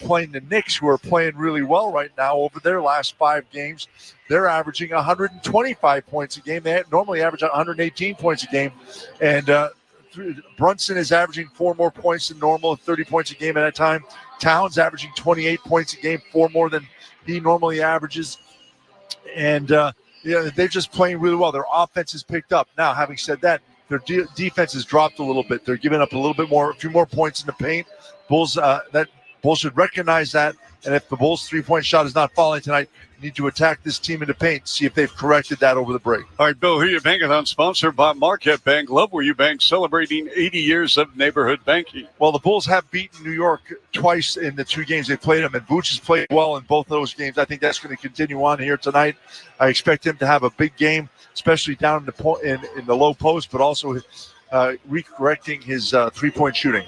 playing the Knicks, who are playing really well right now. Over their last 5 games, they're averaging 125 points a game. They normally average 118 points a game. And Brunson is averaging 4 more points than normal, 30 points a game at that time. Towns averaging 28 points a game, 4 more than he normally averages. And they're just playing really well. Their offense has picked up. Now, having said that, their defense has dropped a little bit. They're giving up a few more points in the paint. Bulls should recognize that. And if the Bulls' 3-point shot is not falling tonight, you need to attack this team in the paint, see if they've corrected that over the break. All right, Bill, who you banking on? Sponsored by Marquette Bank. Love where you bank, celebrating 80 years of neighborhood banking. Well, the Bulls have beaten New York twice in the 2 games they played them, and Vooch has played well in both of those games. I think that's going to continue on here tonight. I expect him to have a big game, especially down in the low post, but also recorrecting his 3-point shooting.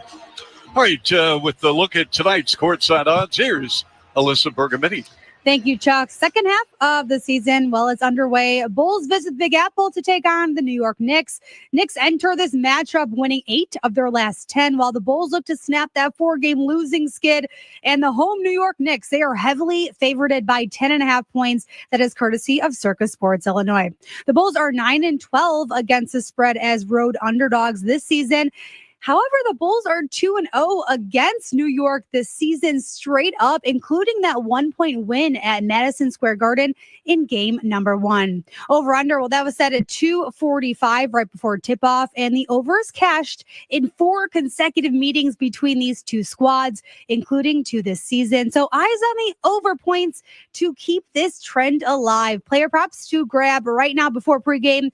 All right, with the look at tonight's courtside odds, here's Alyssa Bergamini. Thank you, Chuck. Second half of the season, well, it's underway. Bulls visit Big Apple to take on the New York Knicks. Knicks enter this matchup winning 8 of their last 10, while the Bulls look to snap that 4-game losing skid. And the home New York Knicks, they are heavily favored by 10.5 points. That is courtesy of Circa Sports Illinois. The Bulls are 9-12 against the spread as road underdogs this season. However, the Bulls are 2-0 against New York this season straight up, including that 1-point win at Madison Square Garden in game number 1. Over-under, well, that was set at 245 right before tip-off, and the overs cashed in 4 consecutive meetings between these two squads, including 2 this season. So eyes on the over points to keep this trend alive. Player props to grab right now before pregame.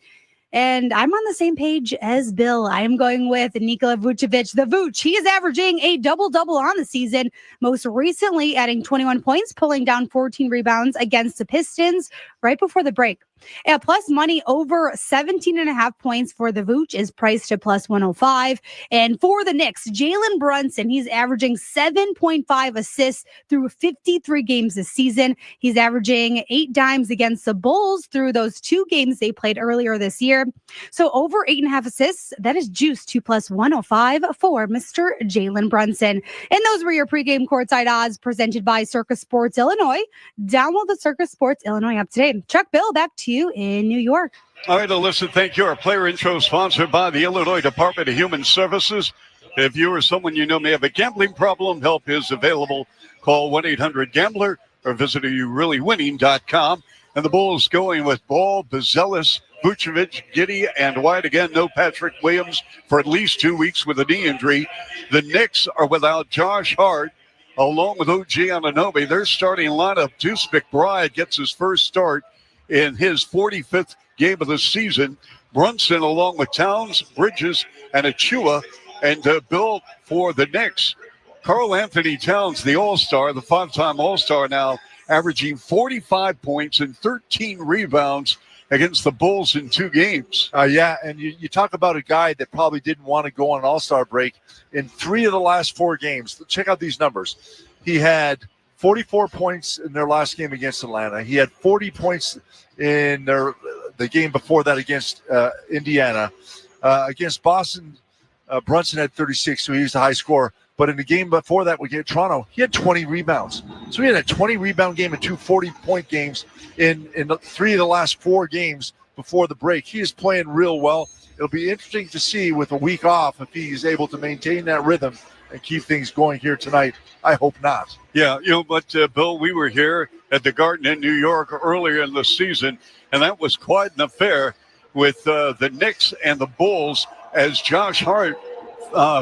And I'm on the same page as Bill. I am going with Nikola Vucevic, the Vooch. He is averaging a double-double on the season, most recently adding 21 points, pulling down 14 rebounds against the Pistons right before the break. At plus money, over 17.5 points for the Vooch is priced at plus 105. And for the Knicks, Jalen Brunson, he's averaging 7.5 assists through 53 games this season. He's averaging 8 dimes against the Bulls through those 2 games they played earlier this year. So over 8.5 assists, that is juice to plus 105 for Mr. Jalen Brunson. And those were your pregame courtside odds presented by Circa Sports Illinois. Download the Circa Sports Illinois app today. Chuck, Bill, back to you in New York. All right, Alyssa, thank you. Our player intro sponsored by the Illinois Department of Human Services. If you or someone you know may have a gambling problem, help is available. Call 1-800-GAMBLER or visit youreallywinning.com. And the Bulls going with Ball, Bazelis, Vucevic, Giddey, and White. Again, no Patrick Williams for at least 2 weeks with a knee injury. The Knicks are without Josh Hart, along with OG Anunoby. Their starting lineup, Deuce McBride gets his first start in his 45th game of the season. Brunson, along with Towns, Bridges, and Achua. And Bill, for the Knicks, Karl Anthony Towns, the All-Star, the 5-time All-Star now, averaging 45 points and 13 rebounds against the Bulls in 2 games. And you talk about a guy that probably didn't want to go on an All-Star break. In 3 of the last 4 games, check out these numbers. He had 44 points in their last game against Atlanta. He had 40 points in the game before that against Indiana. Against Boston, Brunson had 36, so he was the high scorer. But in the game before that against Toronto, he had 20 rebounds. So he had a 20-rebound game and 2 40-point games in 3 of the last 4 games before the break. He is playing real well. It'll be interesting to see with a week off if he's able to maintain that rhythm and keep things going here tonight. I hope not. Yeah, but Bill, we were here at the Garden in New York earlier in the season, and that was quite an affair with the Knicks and the Bulls as Josh Hart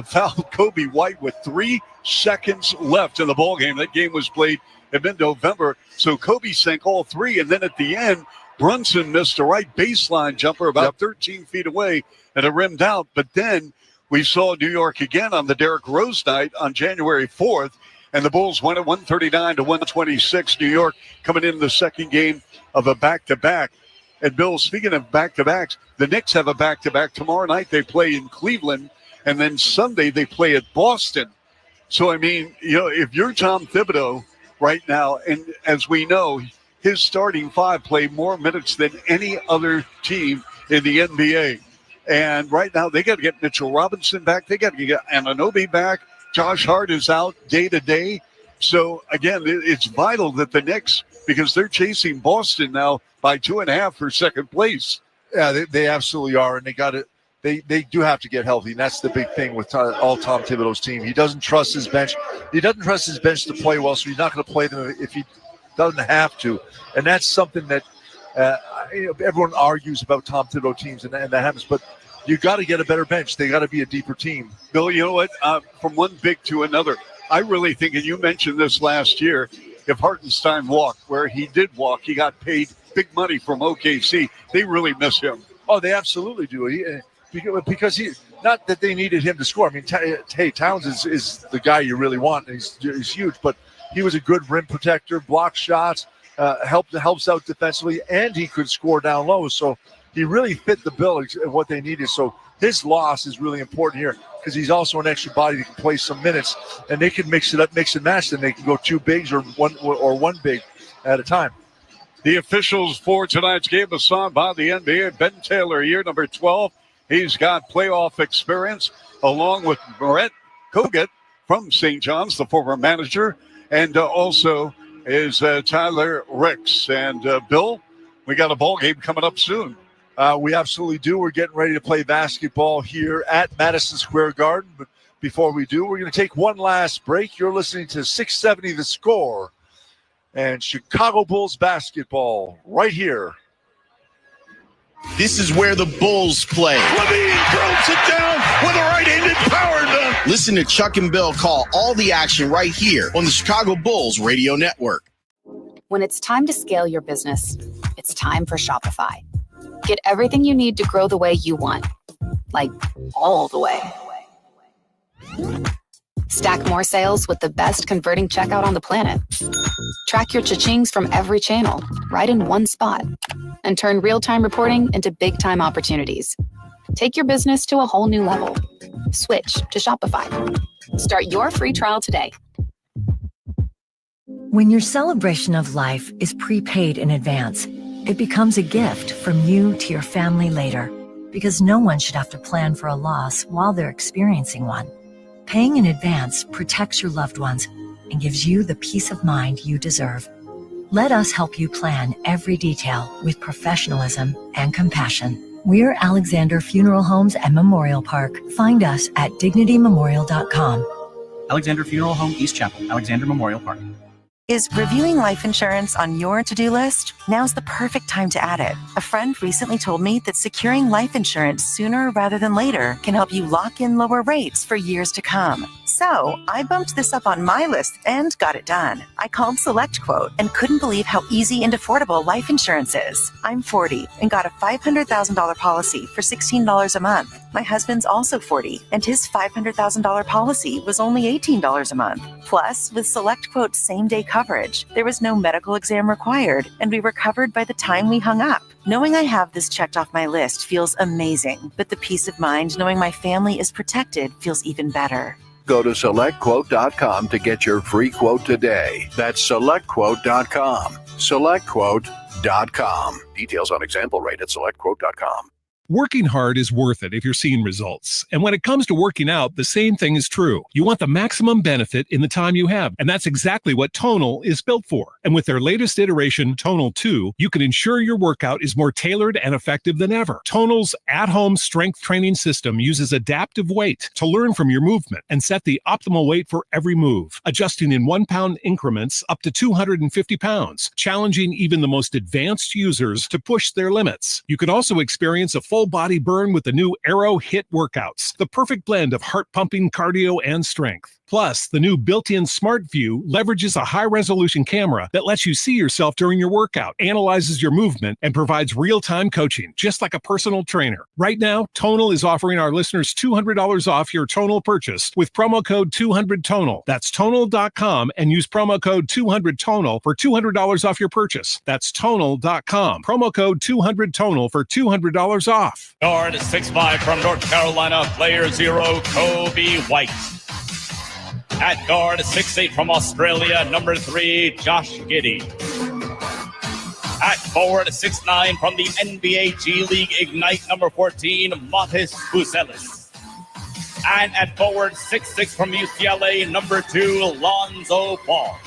fouled Kobe White with 3 seconds left in the ballgame. That game was played in mid-November, so Kobe sank all 3, and then at the end, Brunson missed a right baseline jumper about 13 feet away, and it rimmed out. But then we saw New York again on the Derrick Rose night on January 4th, and the Bulls won at 139-126. New York coming in the second game of a back-to-back. And, Bill, speaking of back-to-backs, the Knicks have a back-to-back. Tomorrow night they play in Cleveland, and then Sunday they play at Boston. So, I mean, if you're Tom Thibodeau right now, and as we know, his starting 5 play more minutes than any other team in the NBA. And right now they got to get Mitchell Robinson back. They got to get Anunoby back. Josh Hart is out day to day. So, again, it's vital that the Knicks, because they're chasing Boston now by 2.5 for second place. Yeah, they absolutely are, and they do have to get healthy, and that's the big thing with all Tom Thibodeau's team. He doesn't trust his bench. He doesn't trust his bench to play well, so he's not going to play them if he doesn't have to. And that's something that everyone argues about Tom Thibodeau teams, and that happens. But you got to get a better bench. They got to be a deeper team. Bill, you know what? From one big to another, I really think, and you mentioned this last year, if Hartenstein walked, where he did walk, he got paid big money from OKC. They really miss him. Oh, they absolutely do. Because he, not that they needed him to score. I mean, Towns is the guy you really want. He's huge, but he was a good rim protector, blocked shots, helps out defensively, and he could score down low. So he really fit the bill of what they needed. So his loss is really important here because he's also an extra body that can play some minutes, and they can mix it up, mix and match. Then they can go two bigs or one big at a time. The officials for tonight's game are signed by the NBA. Ben Taylor, year number 12. He's got playoff experience, along with Brett Kogut from St. John's, the former manager, and also is Tyler Ricks. And Bill, we got a ball game coming up soon. We absolutely do. We're getting ready to play basketball here at Madison Square Garden. But before we do, we're going to take one last break. You're listening to 670 The Score and Chicago Bulls basketball right here. This is where the Bulls play. Levine throws it down with a right-handed power dunk. Listen to Chuck and Bill call all the action right here on the Chicago Bulls Radio Network. When it's time to scale your business, it's time for Shopify. Get everything you need to grow the way you want, like all the way. Stack more sales with the best converting checkout on the planet. Track your cha-chings from every channel, right in one spot. And turn real-time reporting into big-time opportunities. Take your business to a whole new level. Switch to Shopify. Start your free trial today. When your celebration of life is prepaid in advance, it becomes a gift from you to your family later, because no one should have to plan for a loss while they're experiencing one. Paying in advance protects your loved ones and gives you the peace of mind you deserve. Let us help you plan every detail with professionalism and compassion. We're Alexander Funeral Homes and Memorial Park. Find us at dignitymemorial.com. Alexander Funeral Home, East Chapel, Alexander Memorial Park. Is reviewing life insurance on your to-do list? Now's the perfect time to add it. A friend recently told me that securing life insurance sooner rather than later can help you lock in lower rates for years to come. So I bumped this up on my list and got it done. I called SelectQuote and couldn't believe how easy and affordable life insurance is. I'm 40 and got a $500,000 policy for $16 a month. My husband's also 40 and his $500,000 policy was only $18 a month. Plus, with SelectQuote's same-day coverage, there was no medical exam required and we were covered by the time we hung up. Knowing I have this checked off my list feels amazing, but the peace of mind knowing my family is protected feels even better. Go to SelectQuote.com to get your free quote today. That's SelectQuote.com. SelectQuote.com. Details on example rate at SelectQuote.com. Working hard is worth it if you're seeing results. And when it comes to working out, the same thing is true. You want the maximum benefit in the time you have. And that's exactly what Tonal is built for. And with their latest iteration, Tonal 2, you can ensure your workout is more tailored and effective than ever. Tonal's at-home strength training system uses adaptive weight to learn from your movement and set the optimal weight for every move, adjusting in 1-pound increments up to 250 pounds, challenging even the most advanced users to push their limits. You can also experience a full body burn with the new Aero HIIT workouts, the perfect blend of heart-pumping cardio and strength. Plus, the new built-in Smart View leverages a high-resolution camera that lets you see yourself during your workout, analyzes your movement, and provides real-time coaching, just like a personal trainer. Right now, Tonal is offering our listeners $200 off your Tonal purchase with promo code 200TONAL. That's Tonal.com and use promo code 200TONAL for $200 off your purchase. That's Tonal.com. Promo code 200TONAL for $200 off. Guard 6'5" from North Carolina, player 0, Kobe White. At guard, 6'8" from Australia, number 3, Josh Giddey. At forward, 6'9" from the NBA G League Ignite, number 14, Mathis Buzelis. And at forward, 6'6" from UCLA, number 2, Lonzo Ball.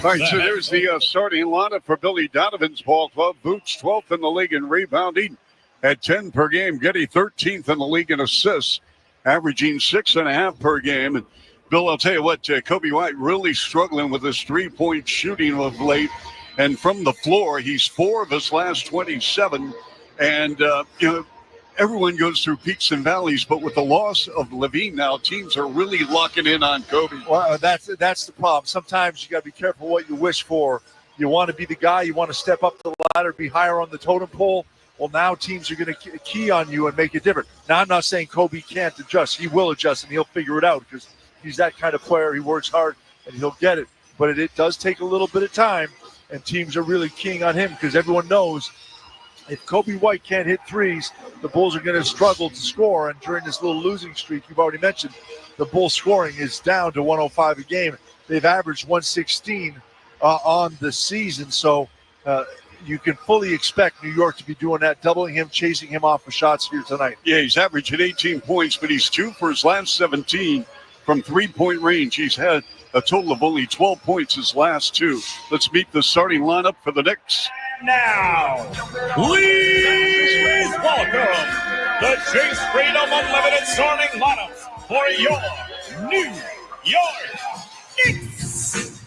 All right, so there's the starting lineup for Billy Donovan's ball club. Boots 12th in the league in rebounding at 10 per game. Getty 13th in the league in assists, averaging 6.5 per game. And Bill, I'll tell you what, Kobe White really struggling with his three-point shooting of late. And from the floor, he's 4 of his last 27. And, everyone goes through peaks and valleys, but with the loss of Levine now, teams are really locking in on Kobe. Well, that's the problem. Sometimes you got to be careful what you wish for. You want to be the guy. You want to step up the ladder, be higher on the totem pole. Well, now teams are going to key on you and make it different. Now, I'm not saying Kobe can't adjust. He will adjust, and he'll figure it out because he's that kind of player. He works hard, and he'll get it. But it does take a little bit of time, and teams are really keying on him because everyone knows if Kobe White can't hit threes, the Bulls are going to struggle to score. And during this little losing streak you've already mentioned, the Bulls scoring is down to 105 a game. They've averaged 116 on the season. So you can fully expect New York to be doing that, doubling him, chasing him off of shots here tonight. Yeah, he's averaging 18 points, but he's 2 for his last 17 from three-point range. He's had a total of only 12 points his last 2. Let's meet the starting lineup for the Knicks. Now, please welcome the Chase Freedom Unlimited starting lineups for your New York Knicks.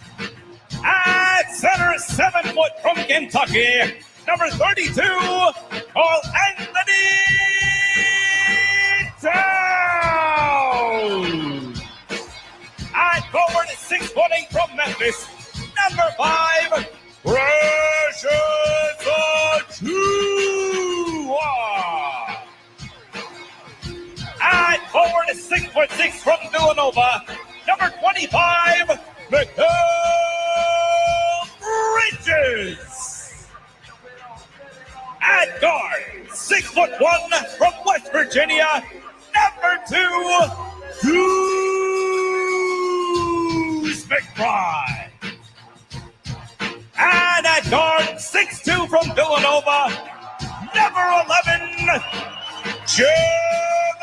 At center, 7 foot from Kentucky, number 32, Karl Anthony Towns. At forward, 6'8" from Memphis, number 5, Precious Achiuwa. At forward, 6'6" from Villanova, number 25, Mikal Bridges. At guard, 6'1" from West Virginia, number 2, Deuce McBride. And at guard, 6'2" from Villanova, number 11, Jalen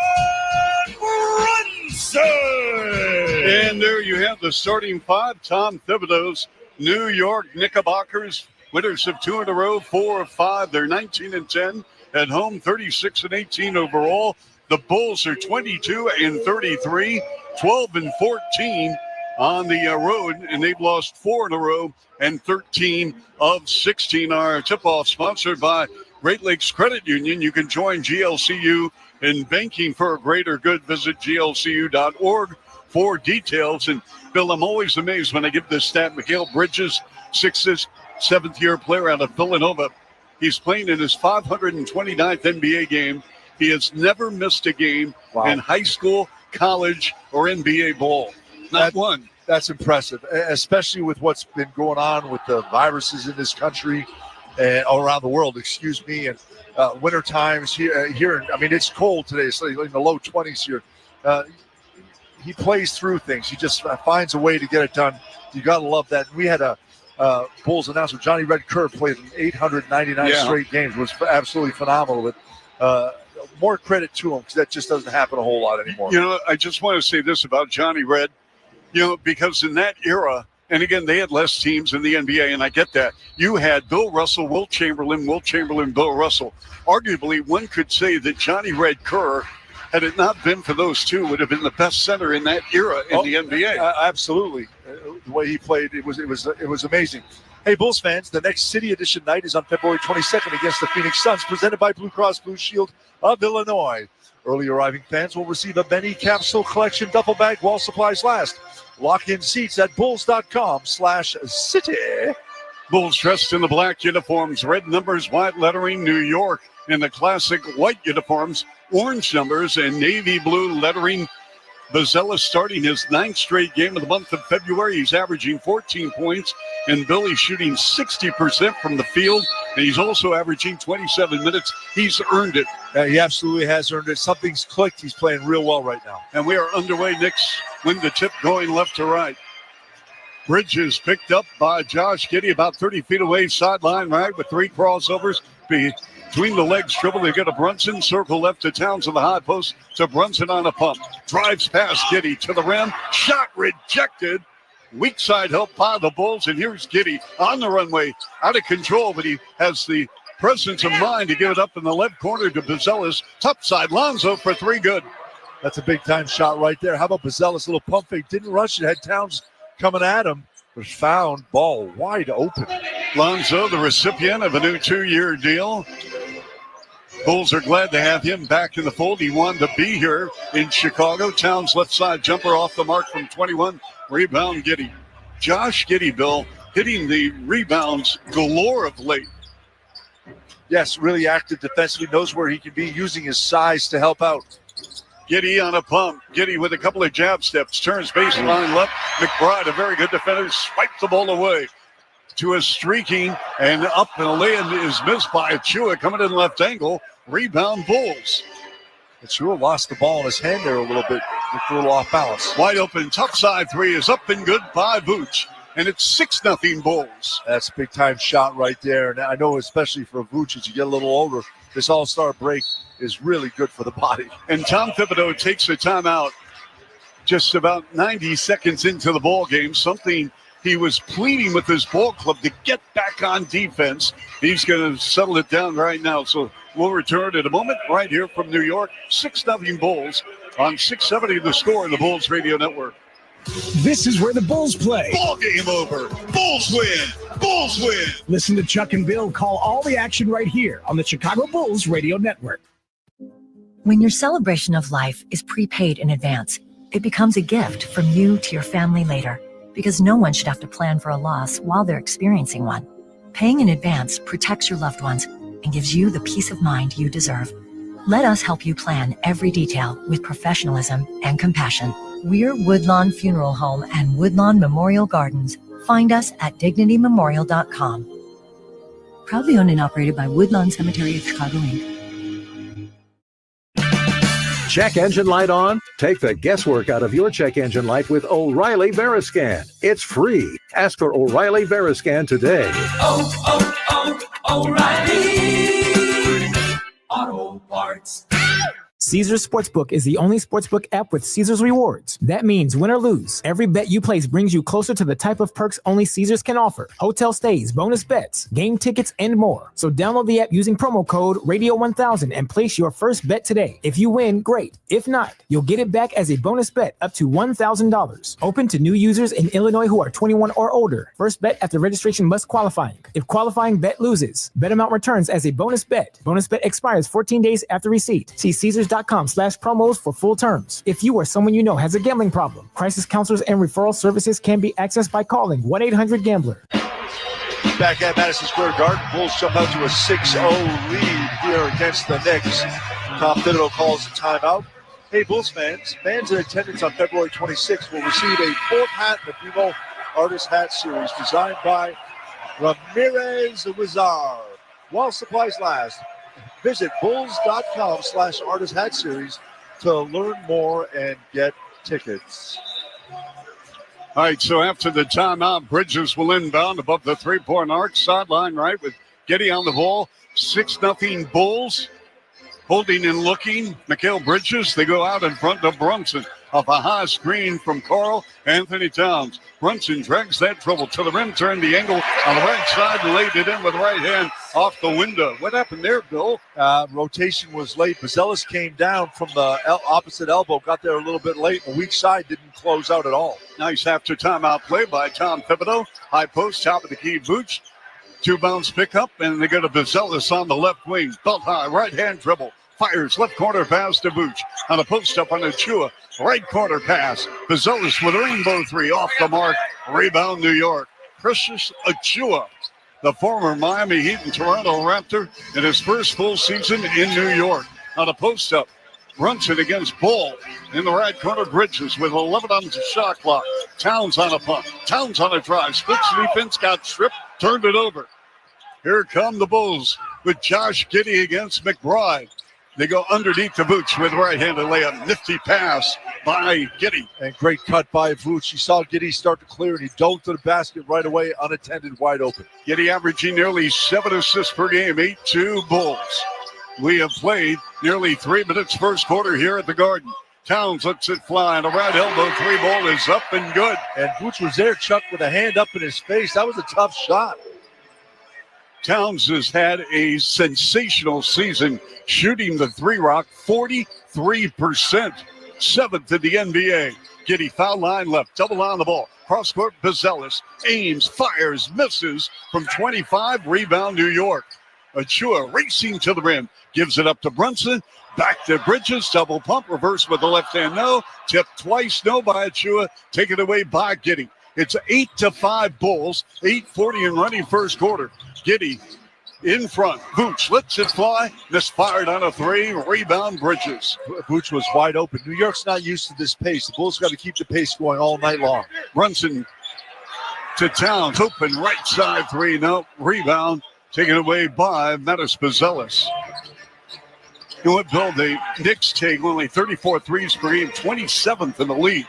Brunson. And there you have the starting 5. Tom Thibodeau's New York Knickerbockers, winners of 2 in a row, 4 of 5. They're 19-10 at home, 36-18 overall. The Bulls are 22-33, 12-14 on the road, and they've lost 4 in a row and 13 of 16. Our tip-off sponsored by Great Lakes Credit Union. You can join GLCU in banking for a greater good. Visit glcu.org for details. And Bill, I'm always amazed when I give this stat. Mikal Bridges, 6th, 7th-year player out of Villanova. He's playing in his 529th NBA game. He has never missed a game in high school, college, or NBA ball. Not one. That's impressive, especially with what's been going on with the viruses in this country and around the world, and winter times here. I mean, it's cold today. It's like in the low 20s here. He plays through things. He just finds a way to get it done. You got to love that. We had a Bulls announcer, Johnny Red Kerr, played 899 straight games. It was absolutely phenomenal. But more credit to him because that just doesn't happen a whole lot anymore. I just want to say this about Johnny Red. Because in that era, and again, they had less teams in the NBA, and I get that. You had Bill Russell, Wilt Chamberlain, Bill Russell. Arguably, one could say that Johnny Red Kerr, had it not been for those two, would have been the best center in that era in the NBA. Absolutely. The way he played, it was amazing. Hey, Bulls fans, the next City Edition night is on February 22nd against the Phoenix Suns, presented by Blue Cross Blue Shield of Illinois. Early arriving fans will receive a Benny Capsule Collection duffel bag while supplies last. Lock in seats at bulls.com/city. Bulls dressed in the black uniforms, red numbers, white lettering, New York in the classic white uniforms, orange numbers, and navy blue lettering. Bozzella starting his 9th straight game of the month of February. He's averaging 14 points, and Billy's shooting 60% from the field, and he's also averaging 27 minutes. He's earned it. He absolutely has earned it. Something's clicked. He's playing real well right now. And we are underway. Knicks win the tip going left to right. Bridges picked up by Josh Giddey about 30 feet away, sideline right with 3 crossovers. Between the legs dribble, they get a Brunson. Circle left to Towns on the high post to Brunson on a pump. Drives past Giddy to the rim. Shot rejected. Weak side help by the Bulls. And here's Giddy on the runway. Out of control, but he has the presence of mind to give it up in the left corner to Bazelis. Top side, Lonzo for three, good. That's a big-time shot right there. How about Bazelis? Little pump fake. Didn't rush it. Had Towns coming at him. Was found. Ball wide open. Lonzo, the recipient of a new 2-year deal. Bulls are glad to have him back in the fold. He wanted to be here in Chicago. Towns left side jumper off the mark from 21. Rebound Giddy. Josh Giddy, Bill, hitting the rebounds galore of late. Yes, really active defensively. Knows where he can be, using his size to help out. Giddy on a pump. Giddy with a couple of jab steps. Turns baseline left. McBride, a very good defender, swipes the ball away to a streaking and up, and a lay-in is missed by Achua coming in left angle. Rebound Bulls. Achua lost the ball in his hand there a little bit. Looked a little off balance. Wide open, top side three is up and good by Vooch. And it's 6-0 Bulls. That's a big-time shot right there. And I know especially for Vooch, as you get a little older, this all-star break is really good for the body. And Tom Thibodeau takes a timeout just about 90 seconds into the ball game, something he was pleading with his ball club to get back on defense. He's going to settle it down right now. So we'll return in a moment right here from New York. 6-0 Bulls on 670 The Score in the Bulls Radio Network. This is where the Bulls play. Ball game over. Bulls win. Bulls win. Listen to Chuck and Bill call all the action right here on the Chicago Bulls Radio Network. When your celebration of life is prepaid in advance, it becomes a gift from you to your family later, because no one should have to plan for a loss while they're experiencing one. Paying in advance protects your loved ones and gives you the peace of mind you deserve. Let us help you plan every detail with professionalism and compassion. We're Woodlawn Funeral Home and Woodlawn Memorial Gardens. Find us at DignityMemorial.com. Proudly owned and operated by Woodlawn Cemetery of Chicago, Inc. Check engine light on? Take the guesswork out of your check engine light with O'Reilly Veriscan. It's free. Ask for O'Reilly Veriscan today. O'Reilly Auto Parts. Caesars Sportsbook is the only sportsbook app with Caesars rewards. That means win or lose, every bet you place brings you closer to the type of perks only Caesars can offer. Hotel stays, bonus bets, game tickets, and more. So download the app using promo code Radio1000 and place your first bet today. If you win, great. If not, you'll get it back as a bonus bet up to $1,000. Open to new users in Illinois who are 21 or older. First bet after registration must qualify. If qualifying bet loses, bet amount returns as a bonus bet. Bonus bet expires 14 days after receipt. See Caesars.com/promos for full terms. If you or someone you know has a gambling problem, crisis counselors and referral services can be accessed by calling 1-800-GAMBLER. Back at Madison Square Garden, Bulls jump out to a 6-0 lead here against the Knicks. Tom Thibodeau calls a timeout. Hey, Bulls fans in attendance on February 26th will receive a fourth hat in the Primo Artist Hat Series designed by Ramirez Wizar. While supplies last, visit bulls.com/artist hat series to learn more and get tickets. All right, so after the timeout, Bridges will inbound above the three-point arc, sideline right with Giddy on the ball. 6-0 Bulls. Holding and looking, Mikal Bridges, they go out in front of Brunson off a high screen from Carl Anthony Towns. Brunson drags that trouble to the rim, turned the angle on the right side and laid it in with the right hand off the window. What happened there, Bill? Rotation was late. Bazelis came down from the opposite elbow, got there a little bit late. The weak side didn't close out at all. Nice after timeout play by Tom Thibodeau. High post, top of the key, Vooch. Two bounce pickup, and they go to Bazelis on the left wing. Belt high, right hand dribble. Fires left corner pass to Vooch. On a post up on Achua. Right corner pass. Bazelis with a rainbow three off the mark. Rebound New York. Precious Achua, the former Miami Heat and Toronto Raptor, in his first full season in New York. On a post up. Brunson against Ball. In the right corner, Bridges with 11 on the shot clock. Towns on a pump. Towns on a drive. Splits defense, got stripped, turned it over. Here come the Bulls with Josh Giddy against McBride. They go underneath the Vooch with right-handed layup. Nifty pass by Giddy. And great cut by Vooch. He saw Giddy start to clear, and he dove to the basket right away, unattended, wide open. Giddy averaging nearly 7 assists per game, 8-2 Bulls. We have played nearly 3 minutes first quarter here at the Garden. Towns lets it fly, and a right elbow three ball is up and good. And Vooch was there, Chuck, with a hand up in his face. That was a tough shot. Towns has had a sensational season shooting the three rock 43%, 7th in the NBA. Giddy foul line left, double on the ball. Cross court, Bazelis aims, fires, misses from 25. Rebound, New York. Achua racing to the rim, gives it up to Brunson. Back to Bridges, double pump, reverse with the left hand, no. Tip twice, no by Achua. Taken away by Giddy. It's 8-5 Bulls, 8:40 and running first quarter. Giddy in front. Vooch lets it fly. Misfired on a three. Rebound, Bridges. Vooch was wide open. New York's not used to this pace. The Bulls got to keep the pace going all night long. Brunson to Towns. Open right side three. No. Rebound taken away by Mattis Bazelis. You know what, Bill? The Knicks take only 34 threes per game, 27th in the league.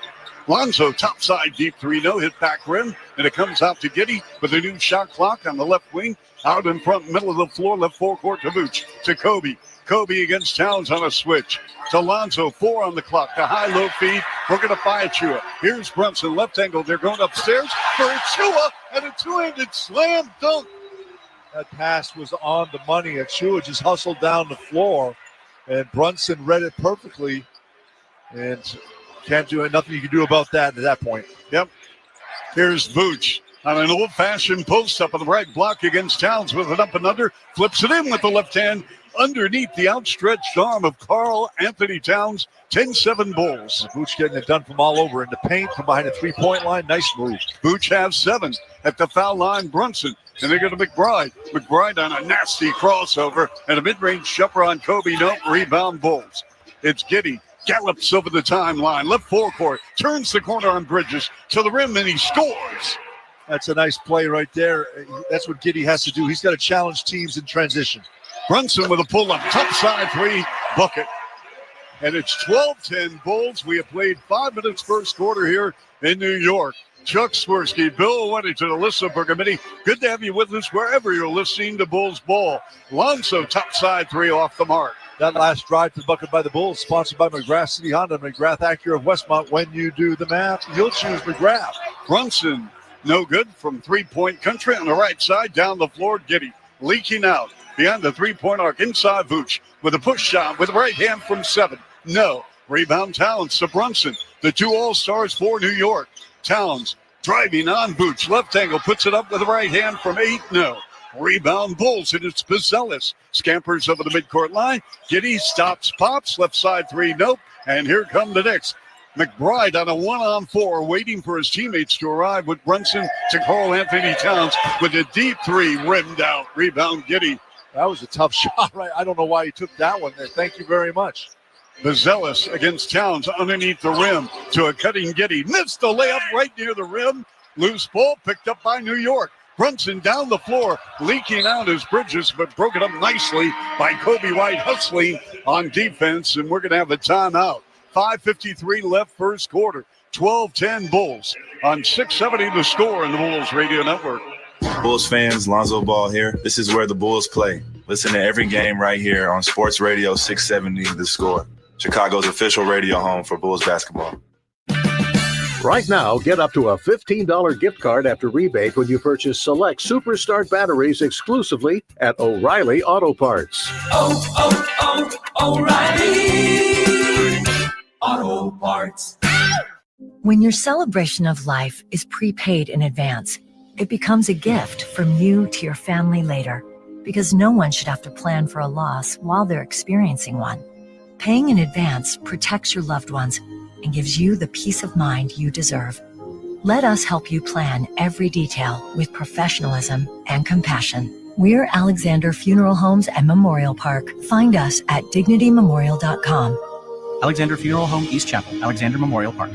Lonzo, topside deep three, no hit back rim, and it comes out to Giddy with a new shot clock on the left wing. Out in front, middle of the floor, left forecourt to Vooch, to Kobe. Kobe against Towns on a switch. To Lonzo, 4 on the clock. The high-low feed, broken up by Achua. Here's Brunson, left angle. They're going upstairs for Achua, and a two-handed slam dunk. That pass was on the money. Achua just hustled down the floor, and Brunson read it perfectly. And can't do it. Nothing you can do about that at that point. Yep. Here's Vooch on an old-fashioned post-up on the right block against Towns with an up and under. Flips it in with the left hand underneath the outstretched arm of Karl Anthony Towns. 10-7 Bulls. Vooch getting it done from all over in the paint, from behind the three-point line. Nice move. Vooch has 7 at the foul line. Brunson. And they go to McBride. McBride on a nasty crossover and a mid-range shopper on Kobe. No, rebound Bulls. It's Giddy. Gallops over the timeline. Left forecourt. Turns the corner on Bridges to the rim, and he scores. That's a nice play right there. That's what Giddy has to do. He's got to challenge teams in transition. Brunson with a pull-up. Top side three. Bucket. And it's 12-10 Bulls. We have played 5 minutes first quarter here in New York. Chuck Swirsky, Bill Weddington, Alyssa Bergamini. Good to have you with us wherever you're listening to Bulls Ball. Lonzo, top side three off the mark. That last drive to the bucket by the Bulls, sponsored by McGrath City Honda, McGrath Acura of Westmont. When you do the math, you'll choose McGrath. Brunson, no good from three-point country on the right side. Down the floor, Giddy leaking out behind the three-point arc. Inside Vooch with a push shot with the right hand from 7. No. Rebound Towns to Brunson. The 2 All-Stars for New York. Towns driving on Vooch. Left angle, puts it up with the right hand from 8. No. Rebound Bulls, and it's Bazelis. Scampers over the midcourt line. Giddy stops, pops. Left side three, nope. And here come the Knicks. McBride on a 1-on-4, waiting for his teammates to arrive with Brunson to Karl Anthony Towns with a deep three rimmed out. Rebound Giddy. That was a tough shot, right? I don't know why he took that one there. Thank you very much. Bazelis against Towns underneath the rim to a cutting Giddy. Missed the layup right near the rim. Loose ball picked up by New York. Brunson down the floor, leaking out his Bridges, but broken up nicely by Kobe White, hustling on defense, and we're going to have a timeout. 5:53 left first quarter. 12-10 Bulls on 670 The Score in the Bulls Radio Network. Bulls fans, Lonzo Ball here. This is where the Bulls play. Listen to every game right here on Sports Radio 670 The Score. Chicago's official radio home for Bulls basketball. Right now, get up to a $15 gift card after rebate when you purchase select Superstart batteries exclusively at O'Reilly Auto Parts. O'Reilly Auto Parts. When your celebration of life is prepaid in advance, it becomes a gift from you to your family later, because no one should have to plan for a loss while they're experiencing one. Paying in advance protects your loved ones and gives you the peace of mind you deserve. Let us help you plan every detail with professionalism and compassion. We're Alexander Funeral Homes and Memorial Park. Find us at dignitymemorial.com. Alexander Funeral Home, East Chapel, Alexander Memorial Park.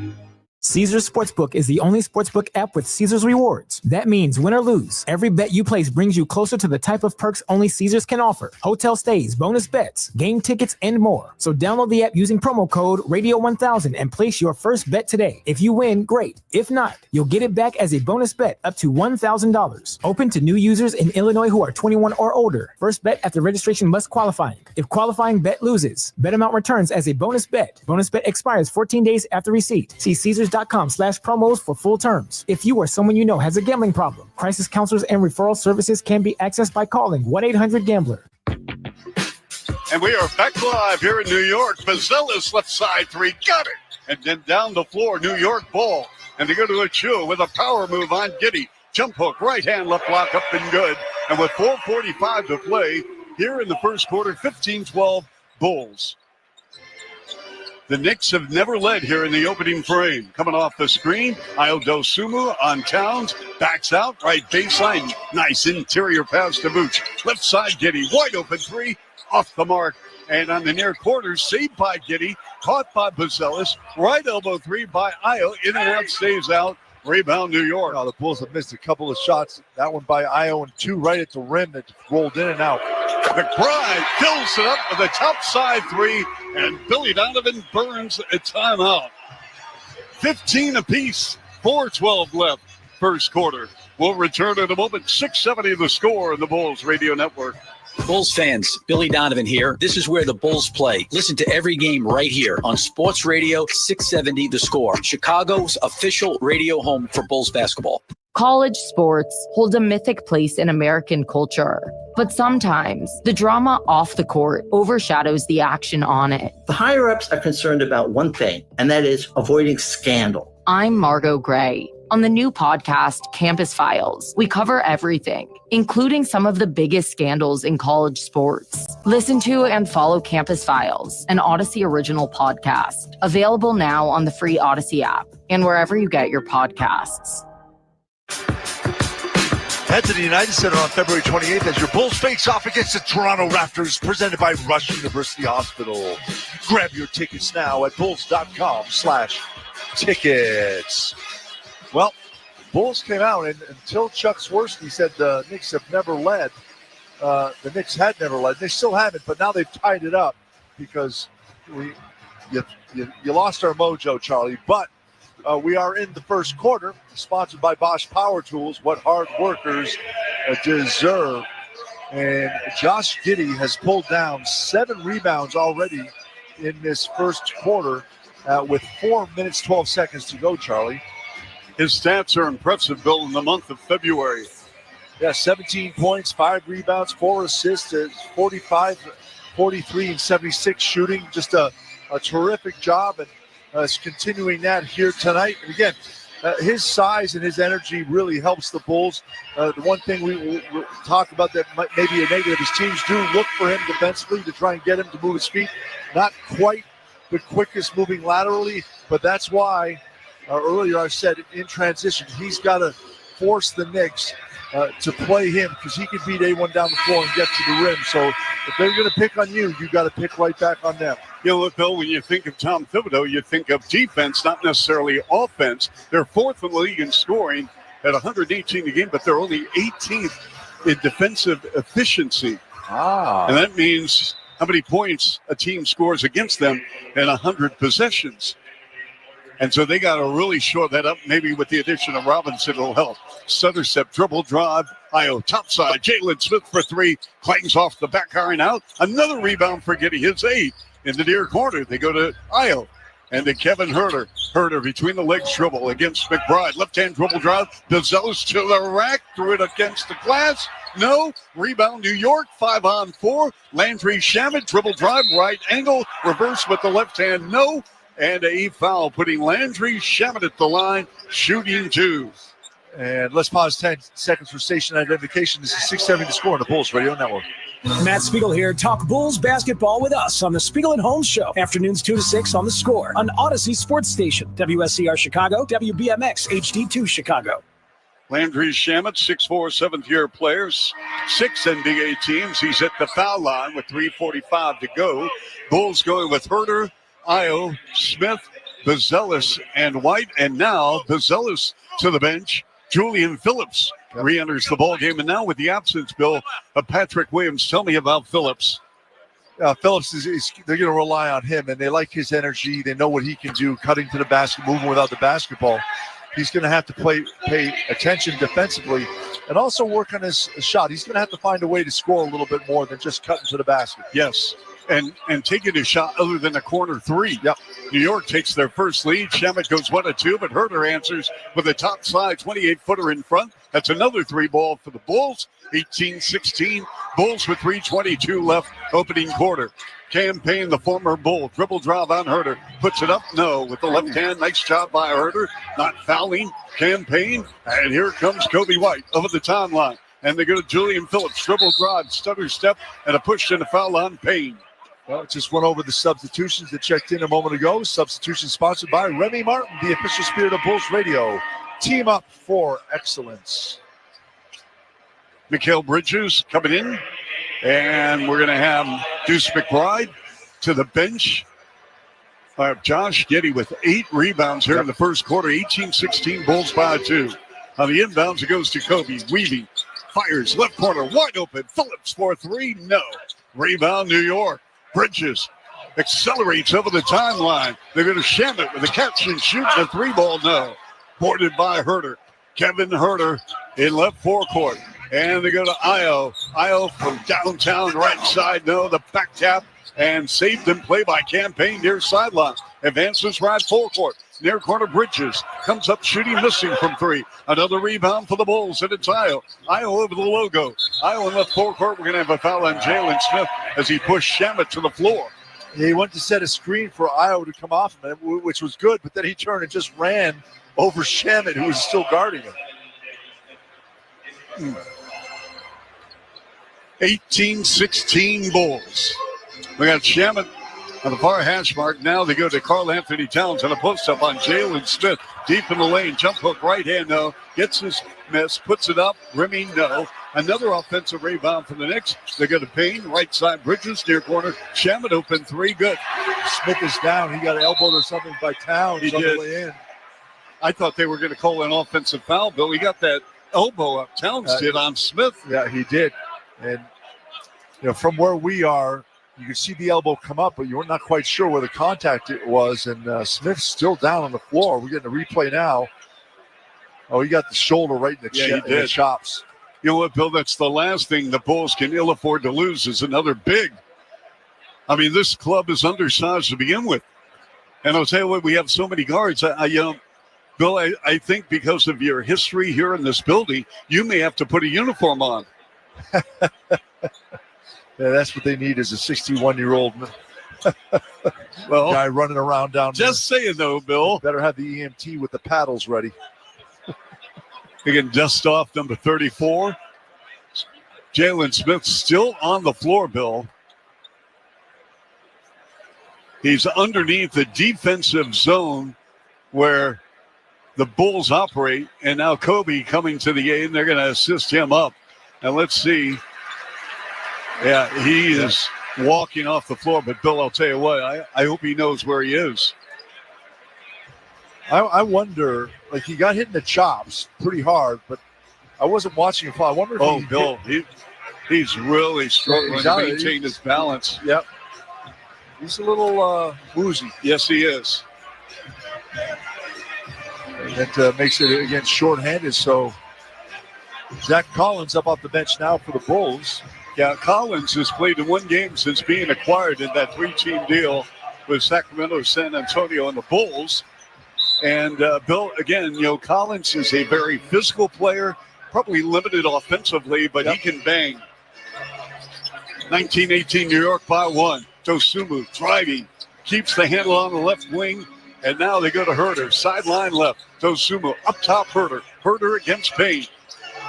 Caesars Sportsbook is the only sportsbook app with Caesars rewards. That means win or lose, every bet you place brings you closer to the type of perks only Caesars can offer. Hotel stays, bonus bets, game tickets, and more. So download the app using promo code Radio1000 and place your first bet today. If you win, great. If not, you'll get it back as a bonus bet up to $1,000. Open to new users in Illinois who are 21 or older. First bet after registration must qualify. If qualifying bet loses, bet amount returns as a bonus bet. Bonus bet expires 14 days after receipt. See Caesars.com/promos for full terms. If you or someone you know has a gambling problem, crisis counselors and referral services can be accessed by calling 1-800-GAMBLER. And we are back live here in New York. Bazelis left side three, got it. And then down the floor, New York ball. And they go to Achua with a power move on Giddy. Jump hook, right hand, left block up and good. And with 4:45 to play here in the first quarter, 15-12 Bulls. The Knicks have never led here in the opening frame. Coming off the screen, Ayo Dosunmu on Towns. Backs out, right baseline. Nice interior pass to Vooch. Left side, Giddy. Wide open three. Off the mark. And on the near corner, saved by Giddy. Caught by Bazelis. Right elbow three by Ayo. In and out, stays out. Rebound, New York. The Bulls have missed a couple of shots. That one by Ayo and two right at the rim that rolled in and out. McBride fills it up with a top side three, and Billy Donovan burns a timeout. 15 apiece, 4:12 left, first quarter. We'll return in a moment. 6:70 the score in the Bulls Radio Network. Bulls fans, Billy Donovan here. This is where the Bulls play. Listen to every game right here on Sports Radio 670 The Score, Chicago's official radio home for Bulls basketball. College sports hold a mythic place in American culture, but sometimes the drama off the court overshadows the action on it. The higher-ups are concerned about one thing, and that is avoiding scandal. I'm Margot Gray. On the new podcast, Campus Files, we cover everything, including some of the biggest scandals in college sports. Listen to and follow Campus Files, an Odyssey original podcast, available now on the free Odyssey app and wherever you get your podcasts. Head to the United Center on February 28th as your Bulls face off against the Toronto Raptors, presented by Rush University Hospital. Grab your tickets now at bulls.com/tickets. Well, Bulls came out, and until Chuck Swirsky said the Knicks have never led, the Knicks had never led. They still haven't, but now they've tied it up because you lost our mojo, Charlie. But we are in the first quarter, sponsored by Bosch Power Tools, what hard workers deserve. And Josh Giddey has pulled down 7 rebounds already in this first quarter with 4 minutes, 12 seconds to go, Charlie. His stats are impressive, Bill, in the month of February. Yeah, 17 points, 5 rebounds, 4 assists, 45, 43, and 76 shooting. Just a terrific job, and is continuing that here tonight. And again, his size and his energy really helps the Bulls. The one thing we talk about that might maybe a negative is teams do look for him defensively to try and get him to move his feet. Not quite the quickest moving laterally, but that's why earlier I said in transition, he's got to force the Knicks to play him because he can beat A1 down the floor and get to the rim. So if they're going to pick on you, you got to pick right back on them. You know, look, Bill, when you think of Tom Thibodeau, you think of defense, not necessarily offense. They're 4th in the league in scoring at 118 a game, but they're only 18th in defensive efficiency. And that means how many points a team scores against them in 100 possessions. And so they got to really shore that up. Maybe with the addition of Robinson, it'll help. Sutherstep, dribble drive. Ayo, topside. Jalen Smith for 3. Clangs off the back iron out. Another rebound for Giddey. His 8 in the near corner. They go to Ayo. And to Kevin Herter. Herter between the legs dribble against McBride. Left-hand dribble drive. Bazelis to the rack. Threw it against the glass. No. Rebound New York. 5-on-4. Landry Shamet. Dribble drive. Right angle. Reverse with the left hand. No. And a foul, putting Landry Shamet at the line, shooting 2. And let's pause 10 seconds for station identification. This is 670 The Score on the Bulls Radio Network. Matt Spiegel here. Talk Bulls basketball with us on the Spiegel and Holmes Show. Afternoons 2 to 6 on The Score on Odyssey Sports Station. WSCR Chicago, WBMX HD2 Chicago. Landry Shamet, 6'4", 7th-year players, 6 NBA teams. He's at the foul line with 3:45 to go. Bulls going with Herter, Ayo, Smith, Bezelis and White. And now Bezelis to the bench. Julian Phillips re-enters the ball game. And now with the absence, Bill, of Patrick Williams, tell me about Phillips. Phillips they're going to rely on him, and they like his energy. They know what he can do, cutting to the basket, moving without the basketball. He's going to have to pay attention defensively and also work on his shot. He's going to have to find a way to score a little bit more than just cutting to the basket. Yes, and taking a shot other than a corner three. Yep. New York takes their first lead. Shamet goes 1 of 2, but Herter answers with a top side 28-footer in front. That's another 3-ball for the Bulls. 18-16. Bulls with 3:22 left, opening quarter. Campaign, the former Bull, dribble drive on Herter. Puts it up, no, with the left hand. Nice job by Herter, not fouling. Campaign, and here comes Kobe White over the timeline. And they go to Julian Phillips, dribble drive, stutter step, and a push and a foul on Payne. Well, just went over the substitutions that checked in a moment ago. Substitution sponsored by Remy Martin, the official spirit of Bulls Radio. Team up for excellence. Mikal Bridges coming in, and we're going to have Deuce McBride to the bench. Josh Giddey with 8 rebounds here in the first quarter. 18-16, Bulls by 2. On the inbounds, it goes to Kobe. Weaving, fires, left corner, wide open. Phillips for 3, no. Rebound, New York. Bridges accelerates over the timeline. They're going to Shamet with a catch and shoot, and a 3-ball, no. Boarded by Herter. Kevin Herter in left forecourt. And they go to Io. Io from downtown right side. No, the back tap. And saved in play by Campaign near sideline. Advances right forecourt. Near corner Bridges. Comes up shooting, missing from 3. Another rebound for the Bulls. And it's Io. Io over the logo. Io in left forecourt. We're going to have a foul on Jalen Smith as he pushed Shamet to the floor. He went to set a screen for Io to come off him, which was good. But then he turned and just ran over Shamet, who was still guarding him. 18-16 Bulls. We got Shamet on the far hash mark. Now they go to Karl Anthony Towns on a post-up on Jalen Smith. Deep in the lane. Jump hook right hand, no. Gets his miss. Puts it up. Remy, no. Another offensive rebound for the Knicks. They go to Payne. Right side Bridges. Near corner. Shamet open 3. Good. Smith is down. He got elbowed or something by Towns he on did. the way in. I thought they were going to call an offensive foul, Bill. He got that elbow up. Towns did on Smith. Yeah, he did. And, from where we are, you could see the elbow come up, but you're not quite sure where the contact it was. And Smith's still down on the floor. We're getting a replay now. Oh, he got the shoulder right in the chops. You know what, Bill? That's the last thing the Bulls can ill afford to lose is another big. I mean, this club is undersized to begin with. And I'll tell you what, we have so many guards. Bill, I think because of your history here in this building, you may have to put a uniform on. Yeah, that's what they need is a 61-year-old guy running around down there. Just saying, though, Bill. Better have the EMT with the paddles ready. They can dust off number 34. Jalen Smith still on the floor, Bill. He's underneath the defensive zone where the Bulls operate, and now Kobe coming to the game. They're going to assist him up. And let's see. Yeah, he is walking off the floor. But, Bill, I'll tell you what, I hope he knows where he is. I wonder, he got hit in the chops pretty hard, but I wasn't watching him fall. I wonder if Bill, he's really struggling to maintain his balance. Yep. He's a little woozy. Yes, he is. And that makes it, again, shorthanded. So Zach Collins up off the bench now for the Bulls. Yeah, Collins has played in 1 game since being acquired in that 3-team deal with Sacramento, San Antonio, and the Bulls. And, Bill, again, Collins is a very physical player, probably limited offensively, but he can bang. 19-18 New York by 1. Dosunmu driving, keeps the handle on the left wing, and now they go to Herter. Sideline left. Dosunmu up top Herter. Herter against Payne.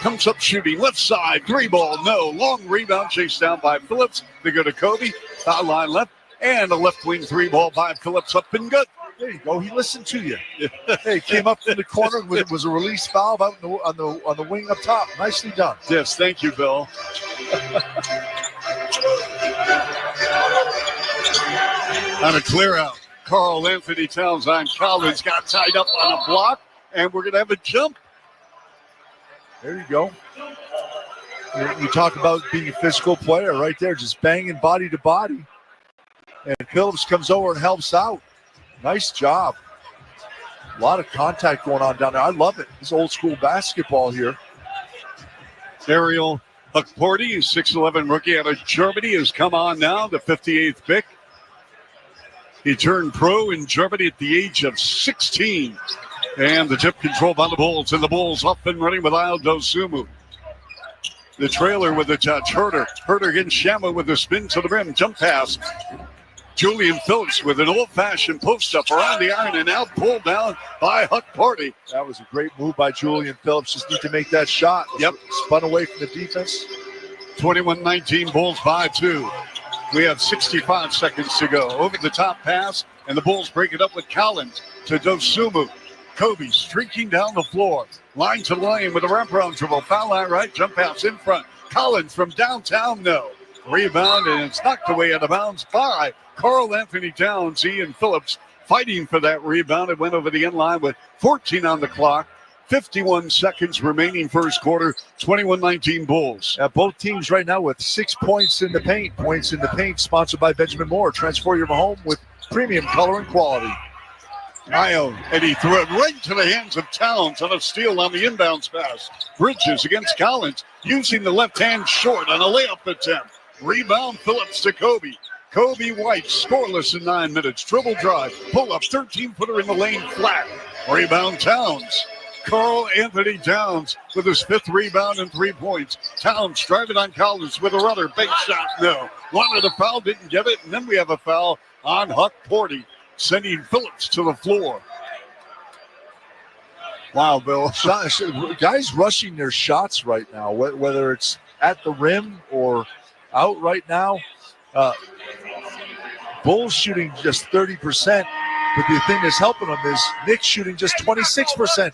Comes up shooting left side. 3-ball, no. Long rebound chased down by Phillips. They go to Kobe. Sideline left. And a left wing 3-ball by Phillips up and good. There you go. He listened to you. Hey, came up in the corner. It was a release foul out on the wing up top. Nicely done. Yes, thank you, Bill. On a clear out. Carl Anthony Towns on Collins got tied up on a block, and we're going to have a jump. There you go. You talk about being a physical player right there, just banging body to body. And Phillips comes over and helps out. Nice job. A lot of contact going on down there. I love it. It's old school basketball here. Ariel Huckporty, 6'11" rookie out of Germany, has come on now, the 58th pick. He turned pro in Germany at the age of 16. And the tip control by the Bulls, and the Bulls up and running with Aldo Sumu. The trailer with the touch. Herter against Shamma with the spin to the rim. Jump pass. Julian Phillips with an old-fashioned post-up around the iron and now pulled down by Huckporty. That was a great move by Julian Phillips. Just need to make that shot. Yep. Spun away from the defense. 21-19 Bulls by 2. We have 65 seconds to go. Over the top pass, and the Bulls break it up with Collins to Dosumu. Kobe streaking down the floor. Line to lane with a wraparound dribble. Foul line right, jump pass in front. Collins from downtown, no. Rebound, and it's knocked away out of bounds by Carl Anthony Towns. Ian Phillips fighting for that rebound. It went over the end line with 14 on the clock. 51 seconds remaining first quarter. 21-19 Bulls. Both teams right now with 6 points in the paint. Points in the paint sponsored by Benjamin Moore. Transform your home with premium color and quality. Ione, and he threw it right into the hands of Towns on a steal on the inbounds pass. Bridges against Collins, using the left hand short on a layup attempt. Rebound, Phillips to Kobe. Kobe White, scoreless in 9 minutes. Dribble drive, pull up, 13-footer in the lane, flat. Rebound, Towns. Carl Anthony Towns with his 5th rebound and 3 points. Towns driving on Collins with a runner. Big shot, no. Wanted a foul, didn't get it, and then we have a foul on Huckporty, sending Phillips to the floor. Wow, Bill. Guys rushing their shots right now, whether it's at the rim or out right now. Bulls shooting just 30%, but the thing that's helping them is Knicks shooting just 26%.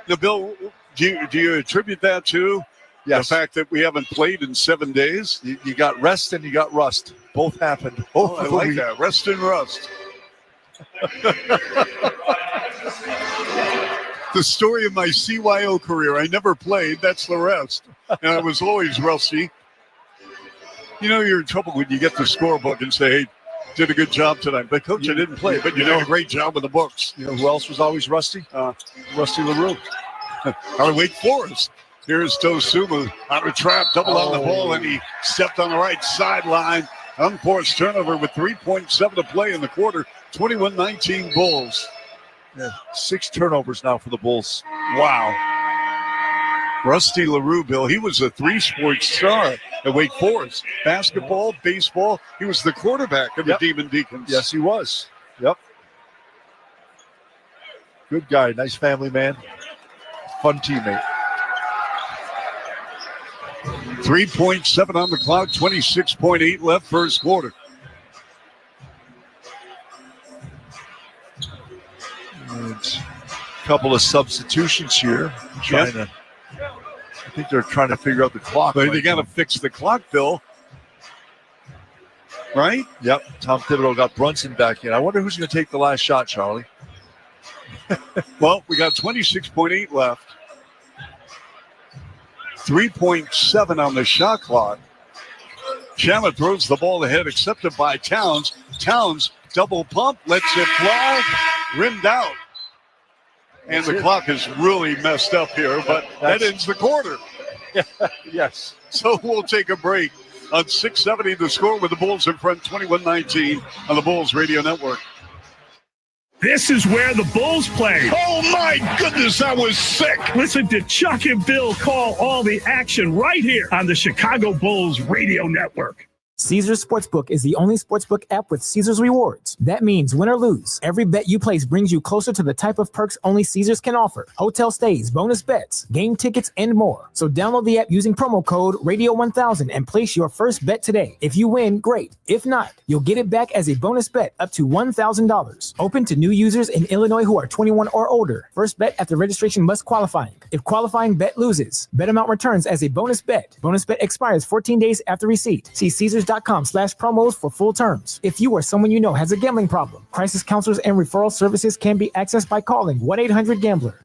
Now, Bill, do you attribute that to the fact that we haven't played in 7 days? You got rest and you got rust. Both happened. I like that. Rest and rust. The story of my CYO career. I never played. That's the rest. And I was always rusty. You know, you're in trouble when you get the scorebook and say, hey, did a good job tonight. But, Coach, I didn't play, but you did a great job with the books. You know who else was always rusty? Rusty LaRue. Our Wake Forest. Here's Dosumu on a trap, double on the ball, and he stepped on the right sideline. Unforced turnover with 3.7 to play in the quarter. 21-19 Bulls. Yeah, 6 turnovers now for the Bulls. Wow. Rusty LaRue, Bill, he was a 3-sport star at Wake Forest. Basketball, baseball. He was the quarterback of the Demon Deacons. Yes, he was. Yep. Good guy. Nice family man. Fun teammate. 3.7 on the clock, 26.8 left first quarter. And a couple of substitutions here. I think they're trying to figure out the clock. But they got to fix the clock, Bill. Right? Yep. Tom Thibodeau got Brunson back in. I wonder who's going to take the last shot, Charlie. Well, we got 26.8 left. 3.7 on the shot clock. Shamma throws the ball ahead, accepted by Towns. Towns double pump, lets it fly, rimmed out. And the clock is really messed up here, but that ends the quarter. Yes. So we'll take a break on 670 the score with the Bulls in front, 21-19 on the Bulls Radio Network. This is where the Bulls play. Oh, my goodness, that was sick. Listen to Chuck and Bill call all the action right here on the Chicago Bulls Radio Network. Caesars Sportsbook is the only sportsbook app with Caesars rewards. That means win or lose, every bet you place brings you closer to the type of perks only Caesars can offer. Hotel stays, bonus bets, game tickets, and more. So download the app using promo code Radio1000 and place your first bet today. If you win, great. If not, you'll get it back as a bonus bet up to $1,000. Open to new users in Illinois who are 21 or older. First bet after registration must qualify. If qualifying bet loses, bet amount returns as a bonus bet. Bonus bet expires 14 days after receipt. See Caesars BetRivers.com/promos for full terms. If you or someone you know has a gambling problem, crisis counselors and referral services can be accessed by calling 1-800-GAMBLER.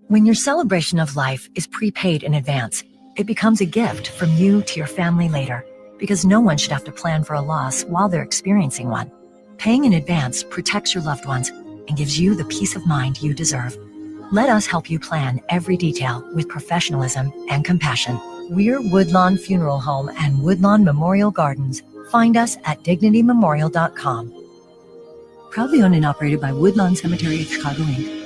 When your celebration of life is prepaid in advance, it becomes a gift from you to your family later, because no one should have to plan for a loss while they're experiencing one. Paying in advance protects your loved ones and gives you the peace of mind you deserve. Let us help you plan every detail with professionalism and compassion. We're Woodlawn Funeral Home and Woodlawn Memorial Gardens. Find us at DignityMemorial.com. Proudly owned and operated by Woodlawn Cemetery of Chicago, Inc.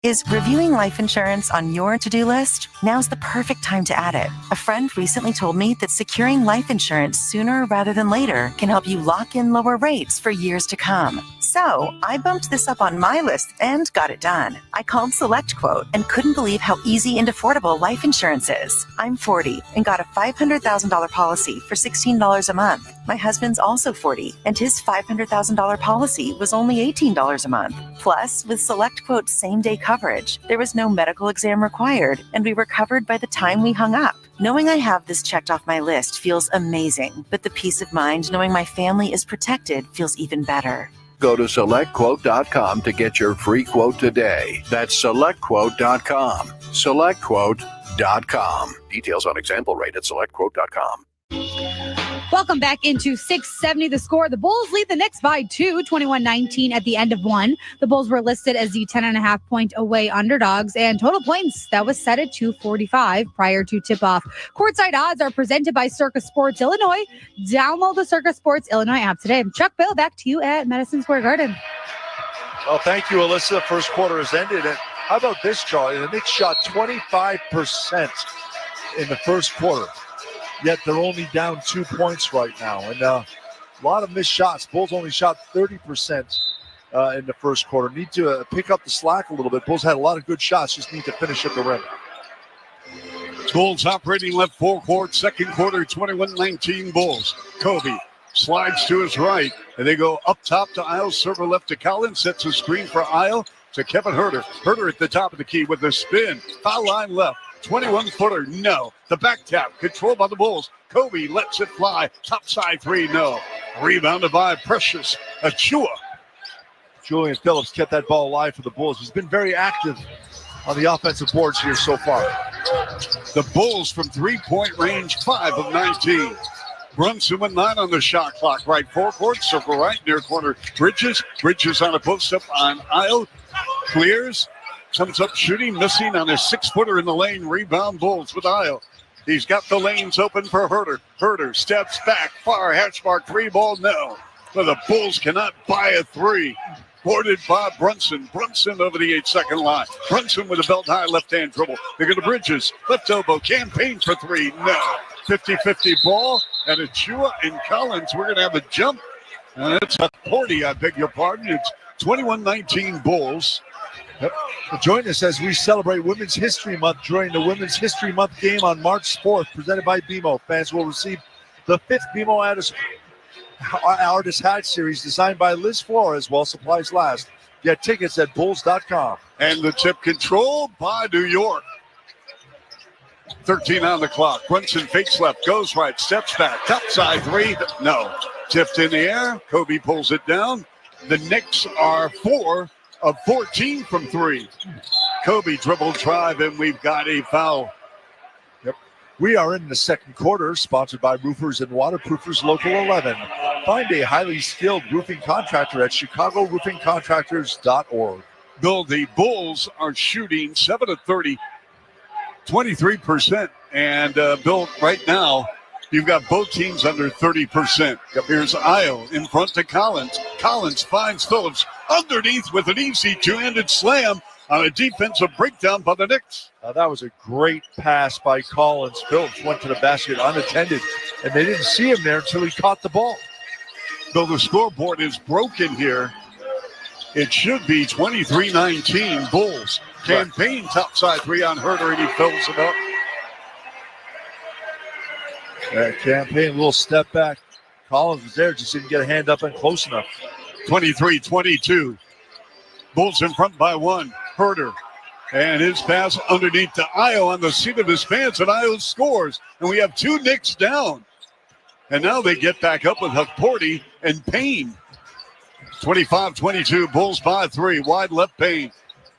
Is reviewing life insurance on your to-do list? Now's the perfect time to add it. A friend recently told me that securing life insurance sooner rather than later can help you lock in lower rates for years to come. So I bumped this up on my list and got it done. I called SelectQuote and couldn't believe how easy and affordable life insurance is. I'm 40 and got a $500,000 policy for $16 a month. My husband's also 40 and his $500,000 policy was only $18 a month. Plus, with SelectQuote's same-day coverage, there was no medical exam required and we were covered by the time we hung up. Knowing I have this checked off my list feels amazing, but the peace of mind knowing my family is protected feels even better. Go to SelectQuote.com to get your free quote today. That's SelectQuote.com. SelectQuote.com. Details on example rate at SelectQuote.com. Welcome back into 670 The Score. The Bulls lead the Knicks by 2, 21-19 at the end of one. The Bulls were listed as the 10.5 point away underdogs, and total points that was set at 245 prior to tip-off. Courtside odds are presented by Circus Sports Illinois. Download the Circus Sports Illinois app today. Chuck, Bill, back to you at Madison Square Garden. Well, thank you, Alyssa. First quarter has ended. And how about this, Charlie? The Knicks shot 25% in the first quarter. Yet they're only down 2 points right now. And a lot of missed shots. Bulls only shot 30% in the first quarter. Need to pick up the slack a little bit. Bulls had a lot of good shots, just need to finish at the rim. Bulls operating left forecourt, second quarter, 21-19 Bulls. Kobe slides to his right, and they go up top to Isle, server left to Collins, sets a screen for Isle to Kevin Huerter. Huerter at the top of the key with a spin, foul line left. 21-footer, no. The back tap, controlled by the Bulls. Kobe lets it fly. Top side three, no. Rebounded by Precious Achua. Julian Phillips kept that ball alive for the Bulls. He's been very active on the offensive boards here so far. The Bulls from three-point range, 5 of 19. Brunson with 9 on the shot clock. Right forecourt, circle right, near corner. Bridges on a post-up on Isle. Clears. Comes up shooting, missing on a 6-footer in the lane. Rebound Bulls with Isle. He's got the lanes open for Huerter. Huerter steps back, far hash mark, 3-ball, no. But the Bulls cannot buy a 3. Boarded by Brunson. Brunson over the 8-second line. Brunson with a belt-high left-hand dribble. They go to Bridges. Left elbow, campaign for 3, no. 50-50 ball, and Achua and Collins. We're going to have a jump. It's a 40, I beg your pardon. It's 21-19 Bulls. Yep. Join us as we celebrate Women's History Month during the Women's History Month game on March 4th, presented by BMO. Fans will receive the 5th BMO Artist Hat Series designed by Liz Flores while supplies last. Get tickets at bulls.com. And the tip controlled by New York. 13 on the clock. Brunson fakes left, goes right, steps back. Top side 3, no. Tipped in the air. Kobe pulls it down. The Knicks are 4 of 14 from 3. Kobe dribble drive, and we've got a foul. Yep. We are in the second quarter, sponsored by Roofers and Waterproofers Local 11. Find a highly skilled roofing contractor at chicagoroofingcontractors.org. Bill, the Bulls are shooting 7 of 30, 23%. And Bill, right now, you've got both teams under 30%. Here's Isle in front to Collins. Collins finds Phillips underneath with an easy two-handed slam on a defensive breakdown by the Knicks. That was a great pass by Collins. Phillips went to the basket unattended, and they didn't see him there until he caught the ball. Though the scoreboard is broken here, it should be 23-19 Bulls. Campaign topside 3 on Huerter, and he fills it up. Campaign, a little step back. Collins was there, just didn't get a hand up and close enough. 23-22. Bulls in front by 1. Huerter. And his pass underneath to Io on the seat of his pants, and Io scores. And we have 2 Knicks down. And now they get back up with Huckporty and Payne. 25-22, Bulls by 3. Wide left Payne.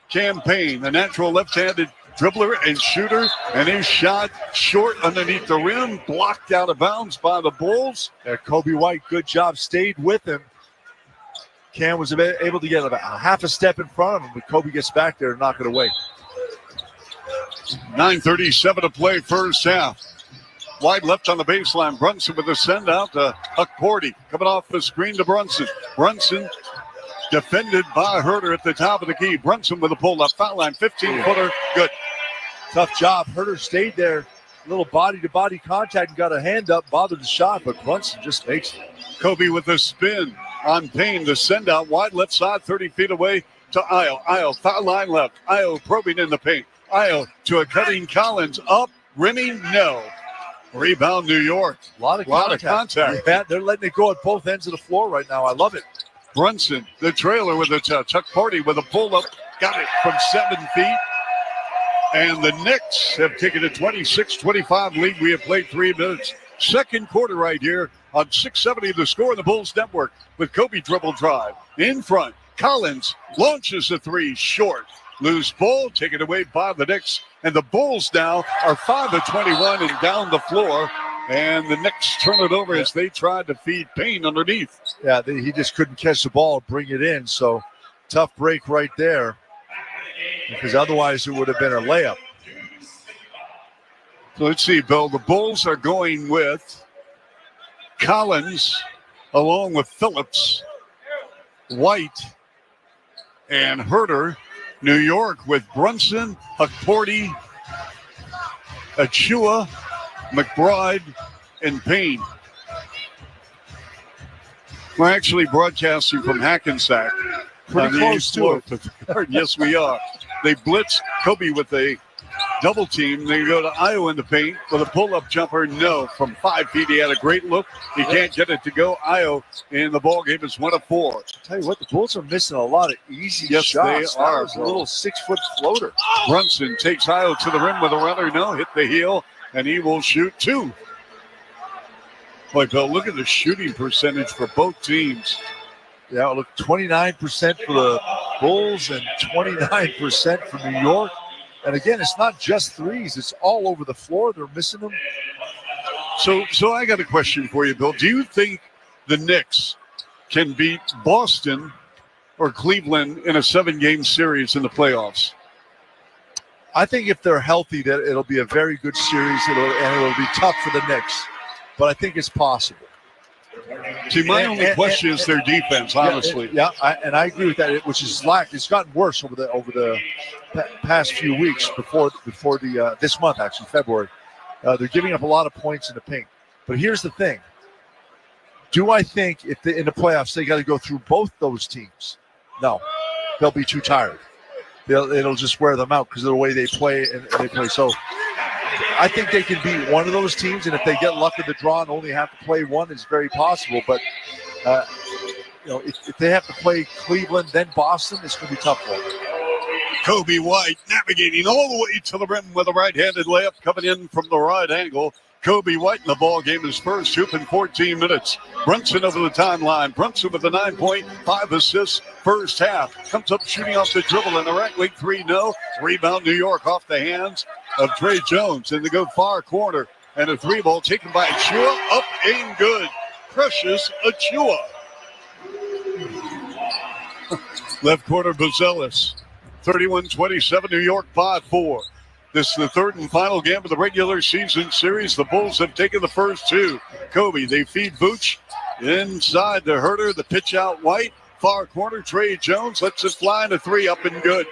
Cam Payne, the natural left-handed dribbler and shooter, and his shot short underneath the rim, blocked out of bounds by the Bulls. Kobe White, good job, stayed with him. Cam was able to get about a half a step in front of him, but Kobe gets back there and knock it away. 9:37 to play first half. Wide left on the baseline. Brunson with a send out to Huckporty. Coming off the screen to Brunson. Brunson defended by Herter at the top of the key. Brunson with a pull-up foul line, 15-footer, good. Tough job. Herter stayed there. A little body-to-body contact and got a hand up, bothered the shot, but Brunson just makes it. Kobe with a spin on Payne. The send out wide left side, 30 feet away to Io. Io, foul line left. Io probing in the paint. Io to a cutting Collins. Up, rimming, no. Rebound, New York. A lot of contact. Yeah, they're letting it go at both ends of the floor right now. I love it. Brunson, the trailer with a touch. Huckporty with a pull-up. Got it from 7 feet. And the Knicks have taken a 26-25 lead. We have played 3 minutes. Second quarter right here on 670 The Score in the Bulls Network with Kobe dribble drive. In front, Collins launches a 3 short. Loose ball taken away by the Knicks. And the Bulls now are 5 of 21 and down the floor. And the Knicks turn it over as they tried to feed Payne underneath. Yeah, he just couldn't catch the ball and bring it in. So tough break right there, because otherwise it would have been a layup. So let's see, Bill. The Bulls are going with Collins along with Phillips, White, and Herter. New York with Brunson, Huckporty, Achua, McBride, and Payne. We're actually broadcasting from Hackensack. Pretty close to it. Yes, we are. They blitz Kobe with a double team. They go to Io in the paint with a pull-up jumper. No, from 5 feet. He had a great look. He can't get it to go. Io in the ball game is 1 of 4. I'll tell you what, the Bulls are missing a lot of easy yes, shots. They are. That was a little 6-foot floater. Brunson takes Io to the rim with a runner. No, hit the heel, and he will shoot 2. Boy, Bill, look at the shooting percentage for both teams. Yeah, look, 29% for the Bulls and 29% for New York. And again, it's not just threes. It's all over the floor. They're missing them. So I got a question for you, Bill. Do you think the Knicks can beat Boston or Cleveland in a 7-game series in the playoffs? I think if they're healthy, that it'll be a very good series. It'll be tough for the Knicks. But I think it's possible. See, my only question is their defense, honestly. I agree with that, which is lacked. It's gotten worse over the past few weeks before the this month, actually, February. They're giving up a lot of points in the paint. But here's the thing. Do I think if in the playoffs they got to go through both those teams? No. They'll be too tired. It'll just wear them out because of the way they play and they play. So I think they can beat one of those teams, and if they get luck of the draw and only have to play one, it's very possible. But if they have to play Cleveland, then Boston, it's going to be tough for them. Kobe White navigating all the way to the rim with a right-handed layup coming in from the right angle. Kobe White in the ball game, his first hoop in 14 minutes. Brunson over the timeline. Brunson with a 9-point, 5 assists first half. Comes up shooting off the dribble in the right wing 3, no. Rebound New York off the hands of Trey Jones. And they go far corner. And a 3-ball taken by Achua. Up and good. Precious Achua. Left corner Buzelis. 31-27, New York 5-4. This is the third and final game of the regular season series. The Bulls have taken the first 2. Kobe, they feed Vooch inside the Herter. The pitch out White. Far corner, Trey Jones lets it fly in a 3, up and good.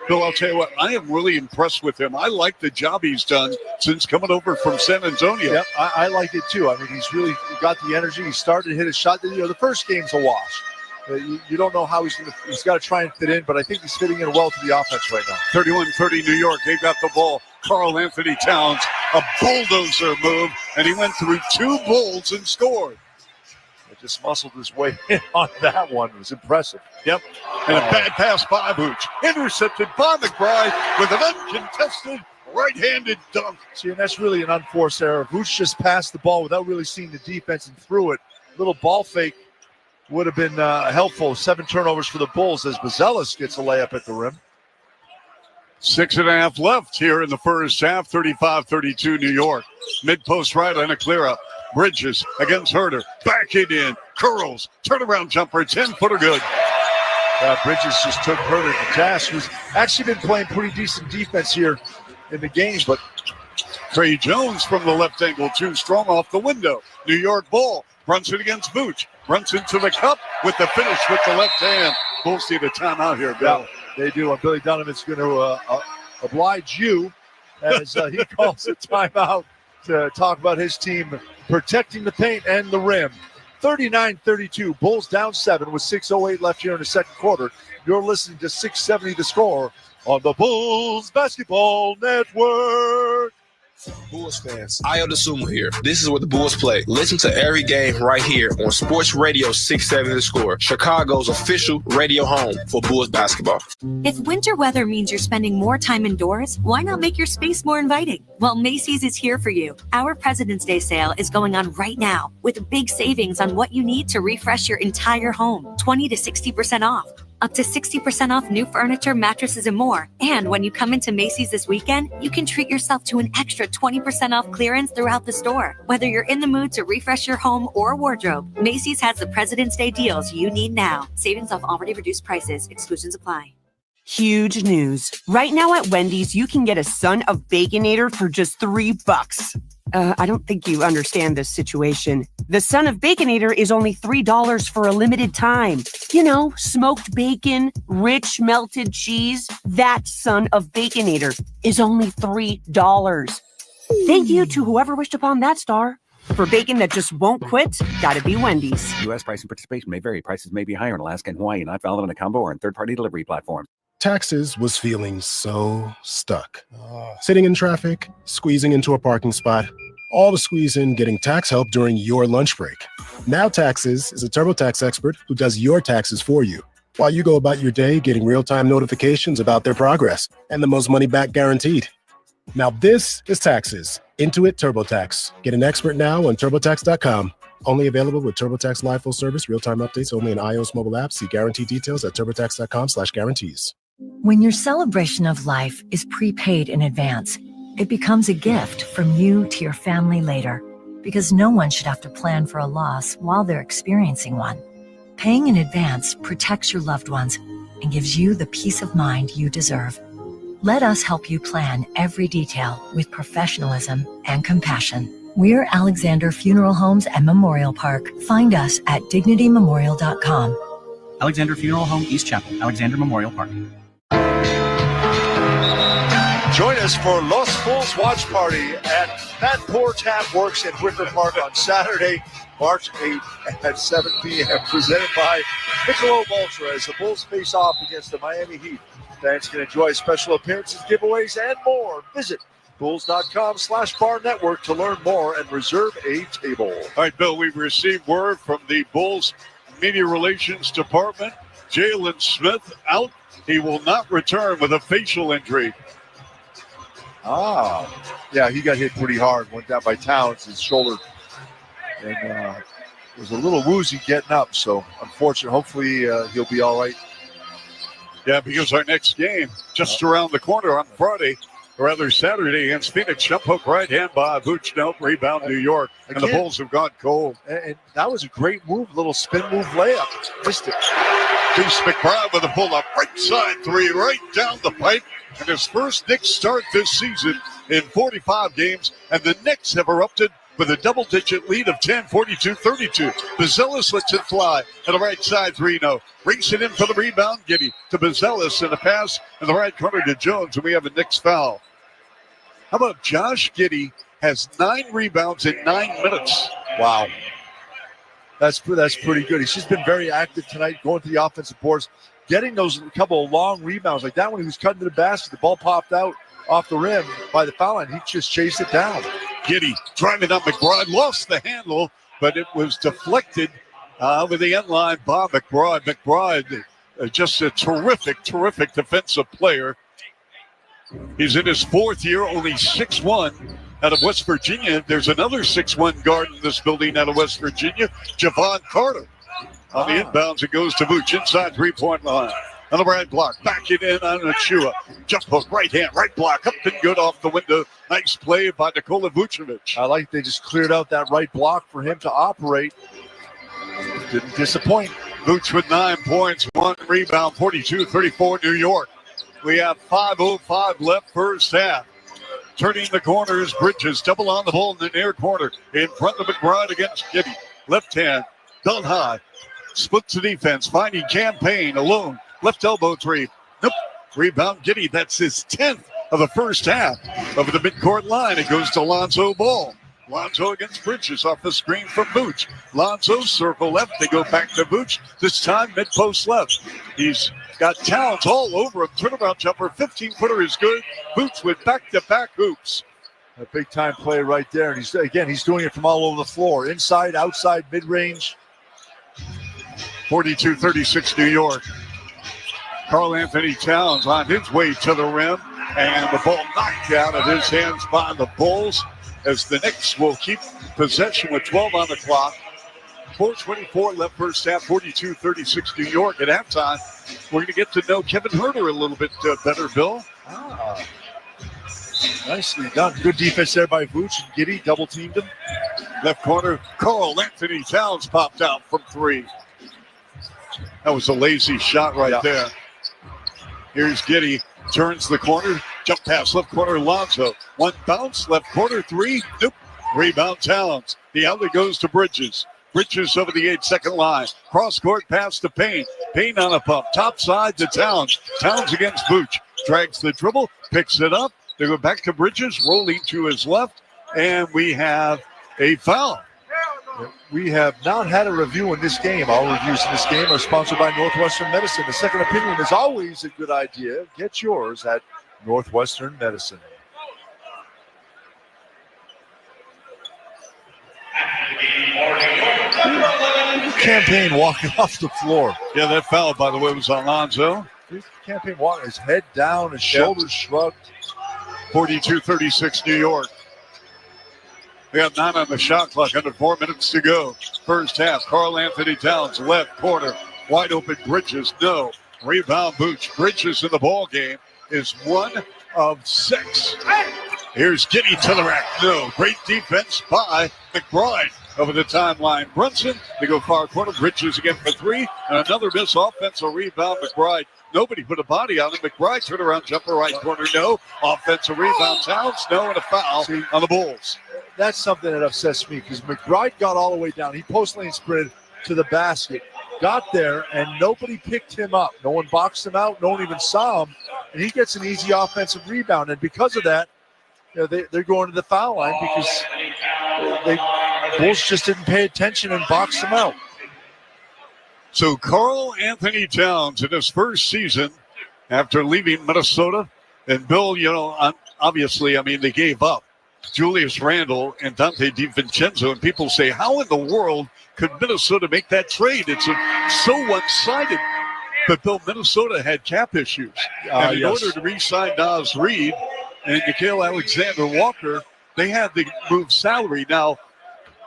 Bill, I'll tell you what, I am really impressed with him. I like the job he's done since coming over from San Antonio. Yep, I like it too. I mean, he's really got the energy. He started to hit a shot. The first game's a wash. You don't know how he's got to try and fit in, but I think he's fitting in well to the offense right now. 31-30 New York. They've got the ball. Karl Anthony Towns, a bulldozer move, and he went through 2 Bulls and scored. He just muscled his way in on that one. It was impressive. Yep. And a bad pass by Vooch. Intercepted by McBride with an uncontested right-handed dunk. See, and that's really an unforced error. Vooch just passed the ball without really seeing the defense and threw it. Little ball fake would have been helpful. 7 turnovers for the Bulls as Bazelis gets a layup at the rim. 6.5 left here in the first half. 35-32 New York. Mid-post right and a clear up. Bridges against Herter. Back it in. Curls. Turnaround jumper. 10-footer good. Bridges just took Herter to task, who's actually been playing pretty decent defense here in the game, but Trey Jones from the left angle, too strong off the window. New York ball. Brunson against Vooch. Brunson to the cup with the finish with the left hand. Bulls need a timeout here, Bill. Yeah, they do. And Billy Donovan's going to oblige you as he calls a timeout to talk about his team protecting the paint and the rim. 39-32. Bulls down 7 with 6:08 left here in the second quarter. You're listening to 670 The Score on the Bulls Basketball Network. Bulls fans, Ayo DeSumo here. This is where the Bulls play. Listen to every game right here on Sports Radio 670 The Score, Chicago's official radio home for Bulls basketball. If winter weather means you're spending more time indoors, why not make your space more inviting? Well, Macy's is here for you. Our President's Day sale is going on right now with big savings on what you need to refresh your entire home. 20 to 60% off. Up to 60% off new furniture, mattresses, and more. And when you come into Macy's this weekend, you can treat yourself to an extra 20% off clearance throughout the store. Whether you're in the mood to refresh your home or wardrobe, Macy's has the President's Day deals you need now. Savings off already reduced prices. Exclusions apply. Huge news. Right now at Wendy's, you can get a Son of Baconator for just $3. I don't think you understand this situation. The Son of Baconator is only $3 for a limited time. You know, smoked bacon, rich melted cheese. That Son of Baconator is only $3. Thank you to whoever wished upon that star. For bacon that just won't quit, gotta be Wendy's. U.S. price and participation may vary. Prices may be higher in Alaska and Hawaii, not valid on a combo or in third-party delivery platform. Taxes was feeling so stuck. Sitting in traffic, squeezing into a parking spot, all to squeeze in getting tax help during your lunch break. Now Taxes is a TurboTax expert who does your taxes for you, while you go about your day getting real-time notifications about their progress and the most money back guaranteed. Now this is Taxes. Intuit TurboTax. Get an expert now on TurboTax.com. Only available with TurboTax Live Full Service, real-time updates only in iOS mobile apps. See guarantee details at TurboTax.com/guarantees. When your celebration of life is prepaid in advance, it becomes a gift from you to your family later, because no one should have to plan for a loss while they're experiencing one. Paying in advance protects your loved ones and gives you the peace of mind you deserve. Let us help you plan every detail with professionalism and compassion. We're Alexander Funeral Homes and Memorial Park. Find us at dignitymemorial.com. Alexander Funeral Home, East Chapel, Alexander Memorial Park. Join us for Los Bulls Watch Party at Fat Poor Tap Works in Wicker Park on Saturday, March 8th at 7 p.m. Presented by Michelob Ultra as the Bulls face off against the Miami Heat. Fans can enjoy special appearances, giveaways, and more. Visit Bulls.com/bar network to learn more and reserve a table. All right, Bill, we've received word from the Bulls Media Relations Department. Jalen Smith out. He will not return with a facial injury. Yeah, he got hit pretty hard. Went down by Towns, his shoulder. And was a little woozy getting up. So, unfortunately, hopefully he'll be all right. Yeah, because our next game just around the corner on Friday, or rather Saturday against Phoenix. Jump hook right hand by Vooch. Nope, rebound New York. And the Bulls have gone cold. And that was a great move, little spin move layup. Missed it. Deuce McBride with a pull-up right side three, right down the pipe. And his first Knicks start this season in 45 games. And the Knicks have erupted with a double-digit lead of 10, 42-32. Bazelis lets it fly to the right side, 3-0. Brings it in for the rebound. Giddey to Bazelis and a pass in the right corner to Jones, and we have a Knicks foul. How about Josh Giddey has 9 rebounds in 9 minutes? Wow. That's pretty good. He's just been very active tonight, going to the offensive boards, getting those couple of long rebounds. Like that one, he was cutting to the basket. The ball popped out off the rim by the foul line. He just chased it down. Giddey driving up McBride, lost the handle, but it was deflected over the end line by McBride. McBride, just a terrific defensive player. He's in his fourth year, only 6'1", out of West Virginia. There's another 6'1" guard in this building out of West Virginia, Javon Carter. On the inbounds, it goes to Vooch inside three-point line. On the right block, back it in on Achua. Jump hook, right hand, right block, up and good off the window. Nice play by Nikola Vucevic. I like they just cleared out that right block for him to operate. Didn't disappoint. Vooch with 9 points, 1 rebound, 42-34 New York. We have 5:05 left first half. Turning the corners, Bridges double on the ball in the near corner. In front of McBride against Giddy. Left hand, down high. Splits the defense, finding Campaign alone. Left elbow three. Nope. Rebound Giddy. That's his 10th of the first half. Over the midcourt line, it goes to Lonzo Ball. Lonzo against Bridges off the screen from Vooch. Lonzo circle left. They go back to Vooch. This time mid-post left. He's got Towns all over him. Turnaround jumper. 15-footer is good. Vooch with back-to-back hoops. A big-time play right there. And he's doing it from all over the floor. Inside, outside, mid-range. 42-36 New York. Karl Anthony Towns on his way to the rim, and the ball knocked out of his hands by the Bulls as the Knicks will keep possession with 12 on the clock. 4:24 left first half, 42-36 New York. At halftime, we're going to get to know Kevin Huerter a little bit better, Bill. Nicely done. Good defense there by Vooch and Giddy. Double teamed him. Left corner, Karl Anthony Towns popped out from three. That was a lazy shot right there. Here's Giddy, turns the corner, jump pass left corner, Lonzo. One bounce, left corner, three, nope. Rebound Towns. The alley goes to Bridges. Bridges over the 8-second line. Cross-court pass to Payne. Payne on a pump. Top side to Towns. Towns against Vooch. Drags the dribble, picks it up. They go back to Bridges, rolling to his left, and we have a foul. We have not had a review in this game. All reviews in this game are sponsored by Northwestern Medicine. The second opinion is always a good idea. Get yours at Northwestern Medicine. Campaign walking off the floor. Yeah, that foul, by the way, was on Lonzo. Campaign walking, his head down, his shoulders shrugged. 42-36 New York. We have 9 on the shot clock, under 4 minutes to go. First half, Karl Anthony Towns, left corner, wide open Bridges, no. Rebound Vooch. Bridges in the ball game is 1 of 6. Here's Giddy to the rack, no. Great defense by McBride over the timeline. Brunson, they go far corner, Bridges again for 3, and another miss offensive rebound. McBride, nobody put a body on him. McBride, turnaround jumper, right corner, no. Offensive rebound, Towns, no, and a foul on the Bulls. That's something that upsets me because McBride got all the way down. He post-lane sprinted to the basket, got there, and nobody picked him up. No one boxed him out. No one even saw him. And he gets an easy offensive rebound. And because of that, they're going to the foul line because the Bulls just didn't pay attention and boxed him out. So Karl Anthony Towns in his first season after leaving Minnesota. And Bill, obviously, they gave up Julius Randle and Dante DiVincenzo, and people say, how in the world could Minnesota make that trade? It's so one-sided. But Bill, Minnesota had cap issues. And in order to re-sign Naz Reid and Nickeil Alexander-Walker, they had to move salary. Now,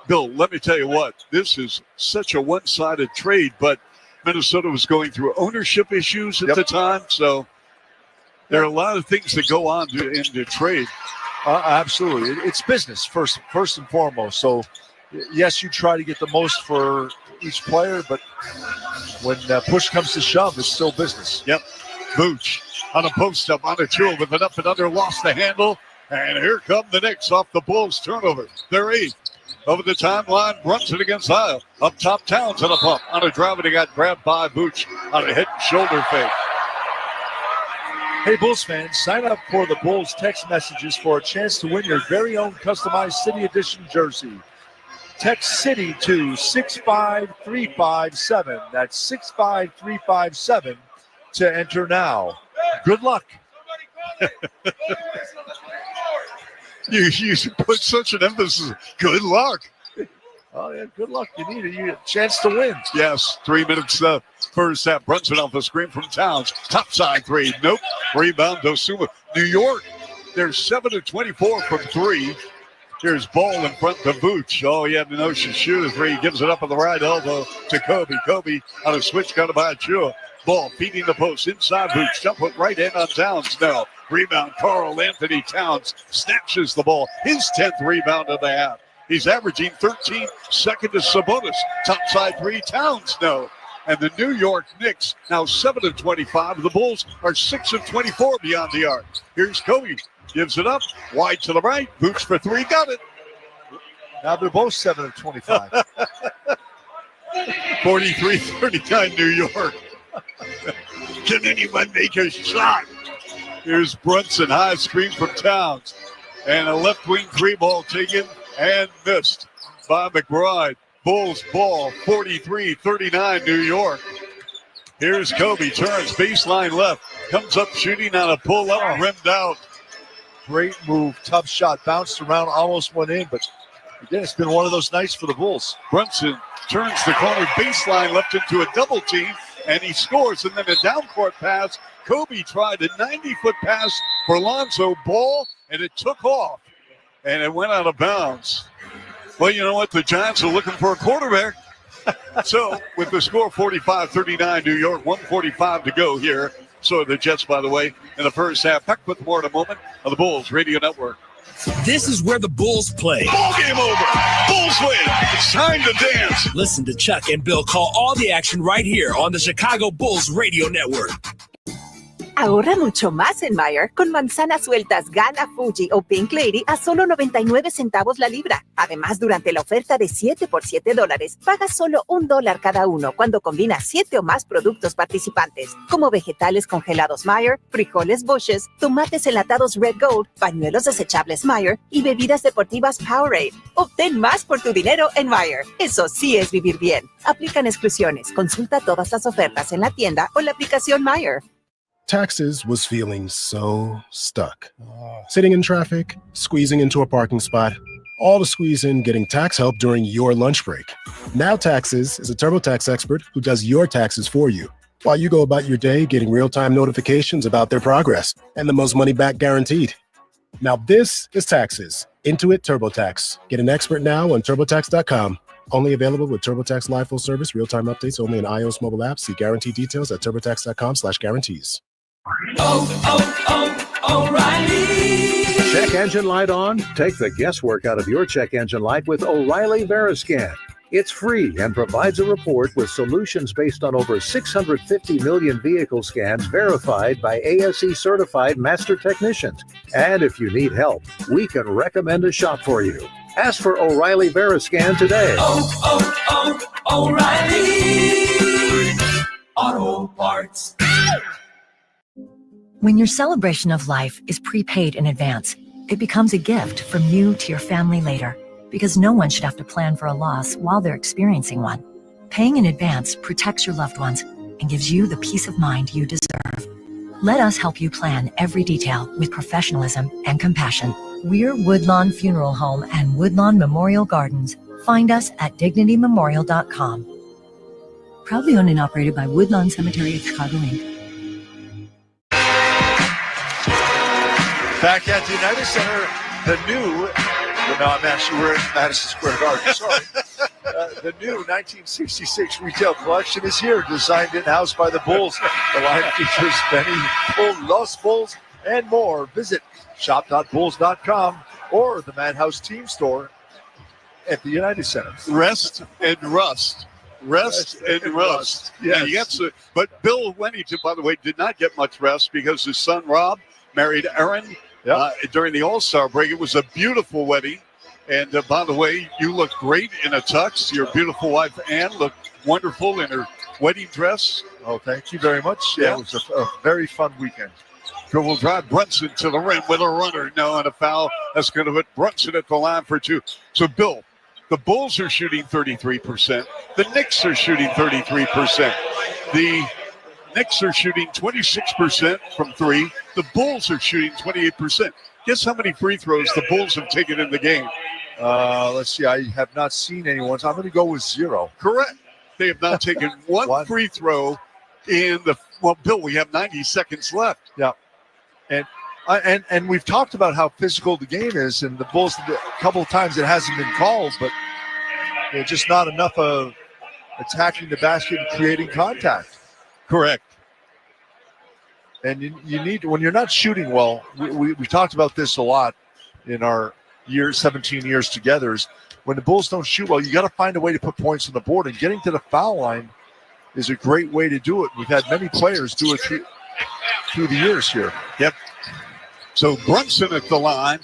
Bill, let me tell you what, this is such a one-sided trade, but Minnesota was going through ownership issues at the time, so there are a lot of things that go on in the trade. Absolutely. It's business first and foremost. So, yes, you try to get the most for each player, but when push comes to shove, it's still business. Yep. Vooch on a post-up on a two with an up and under, lost the handle, and here come the Knicks off the Bulls turnover. They're 8. Over the timeline, Brunson against Isle. Up top, Towns on a pump. On a drive, and he got grabbed by Vooch on a head and shoulder fake. Hey, Bulls fans, sign up for the Bulls text messages for a chance to win your very own customized City Edition jersey. Text City to 65357. That's 65357 to enter now. Good luck. You put such an emphasis. Good luck. Oh, yeah, good luck. You need a chance to win. Yes, 3 minutes first half. Brunson off the screen from Towns. Top side three. Nope. Rebound, Dosuma. New York, they're 7-24 from three. Here's Ball in front to Vooch. Oh, he had no shoot a three. He gives it up on the right elbow to Kobe. Kobe on a switch got by Chua. Ball feeding the post inside Vooch. Jump hook right in on Towns now. Rebound, Carl Anthony Towns snatches the ball. His 10th rebound of the half. He's averaging 13, second to Sabonis. Top side three, Towns no. And the New York Knicks now 7-25. The Bulls are 6-24 beyond the arc. Here's Kobe. Gives it up. Wide to the right. Boots for three. Got it. Now they're both 7-25. 43-39 New York. Can anyone make a shot? Here's Brunson. High screen from Towns. And a left wing three ball taken and missed by McBride. Bulls ball. 43-39 New York. Here's Kobe. Turns baseline left. Comes up shooting on a pull up. Rimmed out. Great move. Tough shot. Bounced around. Almost went in. But again, it's been one of those nights for the Bulls. Brunson turns the corner baseline left into a double team. And he scores. And then a down court pass. Kobe tried a 90-foot pass for Lonzo Ball. And it took off. And it went out of bounds. Well, you know what? The Giants are looking for a quarterback. So with the score 45-39 New York, 1:45 to go here. So the Jets, by the way, in the first half. Back with more in a moment on the Bulls Radio Network. This is where the Bulls play. Ball game over. Bulls win. It's time to dance. Listen to Chuck and Bill call all the action right here on the Chicago Bulls Radio Network. Ahorra mucho más en Meijer con manzanas sueltas Gana, Fuji o Pink Lady a solo 99 centavos la libra. Además, durante la oferta de 7 por $7, pagas solo $1 cada uno cuando combinas 7 o más productos participantes, como vegetales congelados Meijer, frijoles Bush's, tomates enlatados Red Gold, pañuelos desechables Meijer y bebidas deportivas Powerade. Obtén más por tu dinero en Meijer. Eso sí es vivir bien. Aplican exclusiones. Consulta todas las ofertas en la tienda o la aplicación Meijer. Taxes was feeling so stuck. Sitting in traffic, squeezing into a parking spot, all to squeeze in getting tax help during your lunch break. Now Taxes is a TurboTax expert who does your taxes for you, while you go about your day getting real-time notifications about their progress and the most money back guaranteed. Now this is Taxes. Intuit TurboTax. Get an expert now on TurboTax.com. Only available with TurboTax Live Full Service, real-time updates only in iOS mobile apps. See guarantee details at TurboTax.com/guarantees. O'Reilly. Check engine light on? Take the guesswork out of your check engine light with O'Reilly Veriscan. It's free and provides a report with solutions based on over 650 million vehicle scans verified by ASE certified master technicians. And if you need help, we can recommend a shop for you. Ask for O'Reilly Veriscan today. O'Reilly Auto Parts. When your celebration of life is prepaid in advance, it becomes a gift from you to your family later, because no one should have to plan for a loss while they're experiencing one. Paying in advance protects your loved ones and gives you the peace of mind you deserve. Let us help you plan every detail with professionalism and compassion. We're Woodlawn Funeral Home and Woodlawn Memorial Gardens. Find us at dignitymemorial.com. Proudly owned and operated by Woodlawn Cemetery of Chicago, Inc. Back at the United Center, we're in Madison Square Garden, sorry. The new 1966 retail collection is here, designed in-house by the Bulls. The line features many Bull, Los Bulls, and more. Visit shop.bulls.com or the Madhouse Team Store at the United Center. Rest and rust. Rest and rust. Yeah, Yes. But Bill Wennington, by the way, did not get much rest because his son Rob married Aaron during the All-Star break. It was a beautiful wedding. And by the way, you look great in a tux. Your beautiful wife, Ann, looked wonderful in her wedding dress. Oh, thank you very much. Yeah, it was a very fun weekend. Will drive Brunson to the rim with a runner. No, and a foul. That's going to put Brunson at the line for two. So, Bill, the Bulls are shooting 33%. The Knicks are shooting 33%. The Knicks are shooting 26% from three. The Bulls are shooting 28%. Guess how many free throws the Bulls have taken in the game? Let's see. I have not seen anyone, so I'm going to go with 0. Correct. They have not taken one free throw in the Bill, we have 90 seconds left. Yeah. And we've talked about how physical the game is, and the Bulls, a couple of times it hasn't been called, but just not enough of attacking the basket and creating contact. Correct. And you need, when you're not shooting well, we talked about this a lot in our 17 years together, is when the Bulls don't shoot well, you got to find a way to put points on the board, and getting to the foul line is a great way to do it. We've had many players do it through the years here. Yep. So Brunson at the line,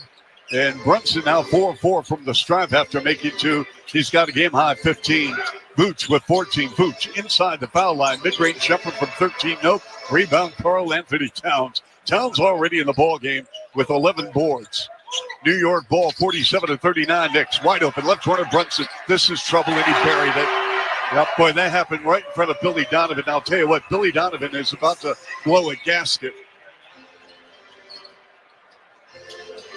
and Brunson now 4-4 from the stripe after making 2. He's got a game-high 15. Vooch with 14. Vooch inside the foul line. Mid-range jumper from 13. Nope. Rebound Karl Anthony Towns. Towns already in the ball game with 11 boards. New York ball 47-39. Knicks wide open. Left corner Brunson. This is trouble, and he buried it. Yep, boy, that happened right in front of Billy Donovan. I'll tell you what, Billy Donovan is about to blow a gasket.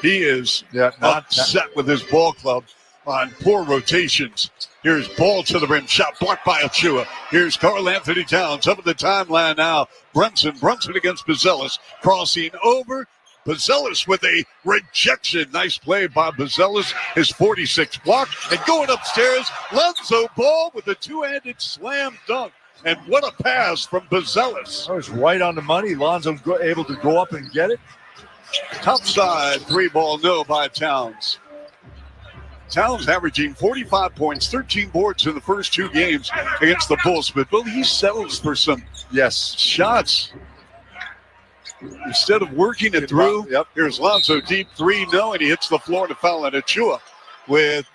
He is upset with his ball club on poor rotations. Here's ball to the rim, shot blocked by Achua. Here's Karl Anthony Towns up at the timeline now. Brunson against Buzelis, crossing over. Buzelis with a rejection. Nice play by Buzelis. His 46th block. And going upstairs, Lonzo Ball with a two-handed slam dunk. And what a pass from Buzelis. That was right on the money. Lonzo able to go up and get it. Top side, 3-ball no by Towns. Towns averaging 45 points, 13 boards in the first 2 games against the Bulls. But Bill, he settles for some shots. Instead of working it through, here's Lonzo deep 3, no, and he hits the floor to foul on Achua with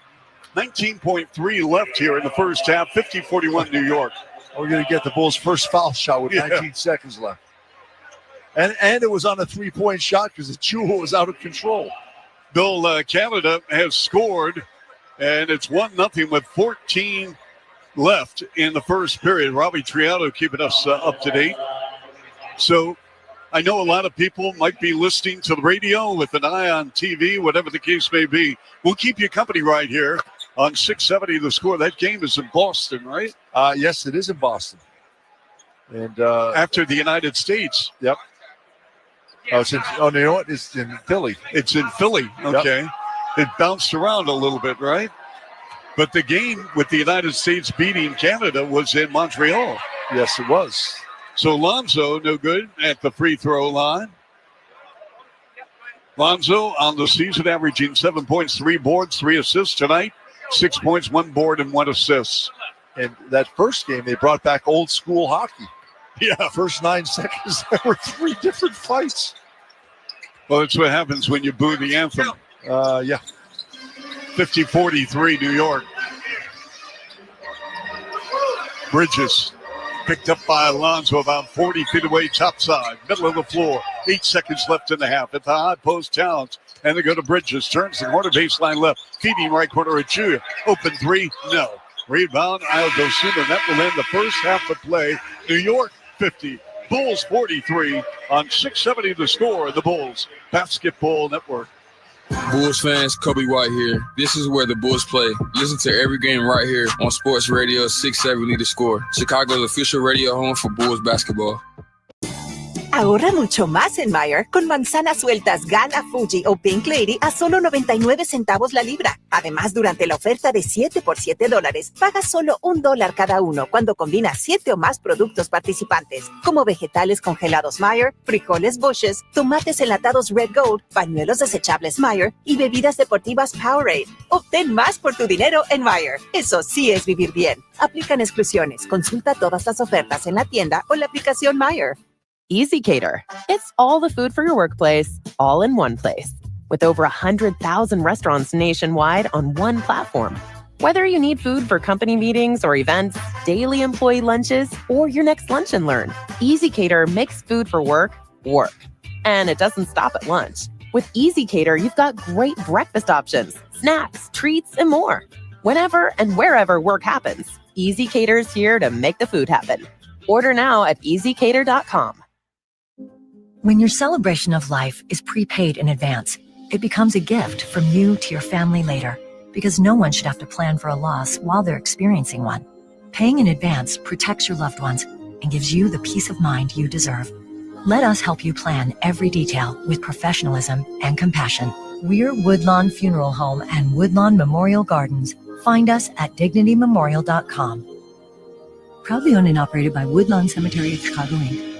19.3 left here in the first half, 50-41 New York. We're going to get the Bulls' first foul shot with 19 seconds left. And it was on a 3-point shot because Achua was out of control. Bill, Canada has scored, and it's 1-0 with 14 left in the first period. Robbie Triano keeping us up to date. So I know a lot of people might be listening to the radio with an eye on TV, whatever the case may be. We'll keep you company right here on 670 The Score. That game is in Boston, right? Yes, it is in Boston. And after the United States. Yep. You know what? It's in Philly. It's in Philly. Okay. Yep. It bounced around a little bit, right? But the game with the United States beating Canada was in Montreal. Yes, it was. So Lonzo, no good at the free throw line. Lonzo on the season averaging 7 points, 3 boards, 3 assists tonight. 6 points, 1 board, and 1 assist. And that first game, they brought back old school hockey. Yeah. First 9 seconds, there were 3 different fights. Well, that's what happens when you boo the anthem. Yeah. 50-43 New York. Bridges picked up by Alonzo about 40 feet away, top side, middle of the floor. 8 seconds left in the half. At the high post, Towns. And they go to Bridges. Turns the corner baseline left. Feeding right corner at Julia. Open 3, no. Rebound, Aldosuna. That will end the first half of play. New York 50, Bulls 43 on 670 The Score, the Bulls Basketball Network. Bulls fans, Kobe White here. This is where the Bulls play. Listen to every game right here on Sports Radio 670 The Score, Chicago's official radio home for Bulls basketball. Ahorra mucho más en Meijer con manzanas sueltas Gala, Fuji o Pink Lady a solo 99 centavos la libra. Además, durante la oferta de 7 por $7, pagas solo $1 cada uno cuando combinas 7 o más productos participantes, como vegetales congelados Meijer, frijoles Bush's, tomates enlatados Red Gold, pañuelos desechables Meijer y bebidas deportivas Powerade. Obtén más por tu dinero en Meijer. Eso sí es vivir bien. Aplican exclusiones. Consulta todas las ofertas en la tienda o la aplicación Meijer. Easy Cater. It's all the food for your workplace, all in one place. With over 100,000 restaurants nationwide on one platform. Whether you need food for company meetings or events, daily employee lunches, or your next lunch and learn, Easy Cater makes food for work, work. And it doesn't stop at lunch. With Easy Cater, you've got great breakfast options, snacks, treats, and more. Whenever and wherever work happens, Easy Cater's here to make the food happen. Order now at easycater.com. When your celebration of life is prepaid in advance, it becomes a gift from you to your family later. because no one should have to plan for a loss while they're experiencing one. Paying in advance protects your loved ones and gives you the peace of mind you deserve. Let us help you plan every detail with professionalism and compassion. We're Woodlawn Funeral Home and Woodlawn Memorial Gardens. Find us at dignitymemorial.com. Proudly owned and operated by Woodlawn Cemetery of Chicago, Inc.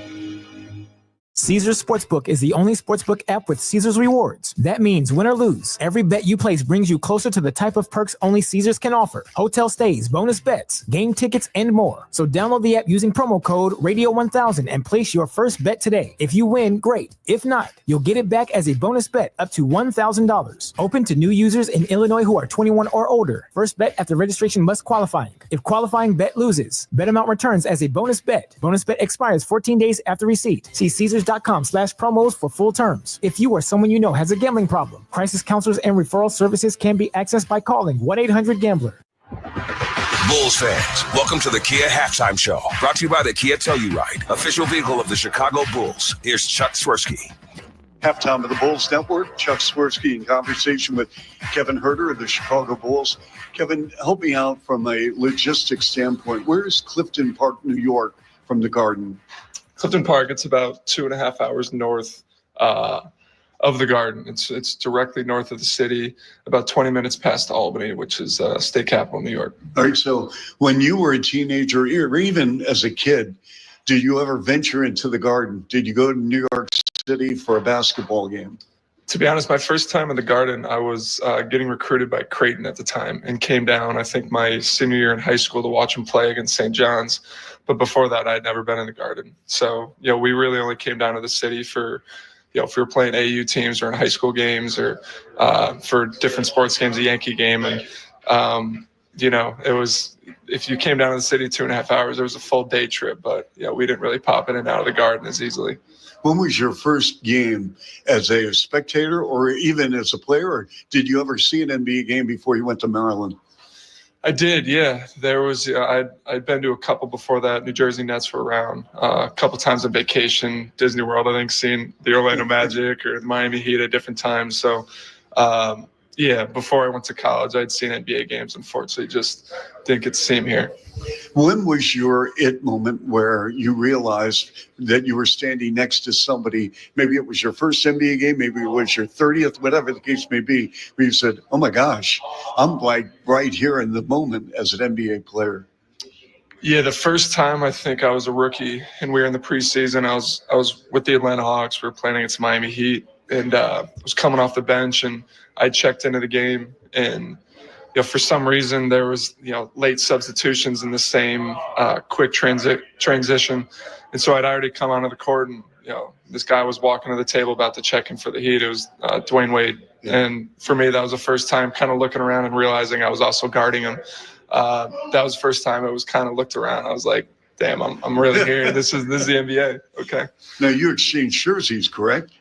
Caesars Sportsbook is the only sportsbook app with Caesars rewards. That means win or lose, every bet you place brings you closer to the type of perks only Caesars can offer. Hotel stays, bonus bets, game tickets, and more. So download the app using promo code Radio1000 and place your first bet today. If you win, great. If not, you'll get it back as a bonus bet up to $1,000. Open to new users in Illinois who are 21 or older. First bet after registration must qualify. If qualifying bet loses, bet amount returns as a bonus bet. Bonus bet expires 14 days after receipt. See Caesars.com/promos for full terms. If you or someone you know has a gambling problem, crisis counselors and referral services can be accessed by calling 1-800-GAMBLER. Bulls fans, welcome to the Kia Halftime Show, brought to you by the Kia Telluride, official vehicle of the Chicago Bulls. Here's Chuck Swirsky. Halftime of the Bulls Network. Chuck Swirsky in conversation with Kevin Herter of the Chicago Bulls. Kevin, help me out from a logistics standpoint. Where is Clifton Park, New York, from the Garden? Clifton Park, it's about 2.5 hours north of the Garden. It's directly north of the city, about 20 minutes past Albany, which is state capital, New York. All right, so when you were a teenager, or even as a kid, did you ever venture into the Garden? Did you go to New York City for a basketball game? To be honest, my first time in the Garden, I was getting recruited by Creighton at the time and came down, I think, my senior year in high school to watch them play against St. John's. But before that, I had never been in the Garden. So, we really only came down to the city for, if we were playing AU teams or in high school games or for different sports games, a Yankee game. And, it was, if you came down to the city 2.5 hours, it was a full day trip. But, we didn't really pop in and out of the Garden as easily. When was your first game as a spectator or even as a player? Or did you ever see an NBA game before you went to Maryland? I did, yeah. There was, I'd been to a couple before that. New Jersey Nets were around a couple times on vacation. Disney World, I think, seen the Orlando Magic or the Miami Heat at different times. So, before I went to college, I'd seen NBA games. Unfortunately, just didn't get to see them here. When was your it moment where you realized that you were standing next to somebody? Maybe it was your first NBA game, maybe it was your 30th, whatever the case may be, where you said, oh my gosh, I'm like right here in the moment as an NBA player. Yeah, the first time I think I was a rookie and we were in the preseason. I was with the Atlanta Hawks. We were playing against Miami Heat and was coming off the bench and I checked into the game and for some reason there was late substitutions in the same quick transition, and so I'd already come onto the court and this guy was walking to the table about to check in for the Heat. It was Dwayne Wade, and for me that was the first time kind of looking around and realizing I was also guarding him. That was the first time I was kind of looked around. I was like, damn, I'm really here. This is the NBA. Okay. Now you exchanged jerseys, correct?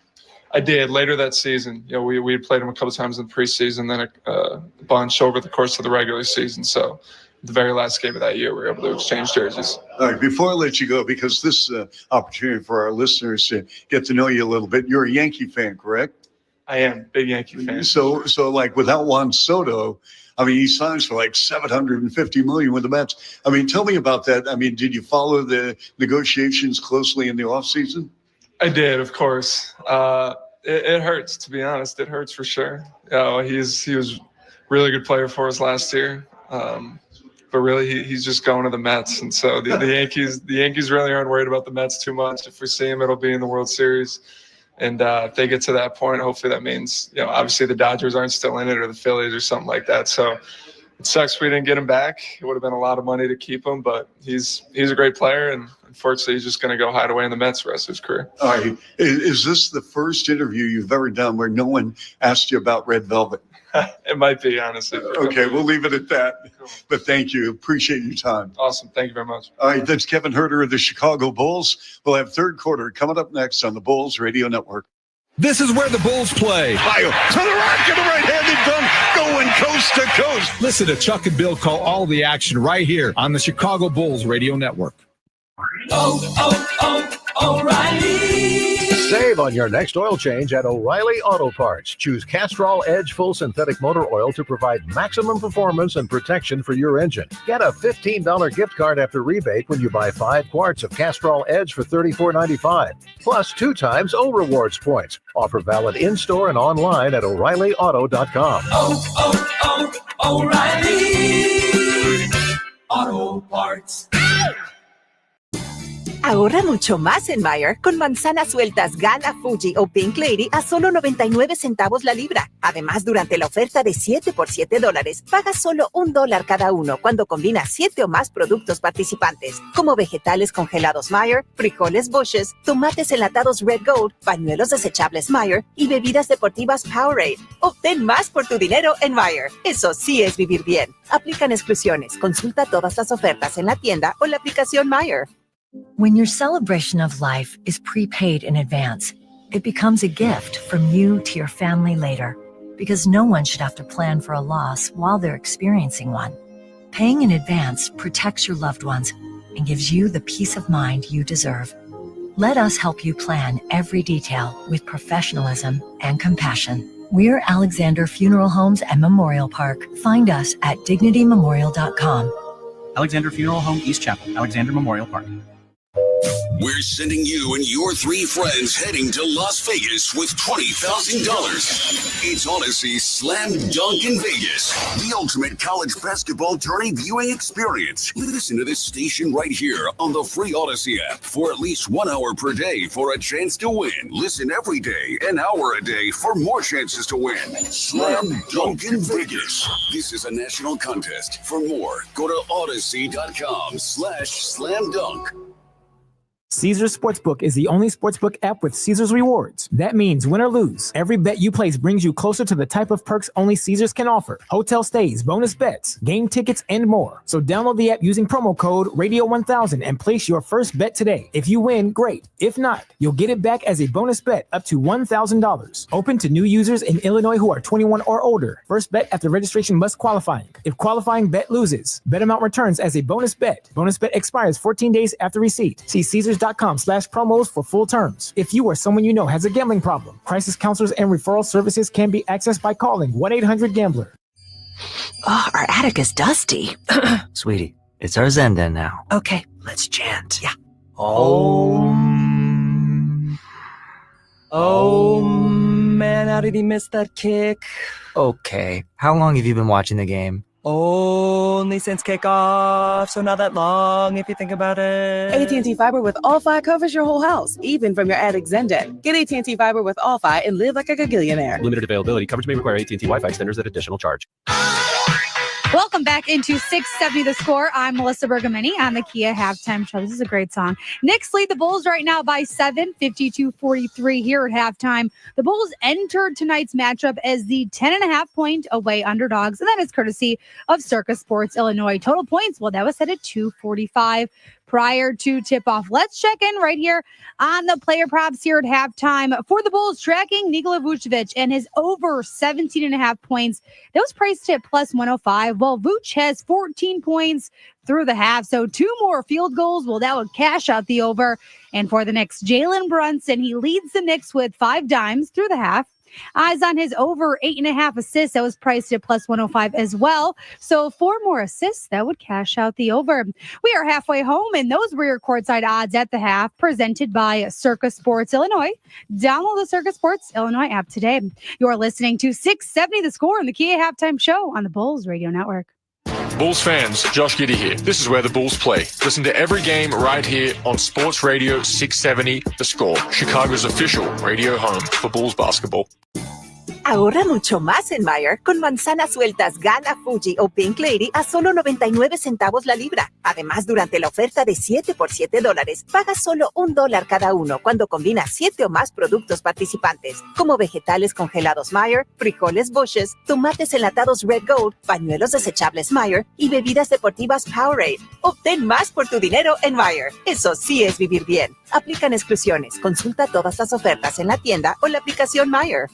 I did later that season. We had played them a couple times in the preseason, then a bunch over the course of the regular season. So the very last game of that year, we were able to exchange jerseys. All right, before I let you go, because this is an opportunity for our listeners to get to know you a little bit. You're a Yankee fan, correct? I am, big Yankee fan. So like without Juan Soto, he signs for like $750 million with the Mets. Tell me about that. Did you follow the negotiations closely in the offseason? I did, of course. It hurts, to be honest. It hurts for sure. He was a really good player for us last year, but really he's just going to the Mets, and so the Yankees really aren't worried about the Mets too much. If we see him, it'll be in the World Series, and if they get to that point, hopefully that means obviously the Dodgers aren't still in it or the Phillies or something like that. So it sucks we didn't get him back. It would have been a lot of money to keep him, but he's a great player, and unfortunately, he's just going to go hide away in the Mets the rest of his career. All right. Is this the first interview you've ever done where no one asked you about Red Velvet? It might be, honestly. Okay, we'll leave it at that. Cool. But thank you. Appreciate your time. Awesome. Thank you very much. All right, that's Kevin Herter of the Chicago Bulls. We'll have third quarter coming up next on the Bulls Radio Network. This is where the Bulls play. To the rack and the right-handed dunk, going coast to coast. Listen to Chuck and Bill call all the action right here on the Chicago Bulls Radio Network. O'Reilly. Save on your next oil change at O'Reilly Auto Parts. Choose Castrol Edge Full Synthetic Motor Oil to provide maximum performance and protection for your engine. Get a $15 gift card after rebate when you buy 5 quarts of Castrol Edge for $34.95. Plus 2 times O Rewards points. Offer valid in-store and online at O'ReillyAuto.com. O'Reilly Auto Parts. Ahorra mucho más en Meijer con manzanas sueltas Gala, Fuji o Pink Lady a solo 99 centavos la libra. Además, durante la oferta de 7 por $7, pagas solo $1 cada uno cuando combinas 7 o más productos participantes, como vegetales congelados Meijer, frijoles Bush's, tomates enlatados Red Gold, pañuelos desechables Meijer y bebidas deportivas Powerade. Obtén más por tu dinero en Meijer. Eso sí es vivir bien. Aplican exclusiones. Consulta todas las ofertas en la tienda o la aplicación Meijer. When your celebration of life is prepaid in advance, it becomes a gift from you to your family later, because no one should have to plan for a loss while they're experiencing one. Paying in advance protects your loved ones and gives you the peace of mind you deserve. Let us help you plan every detail with professionalism and compassion. We're Alexander Funeral Homes and Memorial Park. Find us at dignitymemorial.com. Alexander Funeral Home, East Chapel, Alexander Memorial Park. We're sending you and your 3 friends heading to Las Vegas with $20,000. It's Odyssey Slam Dunk in Vegas, the ultimate college basketball tourney viewing experience. Listen to this station right here on the free Odyssey app for at least 1 hour per day for a chance to win. Listen every day, an hour a day for more chances to win. Slam Dunk in Vegas. This is a national contest. For more, go to odyssey.com/slamdunk. Caesars Sportsbook is the only sportsbook app with Caesars rewards. That means win or lose, every bet you place brings you closer to the type of perks only Caesars can offer. Hotel stays, bonus bets, game tickets, and more. So download the app using promo code Radio1000 and place your first bet today. If you win, great. If not, you'll get it back as a bonus bet up to $1,000. Open to new users in Illinois who are 21 or older. First bet after registration must qualify. If qualifying bet loses, bet amount returns as a bonus bet. Bonus bet expires 14 days after receipt. See Caesars.com/promos for full terms. If you or someone you know has a gambling problem, crisis counselors and referral services can be accessed by calling 1-800-GAMBLER. Oh, our attic is dusty. Sweetie, it's our Zen den now. Okay, let's chant. Yeah. Oh man, how did he miss that kick? Okay, how long have you been watching the game? Only since kickoff, so not that long if you think about it. AT&T Fiber with All-Fi covers your whole house, even from your attic Zen-Den. Get AT&T Fiber with All-Fi and live like a gagillionaire. Limited availability. Coverage may require AT&T Wi-Fi extenders at additional charge. Welcome back into 670 The Score. I'm Melissa Bergamini on the Kia Halftime Show. This is a great song. Knicks lead the Bulls right now by 7, 52-43 here at halftime. The Bulls entered tonight's matchup as the 10.5-point away underdogs, and that is courtesy of Circa Sports Illinois. Total points, well, that was set at 245 prior to tip-off. Let's check in right here on the player props here at halftime. For the Bulls, tracking Nikola Vucevic and his over 17.5 points. That was priced at plus 105. Well, Vuce has 14 points through the half, so 2 more field goals. Well, that would cash out the over. And for the Knicks, Jalen Brunson, he leads the Knicks with 5 dimes through the half. Eyes on his over 8.5 assists. That was priced at plus 105 as well. So 4 more assists, that would cash out the over. We are halfway home, and those were your courtside odds at the half, presented by Circa Sports Illinois. Download the Circa Sports Illinois app today. You're listening to 670 The Score on the Kia Halftime Show on the Bulls Radio Network. Bulls fans, Josh Giddey here. This is where the Bulls play. Listen to every game right here on Sports Radio 670 The Score, Chicago's official radio home for Bulls basketball. Ahorra mucho más en Meijer con manzanas sueltas Gala, Fuji o Pink Lady a solo 99 centavos la libra. Además, durante la oferta de 7 por $7, pagas solo $1 cada uno cuando combinas 7 o más productos participantes, como vegetales congelados Meijer, frijoles Bush's, tomates enlatados Red Gold, pañuelos desechables Meijer y bebidas deportivas Powerade. Obtén más por tu dinero en Meijer. Eso sí es vivir bien. Aplican exclusiones. Consulta todas las ofertas en la tienda o la aplicación Meijer.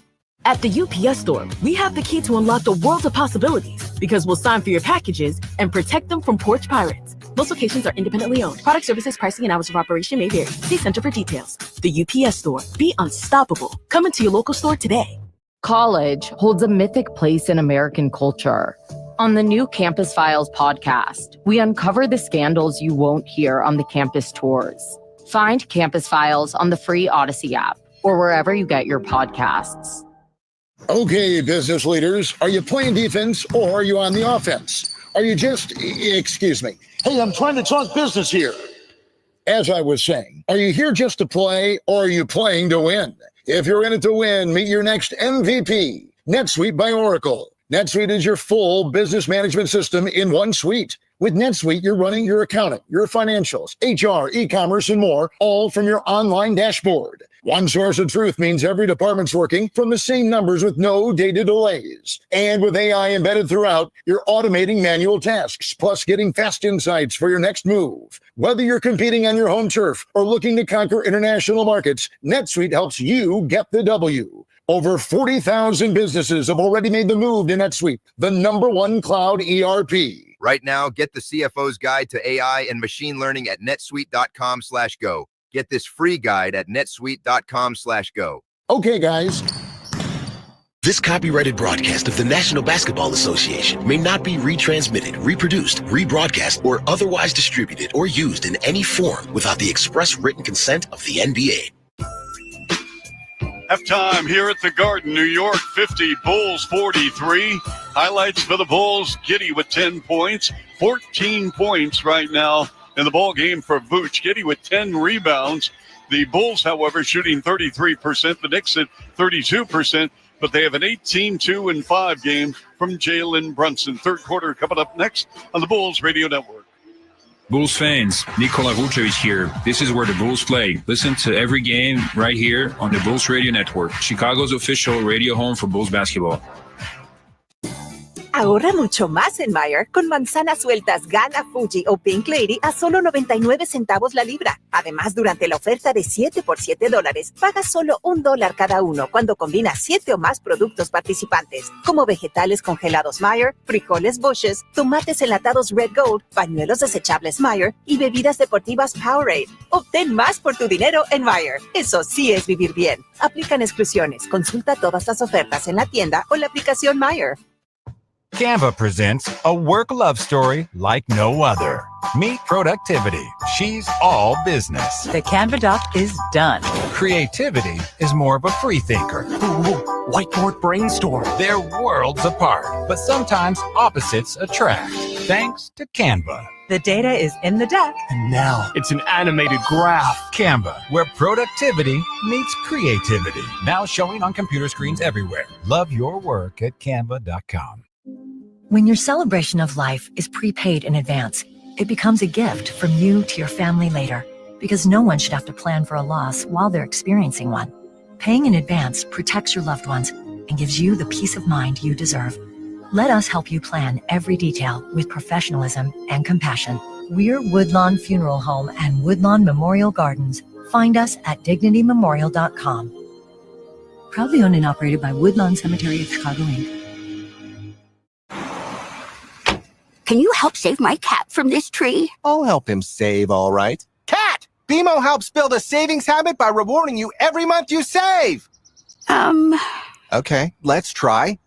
At the UPS Store, we have the key to unlock the world of possibilities because we'll sign for your packages and protect them from porch pirates. Most locations are independently owned. Product services, pricing, and hours of operation may vary. See Center for details. The UPS Store. Be unstoppable. Come into your local store today. College holds a mythic place in American culture. On the new Campus Files podcast, we uncover the scandals you won't hear on the campus tours. Find Campus Files on the free Odyssey app or wherever you get your podcasts. Okay, business leaders, are you playing defense or are you on the offense? Are you just, excuse me, hey, I'm trying to talk business here. As I was saying, are you here just to play or are you playing to win? If you're in it to win, meet your next MVP, NetSuite by Oracle. NetSuite is your full business management system in one suite. With NetSuite, you're running your accounting, your financials, HR, e-commerce, and more, all from your online dashboard. One source of truth means every department's working from the same numbers with no data delays. And with AI embedded throughout, you're automating manual tasks, plus getting fast insights for your next move. Whether you're competing on your home turf or looking to conquer international markets, NetSuite helps you get the W. Over 40,000 businesses have already made the move to NetSuite, the #1 cloud ERP. Right now, get the CFO's Guide to AI and Machine Learning at netsuite.com/go. Get this free guide at netsuite.com/go. Okay, guys. This copyrighted broadcast of the National Basketball Association may not be retransmitted, reproduced, rebroadcast, or otherwise distributed or used in any form without the express written consent of the NBA. Halftime here at the Garden, New York, 50, Bulls 43. Highlights for the Bulls, Giddey with 10 points, 14 points right now in the ball game for Vooch. Giddey with 10 rebounds. The Bulls, however, shooting 33%, the Knicks at 32%, but they have an 18-2-5 game from Jalen Brunson. Third quarter coming up next on the Bulls Radio Network. Bulls fans, Nikola Vucevic here. This is where the Bulls play. Listen to every game right here on the Bulls Radio Network, Chicago's official radio home for Bulls basketball. Ahorra mucho más en Meijer con manzanas sueltas Gana, Fuji o Pink Lady a solo 99 centavos la libra. Además, durante la oferta de 7 por $7, pagas solo $1 cada uno cuando combinas 7 o más productos participantes, como vegetales congelados Meijer, frijoles Bush's, tomates enlatados Red Gold, pañuelos desechables Meijer y bebidas deportivas Powerade. Obtén más por tu dinero en Meijer. Eso sí es vivir bien. Aplican exclusiones. Consulta todas las ofertas en la tienda o la aplicación Meijer. Canva presents a work love story like no other. Meet Productivity. She's all business. The Canva doc is done. Creativity is more of a free thinker. Whiteboard brainstorm. They're worlds apart, but sometimes opposites attract. Thanks to Canva. The data is in the deck. And now it's an animated graph. Canva, where productivity meets creativity. Now showing on computer screens everywhere. Love your work at canva.com. When your celebration of life is prepaid in advance, it becomes a gift from you to your family later, because no one should have to plan for a loss while they're experiencing one. Paying in advance protects your loved ones and gives you the peace of mind you deserve. Let us help you plan every detail with professionalism and compassion. We're Woodlawn Funeral Home and Woodlawn Memorial Gardens. Find us at dignitymemorial.com. Proudly owned and operated by Woodlawn Cemetery of Chicago, Inc. Can you help save my cat from this tree? I'll help him save, all right. Cat! BMO helps build a savings habit by rewarding you every month you save. Okay, let's try.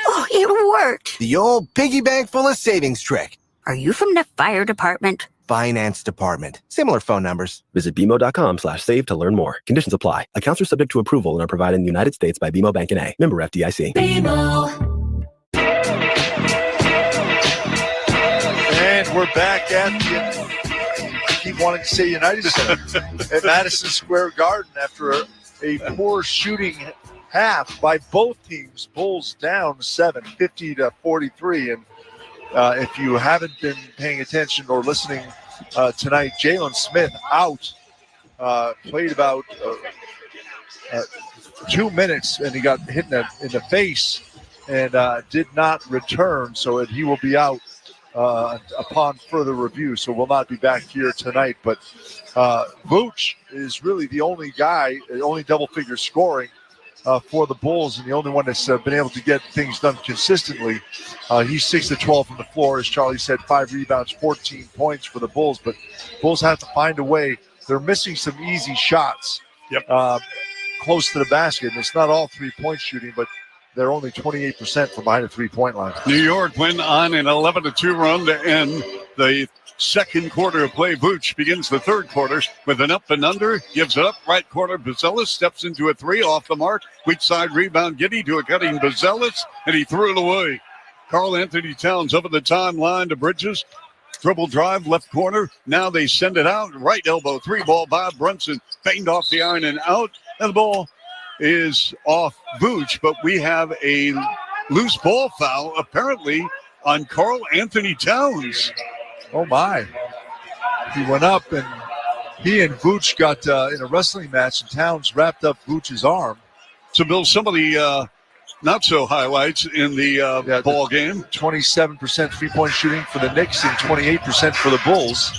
Oh, it worked. The old piggy bank full of savings trick. Are you from the fire department? Finance department. Similar phone numbers. Visit BMO.com/save to learn more. Conditions apply. Accounts are subject to approval and are provided in the United States by BMO Bank N.A. Member FDIC. BMO. And we're back at I keep wanting to say United Center at Madison Square Garden after a poor shooting half by both teams. Bulls down 7, 50-43. And if you haven't been paying attention or listening tonight, Jalen Smith out. Played about 2 minutes, and he got hit in the face and did not return. So he will be out upon further review, so we'll not be back here tonight. But Vooch is really the only guy, the only double-figure scoring for the Bulls, and the only one that's been able to get things done consistently. He's 6-12 from the floor, as Charlie said, 5 rebounds, 14 points for the Bulls. But Bulls have to find a way they're missing some easy shots. Yep. Close to the basket. And it's not all three-point shooting, but they're only 28% from behind the three-point line. New York went on an 11-2 run to end the second quarter of play. Vooch begins the third quarter with an up and under, gives it up, right corner. Bazelis steps into a three off the mark. Weak side rebound, Giddey to a cutting Bazelis, and he threw it away. Karl Anthony Towns over the timeline to Bridges. Dribble drive, left corner. Now they send it out. Right elbow, three ball by Brunson. Banged off the iron and out. And the ball is off Vooch, but we have a loose ball foul apparently on Karl Anthony Towns. Oh, my. He went up, and he and Vooch got in a wrestling match, and Towns wrapped up Vooch's arm. So, Bill, some of the not-so highlights in the ball game. 27% three-point shooting for the Knicks and 28% for the Bulls.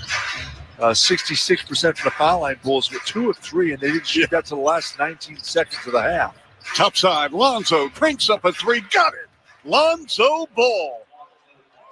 66% for the foul line Bulls with 2 of 3, and they didn't shoot that to the last 19 seconds of the half. Top side, Lonzo cranks up a three. Got it. Lonzo Ball.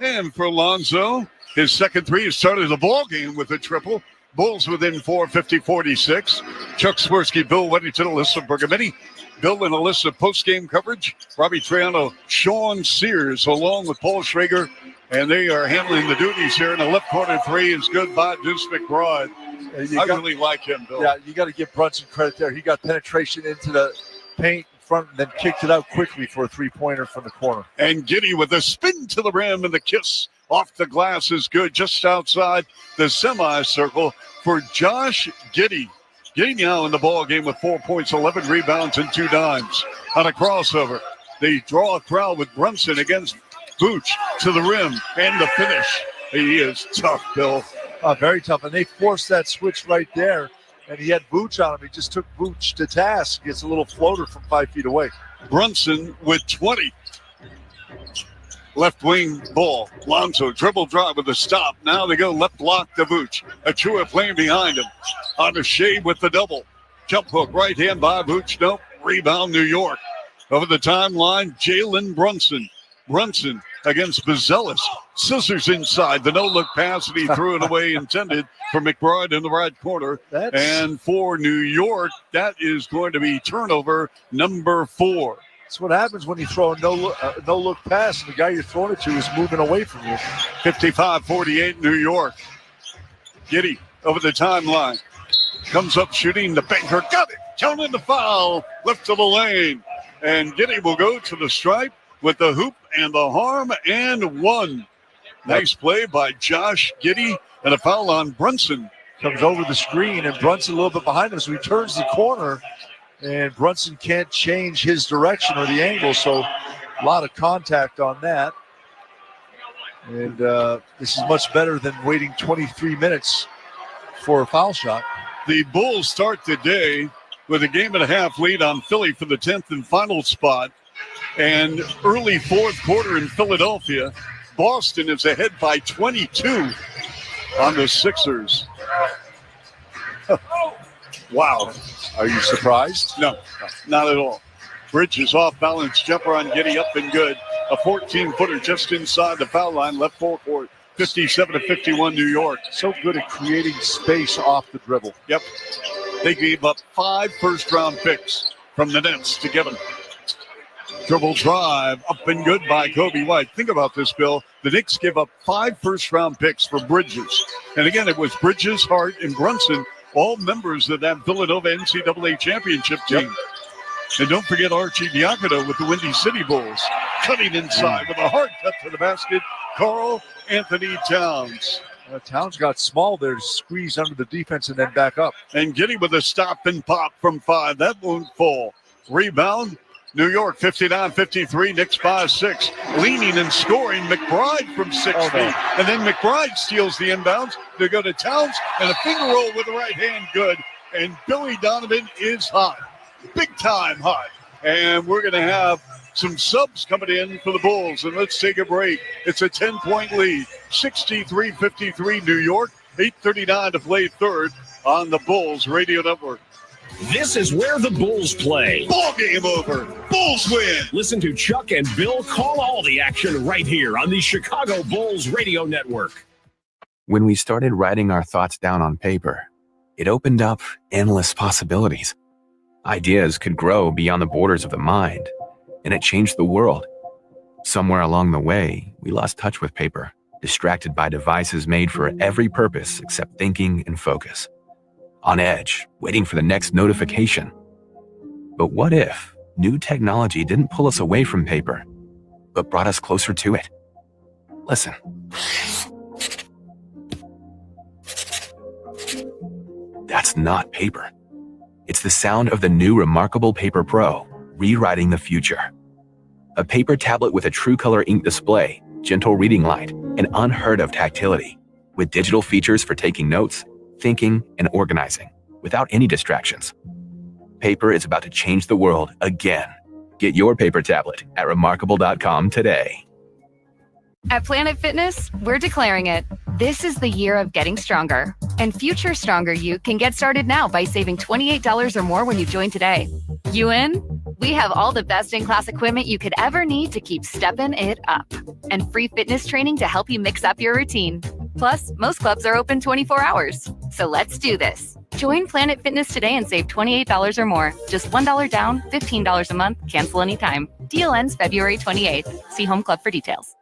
And for Lonzo, his second three has started the ball game with a triple. Bulls within 4, 50-46. Chuck Swirsky, Bill Weddington, Alyssa Bergamini. Bill and Alyssa post-game coverage. Robbie Triano, Sean Sears, along with Paul Schrager. And they are handling the duties here. In the left corner three is good by Deuce McBride. I really like him, Bill. Yeah, you got to give Brunson credit there. He got penetration into the paint in front and then kicked it out quickly for a three-pointer from the corner. And Giddey with a spin to the rim, and the kiss off the glass is good just outside the semicircle for Josh Giddey. Giddey now in the ball game with 4 points, 11 rebounds, and 2 dimes on a crossover. They draw a crowd with Brunson against Vooch to the rim and the finish. He is tough, Bill. Very tough. And they forced that switch right there. And he had Vooch on him. He just took Vooch to task. Gets a little floater from 5 feet away. Brunson with 20. Left wing ball. Lonzo dribble drive with a stop. Now they go left block to Vooch. Achua playing behind him. On the shade with the double. Jump hook right hand by Vooch. Nope. Rebound New York. Over the timeline, Jalen Brunson. Brunson against Bazelis. Scissors inside. The no-look pass, and he threw it away intended for McBride in the right corner. And for New York, that is going to be turnover number 4. That's what happens when you throw a no-look pass, and the guy you're throwing it to is moving away from you. 55-48 New York. Giddey over the timeline. Comes up shooting. The banker got it. Counting the foul. Left to the lane. And Giddey will go to the stripe with the hoop and the harm and 1. Nice play by Josh Giddey, and a foul on Brunson. Comes over the screen, and Brunson a little bit behind him, so he turns the corner, and Brunson can't change his direction or the angle, so a lot of contact on that. And this is much better than waiting 23 minutes for a foul shot. The Bulls start the day with a 1.5 game lead on Philly for the 10th and final spot. And early fourth quarter in Philadelphia, Boston is ahead by 22 on the Sixers. Wow. Are you surprised? No, not at all. Bridges off balance, jumper on Giddey up and good. A 14-footer just inside the foul line, left forecourt. 57-51 New York. So good at creating space off the dribble. Yep. They gave up 5 first-round picks from the Nets to get them. Dribble drive, up and good by Kobe White. Think about this, Bill. The Knicks give up 5 first-round picks for Bridges. And again, it was Bridges, Hart, and Brunson, all members of that Villanova NCAA championship team. Yep. And don't forget Archie Diacono with the Windy City Bulls. Cutting inside with a hard cut to the basket, Karl Anthony Towns. Towns got small there to squeeze under the defense and then back up. And Giddey with a stop and pop from 5. That won't fall. Rebound. New York 59-53, Knicks by 6. Leaning and scoring, McBride from 6 feet. And then McBride steals the inbounds. They go to Towns, and a finger roll with the right hand, good. And Billy Donovan is hot. Big time hot. And we're going to have some subs coming in for the Bulls. And let's take a break. It's a 10-point lead. 63-53 New York. 8:39 to play third on the Bulls Radio Network. This is where the Bulls play. Ball game over. Bulls win. Listen to Chuck and Bill call all the action right here on the Chicago Bulls Radio Network. When we started writing our thoughts down on paper, It opened up endless possibilities. Ideas could grow beyond the borders of the mind, and it changed the world. Somewhere along the way, we lost touch with paper, distracted by devices made for every purpose except thinking and focus. On edge, waiting for the next notification. But what if new technology didn't pull us away from paper, but brought us closer to it? Listen. That's not paper. It's the sound of the new Remarkable Paper Pro, rewriting the future. A paper tablet with a true color ink display, gentle reading light, and unheard of tactility, with digital features for taking notes, thinking, and organizing, without any distractions. Paper is about to change the world again. Get your paper tablet at remarkable.com today. At Planet Fitness, we're declaring it. This is the year of getting stronger. And future stronger you can get started now by saving $28 or more when you join today. You in? We have all the best in-class equipment you could ever need to keep stepping it up. And free fitness training to help you mix up your routine. Plus, most clubs are open 24 hours. So let's do this. Join Planet Fitness today and save $28 or more. Just $1 down, $15 a month, cancel anytime. Deal ends February 28th. See Home Club for details.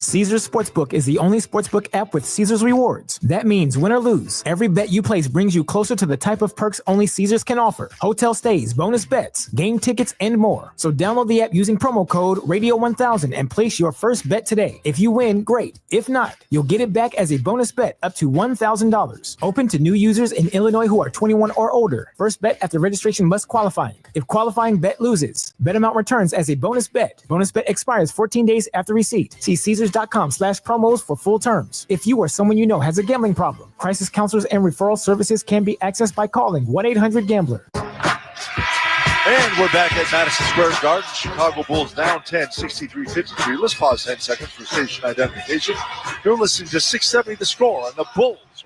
Caesars Sportsbook is the only sportsbook app with Caesars rewards. That means win or lose, every bet you place brings you closer to the type of perks only Caesars can offer. Hotel stays, bonus bets, game tickets, and more. So download the app using promo code Radio1000 and place your first bet today. If you win, great. If not, you'll get it back as a bonus bet up to $1,000. Open to new users in Illinois who are 21 or older. First bet after registration must qualify. If qualifying bet loses, bet amount returns as a bonus bet. Bonus bet expires 14 days after receipt. See Caesars.com/promos for full terms. If you or someone you know has a gambling problem, crisis counselors and referral services can be accessed by calling 1-800-GAMBLER. And we're back at Madison Square Garden. Chicago Bulls down 10, 63-53. Let's pause 10 seconds for station identification. You're listening to 670 The Score on the Bulls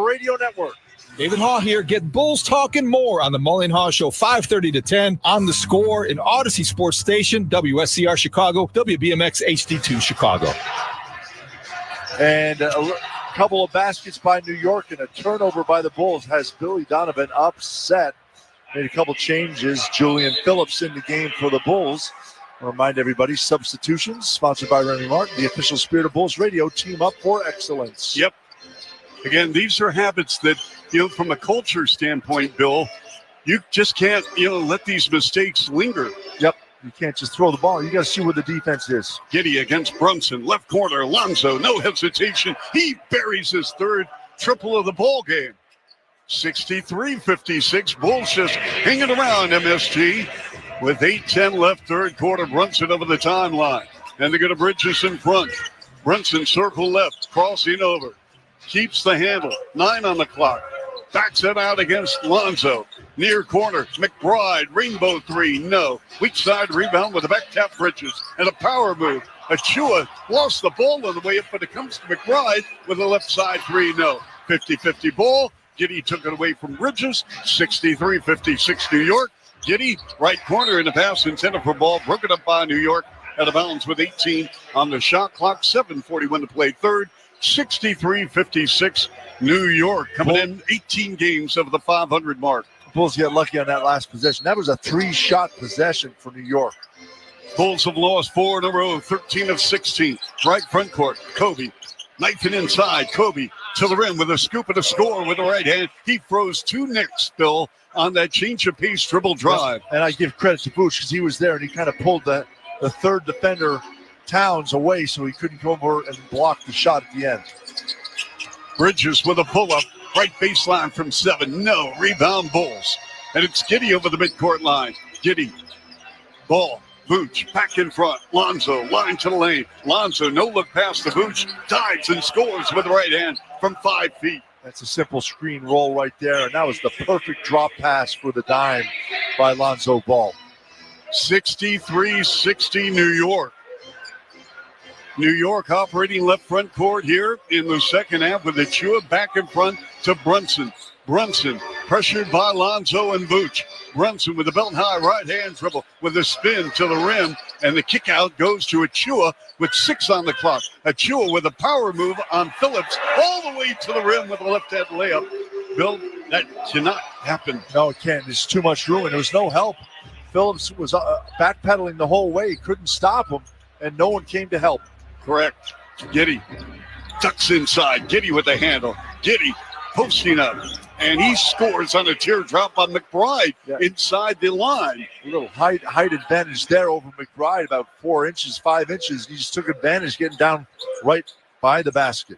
Radio Network. David Haw here. Get Bulls talking more on the Mully & Haw Show, 5:30 to 10 on The Score in Odyssey Sports Station, WSCR Chicago, WBMX HD2 Chicago. And a couple of baskets by New York and a turnover by the Bulls has Billy Donovan upset. Made a couple changes. Julian Phillips in the game for the Bulls. I'll remind everybody, substitutions sponsored by Remy Martin, the official Spirit of Bulls Radio. Team up for excellence. Yep. Again, these are habits that, from a culture standpoint, Bill, you just can't, let these mistakes linger. Yep. You can't just throw the ball. You got to see where the defense is. Giddy against Brunson. Left corner, Alonzo. No hesitation. He buries his third triple of the ball game. 63-56. Bulls just hanging around MSG with 8:10 left, third quarter. Brunson over the timeline. And they're going to Bridges in front. Brunson circle left, crossing over. Keeps the handle. 9 on the clock. Backs it out against Lonzo. Near corner. McBride. Rainbow three. No. Weak side rebound with a back tap Bridges. And a power move. Achua lost the ball on the way up, but it comes to McBride with a left side three. No. 50-50 ball. Giddy took it away from Bridges. 63-56 New York. Giddy, right corner in the pass intended for ball. Broken up by New York. Out of bounds with 18 on the shot clock. 7:41 to play third. 63-56 New York coming in 18 games over the 500 mark. Bulls get lucky on that last possession. That was a 3-shot possession for New York. Bulls have lost 4 in a row, 13 of 16. Right front court, Kobe knifing inside. Kobe to the rim with a scoop and a score with the right hand. He throws 2 Knicks, Bill, on that change of pace dribble drive. And I give credit to Booch because he was there and he kind of pulled the third defender Towns away so he couldn't go over and block the shot at the end. Bridges with a pull-up, right baseline from 7. No, rebound Bulls. And it's Giddy over the midcourt line. Giddy, ball, Vooch, back in front. Lonzo, line to the lane. Lonzo, no look past the Vooch, dives and scores with the right hand from 5 feet. That's a simple screen roll right there, and that was the perfect drop pass for the dime by Lonzo Ball. 63-60 New York. New York operating left front court here in the second half with Achua back in front to Brunson. Brunson pressured by Lonzo and Vooch. Brunson with the belt high right hand dribble with a spin to the rim, and the kick out goes to Achua with 6 on the clock. Achua with a power move on Phillips all the way to the rim with a left hand layup. Bill, That cannot happen. No, it can't. There's too much room, and there was no help. Phillips was backpedaling the whole way. Couldn't stop him, and no one came to help. Correct. Giddy ducks inside. Giddy with the handle. Giddy posting up. And he scores on a teardrop on McBride inside the line. A little height advantage there over McBride, about 4 inches, 5 inches. He just took advantage, getting down right by the basket.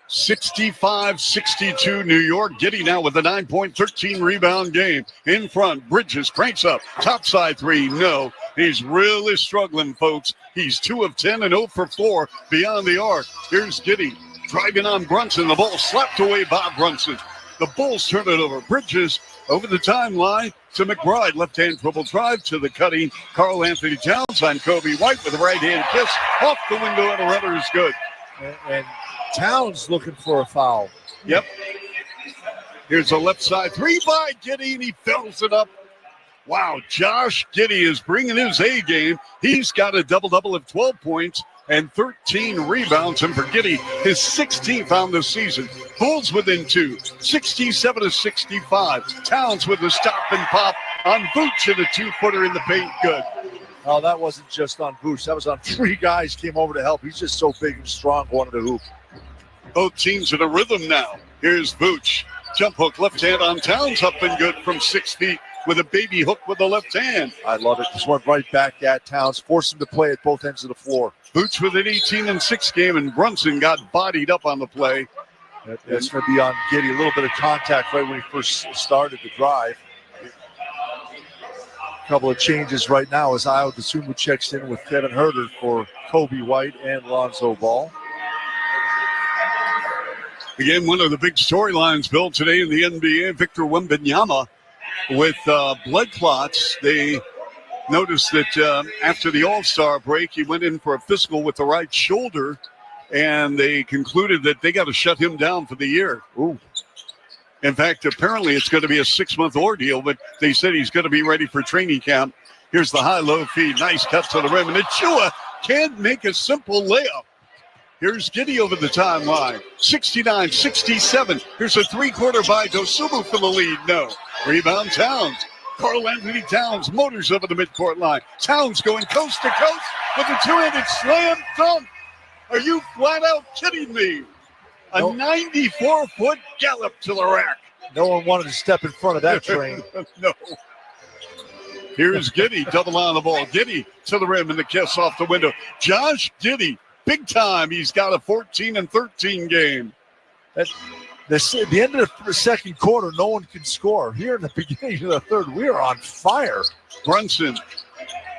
65-62 New York. Giddy now with a 9-point, 13-rebound game. In front, Bridges cranks up. Topside three, no. He's really struggling, folks. He's 2 of 10 and 0 for 4 beyond the arc. Here's Giddy driving on Brunson. The ball slapped away by Brunson. The Bulls turn it over. Bridges over the timeline to McBride. Left-hand dribble drive to the cutting Karl Anthony Towns on Kobe White with a right-hand kiss. Off the window, and a runner is good. And Towns looking for a foul. Yep. Here's a left side three by Giddy, and he fills it up. Wow, Josh Giddy is bringing his A game. He's got a double-double of 12 points and 13 rebounds. And for Giddy, his 16th on the season. Bulls within 2, 67-65. Towns with a stop and pop on Vooch and a 2-footer in the paint. Good. Oh, that wasn't just on Vooch. That was on 3 guys came over to help. He's just so big and strong going to the hoop. Both teams in a rhythm now. Here's Vooch. Jump hook, left hand on Towns, up and good from 6 feet with a baby hook with the left hand. I love it. Just went right back at Towns, forced him to play at both ends of the floor. Vooch with an 18-6 game, and Brunson got bodied up on the play. That's going to be on Giddy. A little bit of contact right when he first started the drive. A couple of changes right now as Ayo Dosunmu checks in with Kevin Huerter for Kobe White and Lonzo Ball. Again, one of the big storylines built today in the NBA, Victor Wembanyama with blood clots. They noticed that after the All-Star break, he went in for a physical with the right shoulder, and they concluded that they got to shut him down for the year. Ooh. In fact, apparently it's going to be a 6-month ordeal, but they said he's going to be ready for training camp. Here's the high-low feed. Nice cut to the rim, and Achua can't make a simple layup. Here's Giddy over the timeline. 69-67. Here's a 3-quarter by Dosunmu for the lead. No. Rebound Towns. Karl Anthony Towns motors over the midcourt line. Towns going coast to coast with a 2-handed slam dunk. Are you flat out kidding me? A 94-foot gallop to the rack. No one wanted to step in front of that train. No. Here's Giddy, double on the ball. Giddy to the rim and the kiss off the window. Josh Giddy, big time. He's got a 14-13 game. At the end of the second quarter, no one can score. Here in the beginning of the third, we are on fire. Brunson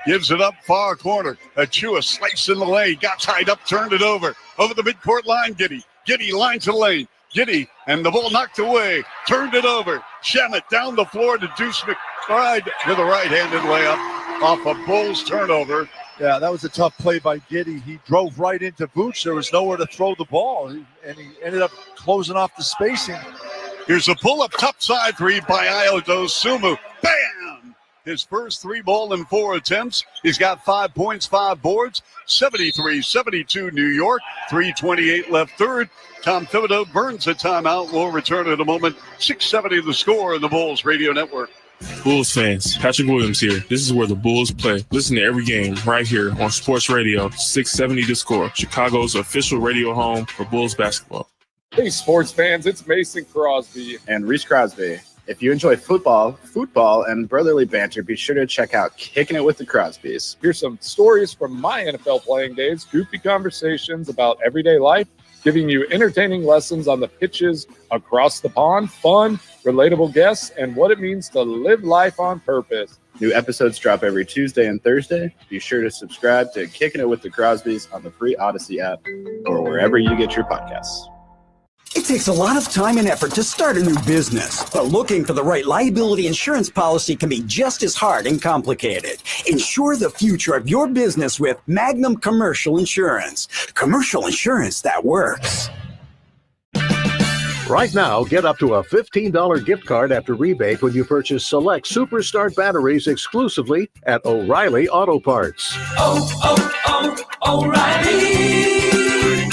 gives it up far corner. Achua slice in the lane. Got tied up, turned it over. Over the midcourt line, Giddy. Giddy line to lane. Giddy, and the ball knocked away. Turned it over. Shamet down the floor to Deuce McBride with a right-handed layup off a Bulls turnover. Yeah, that was a tough play by Giddy. He drove right into Vooch. There was nowhere to throw the ball, and he ended up closing off the spacing. Here's a pull-up topside three by Ayo Dosunmu. Bam! His first 3-ball in 4 attempts. He's got 5 points, 5 boards. 73-72 New York. 3:28 left third. Tom Thibodeau burns a timeout. We'll return in a moment. 6:70 the score in the Bulls Radio Network. Bulls fans, Patrick Williams here. This is where the Bulls play. Listen to every game right here on Sports Radio 670 The Score, Chicago's official radio home for Bulls basketball. Hey, sports fans, it's Mason Crosby. And Reese Crosby. If you enjoy football, and brotherly banter, be sure to check out Kicking It with the Crosbys. Here's some stories from my NFL playing days, goofy conversations about everyday life, giving you entertaining lessons on the pitches across the pond, fun, relatable guests, and what it means to live life on purpose. New episodes drop every Tuesday and Thursday. Be sure to subscribe to Kicking It with the Crosbys on the free Odyssey app or wherever you get your podcasts. It takes a lot of time and effort to start a new business, but looking for the right liability insurance policy can be just as hard and complicated. Insure the future of your business with Magnum Commercial Insurance. Commercial insurance that works. Right now, get up to a $15 gift card after rebate when you purchase select Superstart batteries exclusively at O'Reilly Auto Parts. O'Reilly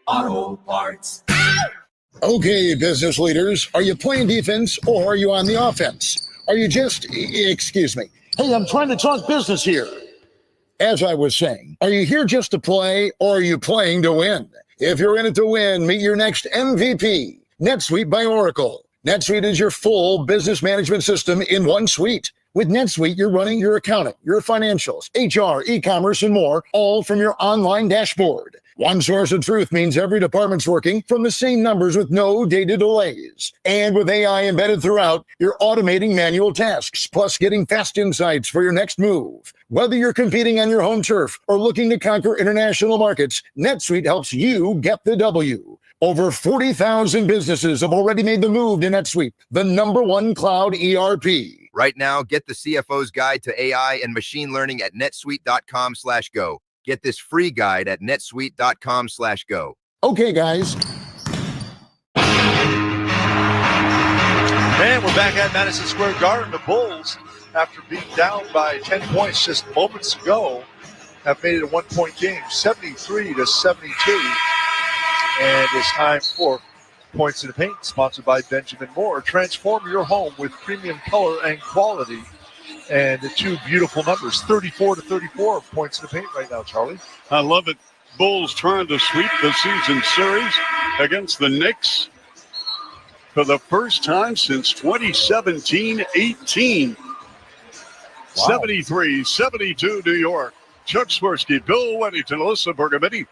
Auto Parts. Okay, business leaders, are you playing defense or are you on the offense? Are you just, excuse me. Hey, I'm trying to talk business here. As I was saying, are you here just to play or are you playing to win? If you're in it to win, meet your next MVP, NetSuite by Oracle. NetSuite is your full business management system in one suite. With NetSuite, you're running your accounting, your financials, HR, e-commerce, and more, all from your online dashboard. One source of truth means every department's working from the same numbers with no data delays. And with AI embedded throughout, you're automating manual tasks, plus getting fast insights for your next move. Whether you're competing on your home turf or looking to conquer international markets, NetSuite helps you get the W. Over 40,000 businesses have already made the move to NetSuite, the #1 cloud ERP. Right now, get the CFO's Guide to AI and Machine Learning at netsuite.com/go. Get this free guide at netsuite.com/go. Okay, guys. And we're back at Madison Square Garden. The Bulls, after being down by 10 points just moments ago, have made it a one-point game, 73-72. And it's time for Points in the Paint, sponsored by Benjamin Moore. Transform your home with premium color and quality. And the two beautiful numbers, 34-34 points in the paint right now, Charlie. I love it. Bulls trying to sweep the season series against the Knicks for the first time since 2017-18. Wow. 73-72 New York. Chuck Swirsky, Bill Weddington, Alyssa Bergametti.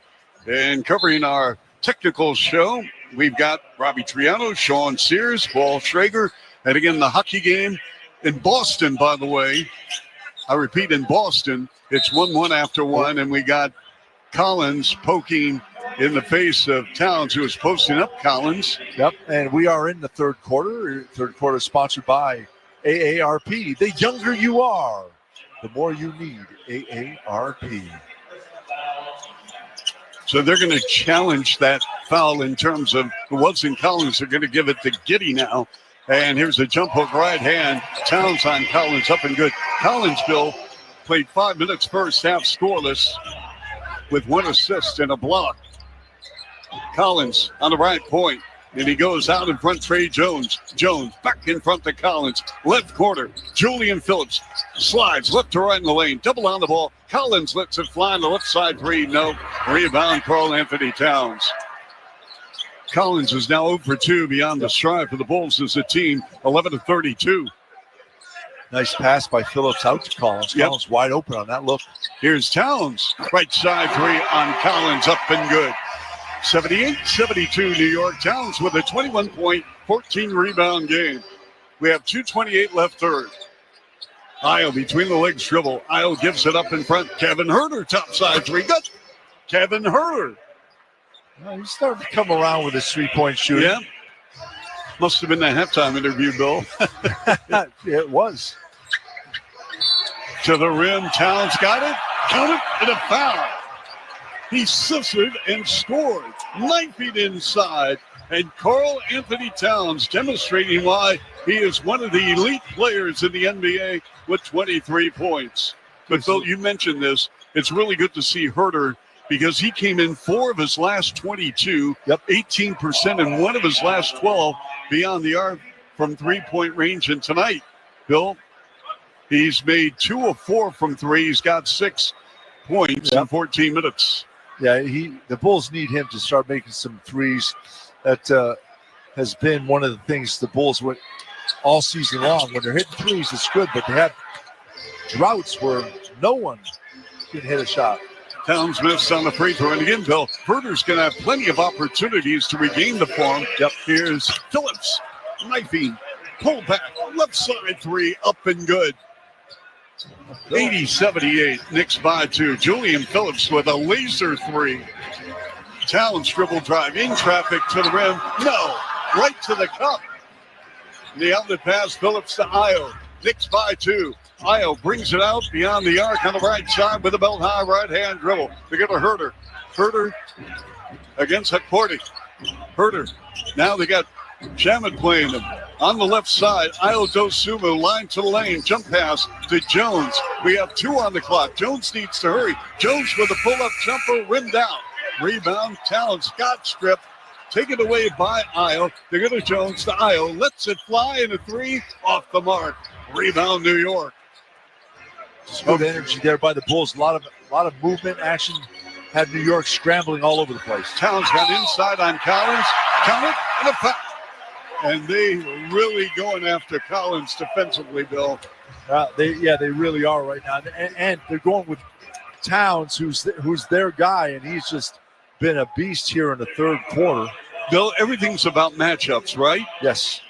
And covering our technical show, we've got Robbie Triano, Sean Sears, Paul Schrager, and again, the hockey game in Boston, by the way. I repeat, in Boston, it's 1-1 after one, and we got Collins poking in the face of Towns, who is posting up Collins. Yep, and we are in the third quarter. Third quarter sponsored by AARP. The younger you are, the more you need AARP. So they're going to challenge that foul in terms of it wasn't Collins. They're going to give it to Giddey now. And here's a jump hook right hand. Towns on Collins, up and good. Collins, Bill, played 5 minutes first half scoreless with 1 assist and a block. Collins on the right point. And he goes out in front, Trey Jones. Jones back in front to Collins. Left corner, Julian Phillips slides left to right in the lane. Double on the ball. Collins lets it fly on the left side three. No. Rebound, Karl Anthony Towns. Collins is now 0 for 2 beyond the stripe for the Bulls as a team, 11-32. Nice pass by Phillips out to Collins. Yep. Collins wide open on that look. Here's Towns. Right side three on Collins, up and good. 78-72 New York. Towns with a 21-point, 14-rebound game. We have 2:28 left third. Isle between the legs dribble. Isle gives it up in front. Kevin Huerter, top side three. Good. Kevin Huerter. Well, he's starting to come around with his three-point shooting. Yeah. Must have been the halftime interview, Bill. It was. To the rim. Towns got it. Count it. And a foul. He scissored and scored. 9 feet inside. And Karl Anthony Towns demonstrating why he is one of the elite players in the NBA with 23 points. But Bill, you mentioned this. It's really good to see Huerter because he came in 4 of his last 22, 18% in 1 of his last 12 beyond the arc from three-point range. And tonight, Bill, he's made 2 of 4 from 3. He's got 6 points in 14 minutes. Yeah, the Bulls need him to start making some threes. That has been one of the things the Bulls went all season long. When they're hitting threes, it's good, but they have droughts where no one can hit a shot. Towns missed on the free throw. And again, Bill, Huerter's going to have plenty of opportunities to regain the form. Yep. Here's Phillips, knifing, pull back, left side three, up and good. 80-78, Knicks by 2. Julian Phillips with a laser three. Towns dribble drive in traffic to the rim. No, right to the cup. The outlet pass, Phillips to Io. Knicks by 2. Io brings it out beyond the arc on the right side with a belt high right hand dribble. They get to Huerter. Huerter against Hakordi. Huerter. Now they got Shaman playing them. On the left side, Io Dosumu, line to the lane, jump pass to Jones. We have 2 on the clock. Jones needs to hurry. Jones with a pull-up jumper, rimmed out. Rebound, Towns got stripped, taken away by Io. They're going to Jones to Io. Lets it fly in a three. Off the mark. Rebound, New York. Just good energy there by the Bulls. A lot of movement, action. Had New York scrambling all over the place. Towns got inside on Collins. Count it, and a foul. And they really going after Collins defensively, Bill. They really are right now. And they're going with Towns, who's their guy, and he's just been a beast here in the third quarter. Bill, everything's about matchups, right? Yes.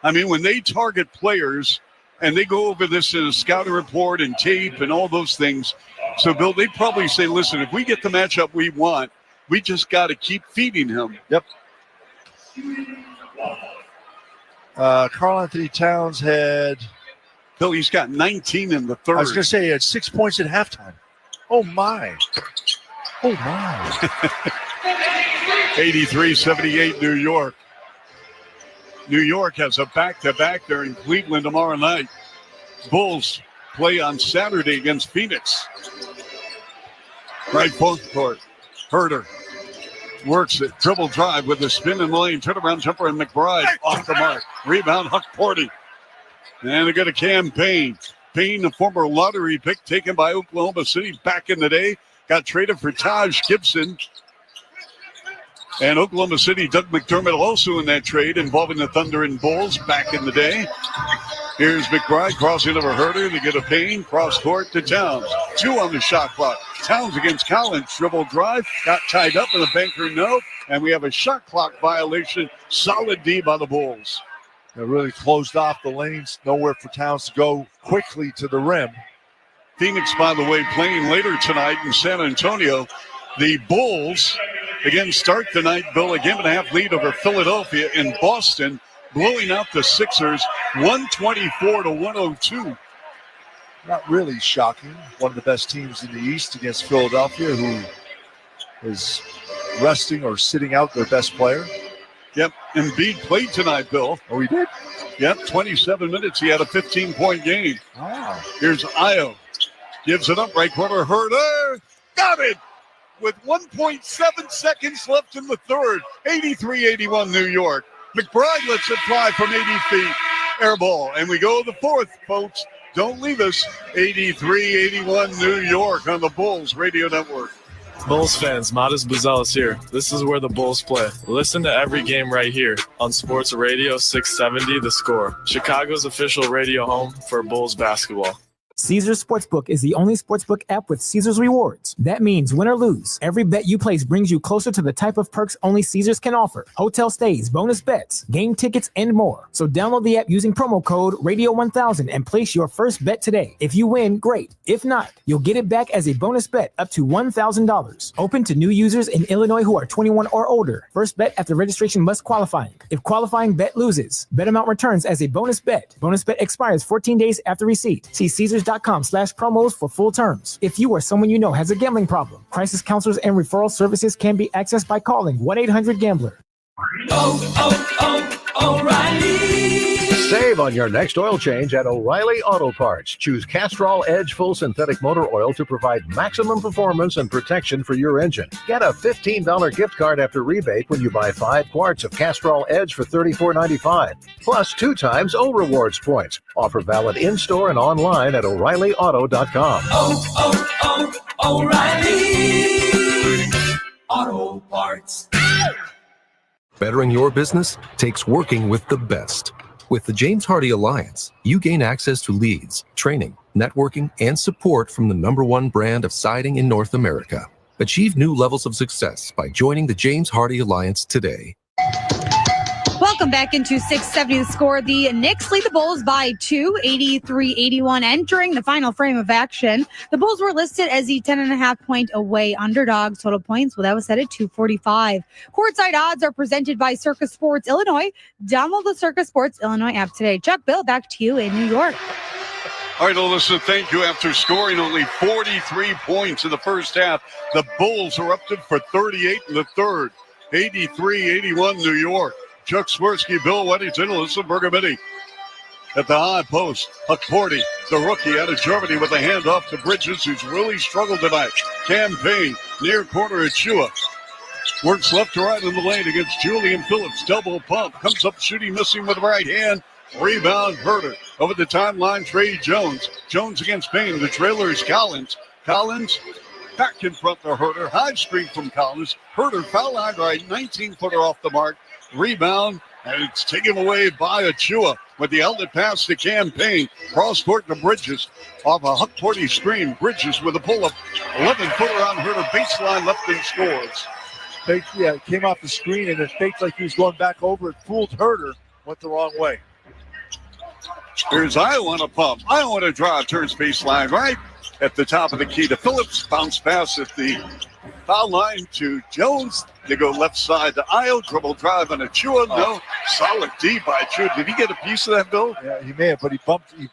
I mean, when they target players, and they go over this in a scouting report and tape and all those things. So, Bill, they probably say, listen, if we get the matchup we want, we just got to keep feeding him. Yep. Karl Anthony Towns had... Bill, he's got 19 in the third. I was going to say he had 6 points at halftime. Oh, my. 83-78 New York. New York has a back-to-back there in Cleveland tomorrow night. Bulls play on Saturday against Phoenix. Right front court. Herter works it. Dribble drive with a spin in the lane. Turnaround jumper and McBride off the mark. Rebound, Huck Porty. And they got a Cam Payne. Payne, a former lottery pick taken by Oklahoma City back in the day. Got traded for Taj Gibson. And Oklahoma City, Doug McDermott also in that trade involving the Thunder and Bulls back in the day. Here's McBride crossing over Herter. They get a Payne, cross court to Towns. 2 on the shot clock. Towns against Collins. Dribble drive. Got tied up in the banker, no. And we have a shot clock violation. Solid D by the Bulls. They really closed off the lanes. Nowhere for Towns to go quickly to the rim. Phoenix, by the way, playing later tonight in San Antonio. The Bulls, again, start tonight, Bill, a game-and-a-half lead over Philadelphia in Boston, blowing out the Sixers 124-102. Not really shocking. One of the best teams in the East against Philadelphia, who is resting or sitting out their best player. Yep, Embiid played tonight, Bill. Oh, he did? Yep, 27 minutes. He had a 15-point game. Wow. Here's Io. Gives it up, right corner. Herter. Got it! With 1.7 seconds left in the third. 83-81 New York. McBride lets it fly from 80 feet. Air ball. And we go to the fourth, folks. Don't leave us. 83-81 New York on the Bulls Radio Network. Bulls fans, Modest Buzelis here. This is where the Bulls play. Listen to every game right here on Sports Radio 670 The Score, Chicago's official radio home for Bulls basketball. Caesars Sportsbook is the only sportsbook app with Caesars rewards. That means win or lose, every bet you place brings you closer to the type of perks only Caesars can offer. Hotel stays, bonus bets, game tickets, and more. So download the app using promo code Radio1000 and place your first bet today. If you win, great. If not, you'll get it back as a bonus bet up to $1,000. Open to new users in Illinois who are 21 or older. First bet after registration must qualify. If qualifying bet loses, bet amount returns as a bonus bet. Bonus bet expires 14 days after receipt. See Caesars.com/promos for full terms. If you or someone you know has a gambling problem, crisis counselors and referral services can be accessed by calling 1-800-GAMBLER. O'Reilly. Save on your next oil change at O'Reilly Auto Parts. Choose Castrol Edge Full Synthetic Motor Oil to provide maximum performance and protection for your engine. Get a $15 gift card after rebate when you buy 5 quarts of Castrol Edge for $34.95. Plus 2 times O Rewards points. Offer valid in-store and online at O'Reillyauto.com. O'Reilly Auto Parts. Bettering your business takes working with the best. With the James Hardie Alliance, you gain access to leads, training, networking, and support from the #1 brand of siding in North America. Achieve new levels of success by joining the James Hardie Alliance today. Welcome back into 670 The Score. The Knicks lead the Bulls by 2, 83-81, entering the final frame of action. The Bulls were listed as the 10.5-point away underdogs. Total points, well, that was set at 245. Courtside odds are presented by Circus Sports Illinois. Download the Circus Sports Illinois app today. Chuck, Bill, back to you in New York. All right, Alyssa, thank you. After scoring only 43 points in the first half, the Bulls are up to for 38 in the third. 83-81 New York. Chuck Swirsky, Bill Weddington, Alyssa Bergametti. At the high post, Huck Porty, the rookie out of Germany, with a handoff to Bridges, who's really struggled tonight. Cam Payne, near corner at Chua. Works left to right in the lane against Julian Phillips. Double pump. Comes up shooting, missing with the right hand. Rebound, Herter. Over the timeline, Trey Jones. Jones against Payne. The trailer is Collins. Collins back in front of Herter. High screen from Collins. Herter foul line right. 19-footer off the mark. Rebound. And it's taken away by Achua with the outlet pass to Campaign. Cross court to Bridges off a Huck Porty screen. Bridges with a pull-up. 11-footer on Herter. Baseline left and scores. It came off the screen and it faked like he was going back over. It fooled Herter. Went the wrong way. Here's Iowa on a pump. Iowa on a drive. Turns baseline right at the top of the key to Phillips. Bounce pass at the foul line to Jones. They go left side to Iowa. Dribble drive on Achua. No. Solid D by Achua. Did he get a piece of that, Bill? Yeah, he may have, but he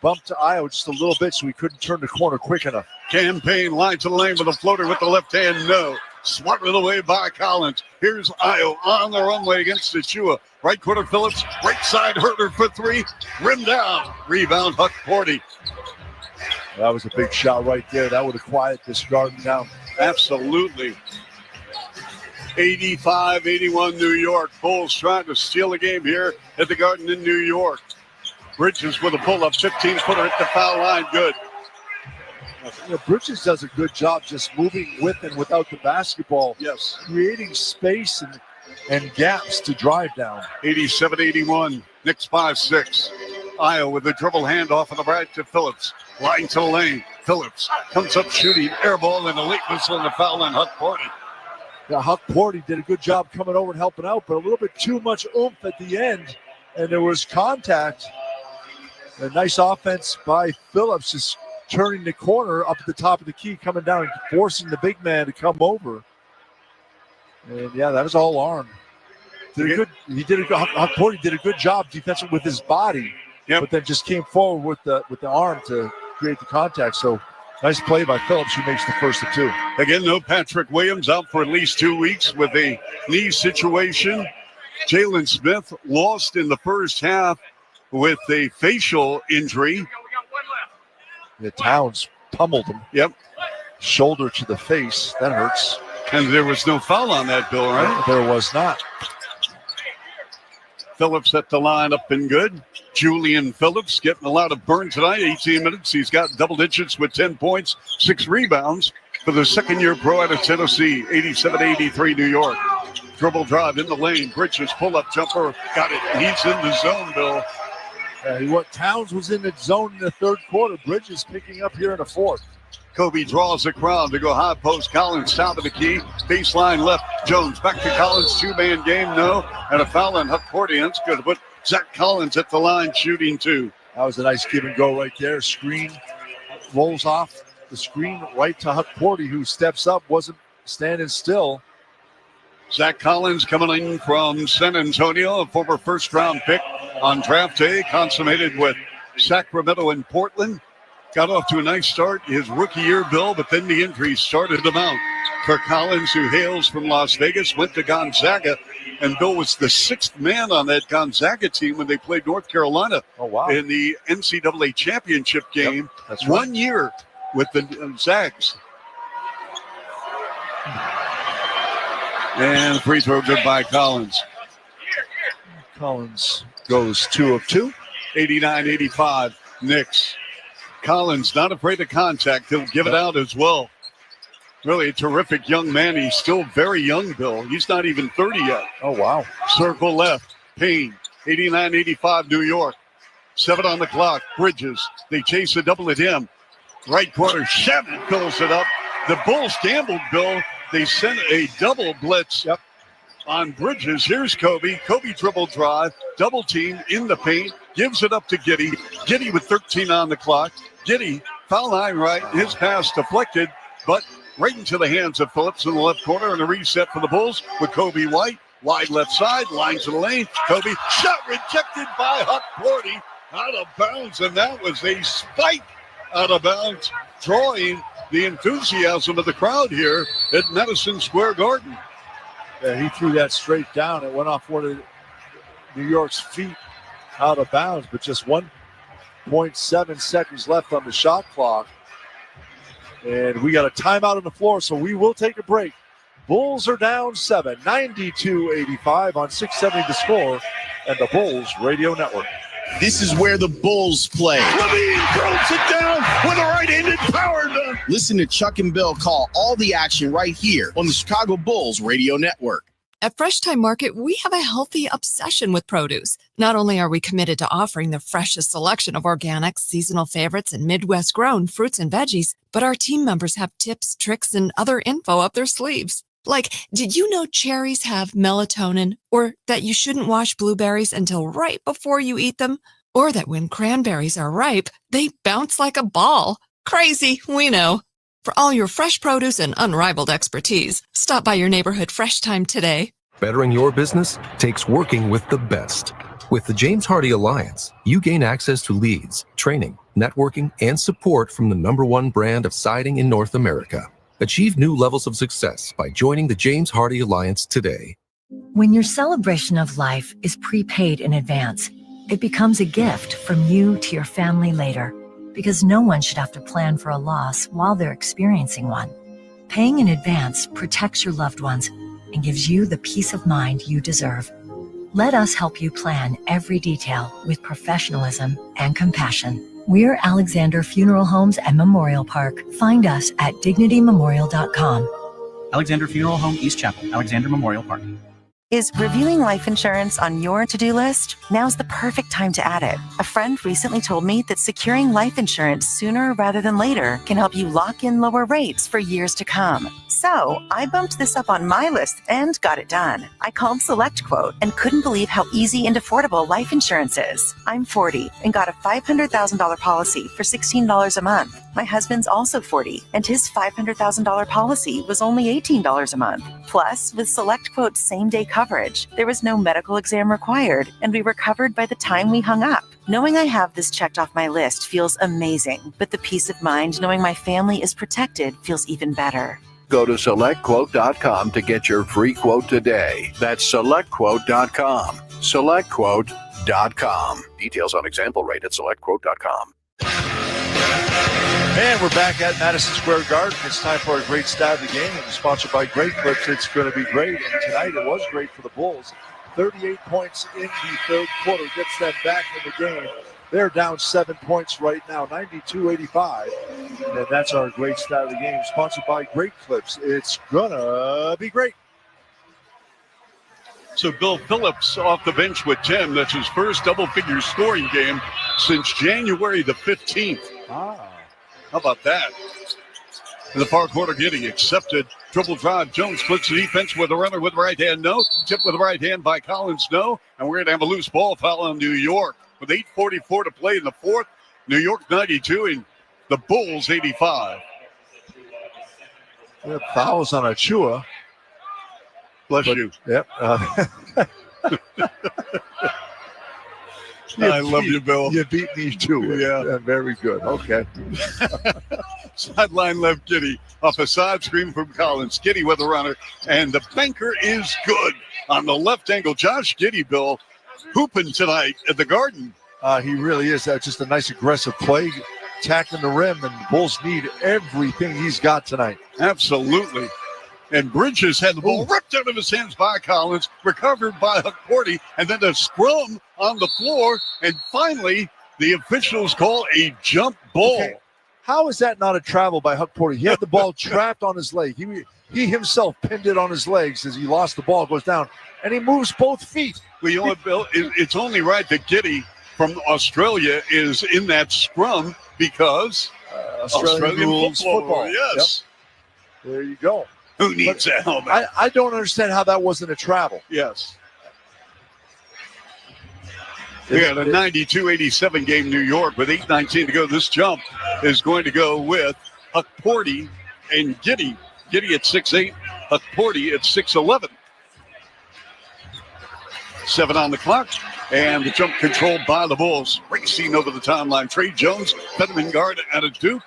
bumped to Iowa just a little bit so he couldn't turn the corner quick enough. Campaign line to the lane with a floater with the left hand. No. Swatted away by Collins. Here's Io on the runway against Achua. Right quarter Phillips. Right side Herter for three. Rim down. Rebound Huck Porty. That was a big shot right there. That would have quieted this Garden down. Absolutely. 85-81 New York. Bulls trying to steal a game here at the Garden in New York. Bridges with a pull-up. 15-footer at the foul line. Good. Bridges does a good job just moving with and without the basketball. Yes. Creating space and gaps to drive down. 87-81. Knicks 5-6. Iowa with a dribble handoff on the right to Phillips. Line to the lane. Phillips comes up shooting. Air ball and a late whistle in the foul line. Huck Porty. Yeah, Huck Porty did a good job coming over and helping out, but a little bit too much oomph at the end. And there was contact. A nice offense by Phillips, just turning the corner up at the top of the key, coming down and forcing the big man to come over. And yeah, that was all arm. Huck Porty did a good job defensively with his body, but then just came forward with the arm to create the contact. So nice play by Phillips, who makes the first of two. Again, no Patrick Williams, out for at least 2 weeks with a knee situation. Jalen Smith lost in the first half with a facial injury. The Towns pummeled him. Yep. Shoulder to the face. That hurts. And there was no foul on that, Bill, right? There was not. Phillips at the line up and good. Julian Phillips getting a lot of burn tonight. 18 minutes. He's got double digits with 10 points, 6 rebounds for the second-year pro out of Tennessee. 87-83 New York. Dribble drive in the lane. Bridges pull-up jumper. Got it. He's in the zone, Bill. Towns was in the zone in the third quarter. Bridges picking up here in the fourth. Kobe draws the crowd to go high post. Collins top of the key. Baseline left. Jones back to Collins. Two-man game. No. And a foul on Huck Porty. That's good. But Zach Collins at the line shooting two. That was a nice give and go right there. Screen rolls off the screen right to Huck Porty, who steps up, wasn't standing still. Zach Collins coming in from San Antonio, a former first-round pick on draft day, consummated with Sacramento and Portland. Got off to a nice start his rookie year, Bill, but then the injuries started him out. For Collins, who hails from Las Vegas, went to Gonzaga, and Bill was the 6th man on that Gonzaga team when they played North Carolina in the NCAA championship game. That's right. 1 year with the Zags. And free throw good by Collins. Collins goes 2 of 2. 89-85 Knicks. Collins not afraid of contact. He'll give it out as well. Really a terrific young man. He's still very young, Bill. He's not even 30 yet. Oh, wow. Circle left. Payne. 89-85 New York. 7 on the clock. Bridges. They chase a double at him. Right corner. Shannon fills it up. The Bulls gambled, Bill. They sent a double blitz on Bridges. Here's Kobe. Kobe dribble drive. Double team in the paint. Gives it up to Giddey. Giddey with 13 on the clock. Giddey, foul line right. His pass deflected, but right into the hands of Phillips in the left corner, and a reset for the Bulls with Kobe White. Wide left side, lines to the lane. Kobe, shot rejected by Huck Porty, out of bounds, and that was a spike out of bounds, drawing the enthusiasm of the crowd here at Madison Square Garden. Yeah, he threw that straight down. It went off one of New York's feet out of bounds, but just 1.7 seconds left on the shot clock. And we got a timeout on the floor, so we will take a break. Bulls are down 7, 92-85 on 670 The Score and the Bulls Radio Network. This is where the Bulls play. Levine throws it down with a right-handed power dunk. Listen to Chuck and Bill call all the action right here on the Chicago Bulls Radio Network. At Fresh Time Market, we have a healthy obsession with produce. Not only are we committed to offering the freshest selection of organic, seasonal favorites, and Midwest-grown fruits and veggies, but our team members have tips, tricks, and other info up their sleeves. Like, did you know cherries have melatonin? Or that you shouldn't wash blueberries until right before you eat them? Or that when cranberries are ripe, they bounce like a ball? Crazy, we know. For all your fresh produce and unrivaled expertise, stop by your neighborhood Fresh Time today. Bettering your business takes working with the best. With the James Hardie Alliance, you gain access to leads, training, networking, and support from the #1 brand of siding in North America. Achieve new levels of success by joining the James Hardie Alliance today. When your celebration of life is prepaid in advance, it becomes a gift from you to your family later, because no one should have to plan for a loss while they're experiencing one. Paying in advance protects your loved ones and gives you the peace of mind you deserve. Let us help you plan every detail with professionalism and compassion. We're Alexander Funeral Homes and Memorial Park. Find us at dignitymemorial.com. Alexander Funeral Home, East Chapel, Alexander Memorial Park. Is reviewing life insurance on your to-do list? Now's the perfect time to add it. A friend recently told me that securing life insurance sooner rather than later can help you lock in lower rates for years to come. So I bumped this up on my list and got it done. I called SelectQuote and couldn't believe how easy and affordable life insurance is. I'm 40 and got a $500,000 policy for $16 a month. My husband's also 40 and his $500,000 policy was only $18 a month. Plus, with SelectQuote's same-day coverage, there was no medical exam required and we were covered by the time we hung up. Knowing I have this checked off my list feels amazing, but the peace of mind knowing my family is protected feels even better. Go to SelectQuote.com to get your free quote today. That's SelectQuote.com. SelectQuote.com. Details on example rate at SelectQuote.com. And we're back at Madison Square Garden. It's time for a great stat of the game. And sponsored by Great Clips. It's going to be great. And tonight it was great for the Bulls. 38 points in the third quarter gets them back in the game. They're down 7 points right now, 92-85. And that's our great stat of the game, sponsored by Great Clips. It's gonna be great. So Bill Phillips off the bench with 10. That's his first double-figure scoring game since January the 15th. How about that? In the far corner, getting accepted. Triple drive. Jones splits the defense with a runner with the right hand. No. Tip with the right hand by Collins. No. And we're going to have a loose ball foul on New York. With 8:44 to play in the fourth, New York 92 and the Bulls 85. We have fouls on Achua. Bless you. Yep. I love you, Bill. You beat me too. Yeah. Very good. Okay. Sideline left Giddy off a side screen from Collins. Giddy with a runner, and the banker is good on the left angle. Josh Giddy, Bill, hooping tonight at the Garden. He really is. That's just a nice aggressive play, attacking the rim, and the Bulls need everything he's got tonight. Absolutely. And Bridges had the ball ripped out of his hands by Collins, recovered by Huckporty, and then a scrum on the floor. And finally, the officials call a jump ball. Okay. How is that not a travel by Huckporty? He had the ball trapped on his leg. He himself pinned it on his legs as he lost the ball, goes down, and he moves both feet. Well, you know what, Bill? It's only right that Giddy from Australia is in that scrum because Australian rules football. Yes. Yep. There you go. Who needs a helmet? I don't understand how that wasn't a travel. Yes. We got a 92-87 game, New York, with 8:19 to go. This jump is going to go with Huckporty and Giddy. Giddy at 6'8", Huckporty at 6'11". 7 on the clock, and the jump controlled by the Bulls. Racing over the timeline. Trey Jones, Fetterman guard out of Duke,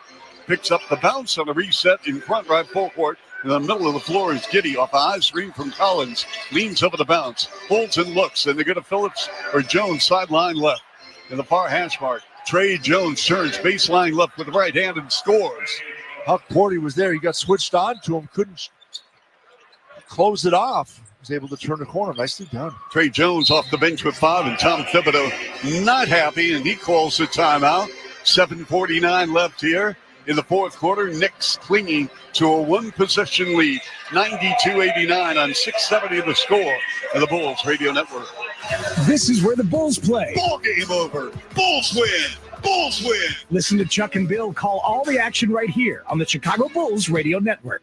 picks up the bounce on a reset in front right full court. In the middle of the floor is Giddy off a high screen from Collins. Leans over the bounce, holds and looks, and they go to Phillips or Jones sideline left. In the far hash mark, Trey Jones turns baseline left with the right hand and scores. Huckporty was there. He got switched on to him. close it off. Was able to turn the corner. Nicely done. Trey Jones off the bench with 5, and Tom Thibodeau not happy, and he calls the timeout. 7:49 left here in the fourth quarter. Knicks clinging to a one-possession lead, 92-89 on 670 The Score of the Bulls Radio Network. This is where the Bulls play. Ball game over. Bulls win. Bulls win. Listen to Chuck and Bill call all the action right here on the Chicago Bulls Radio Network.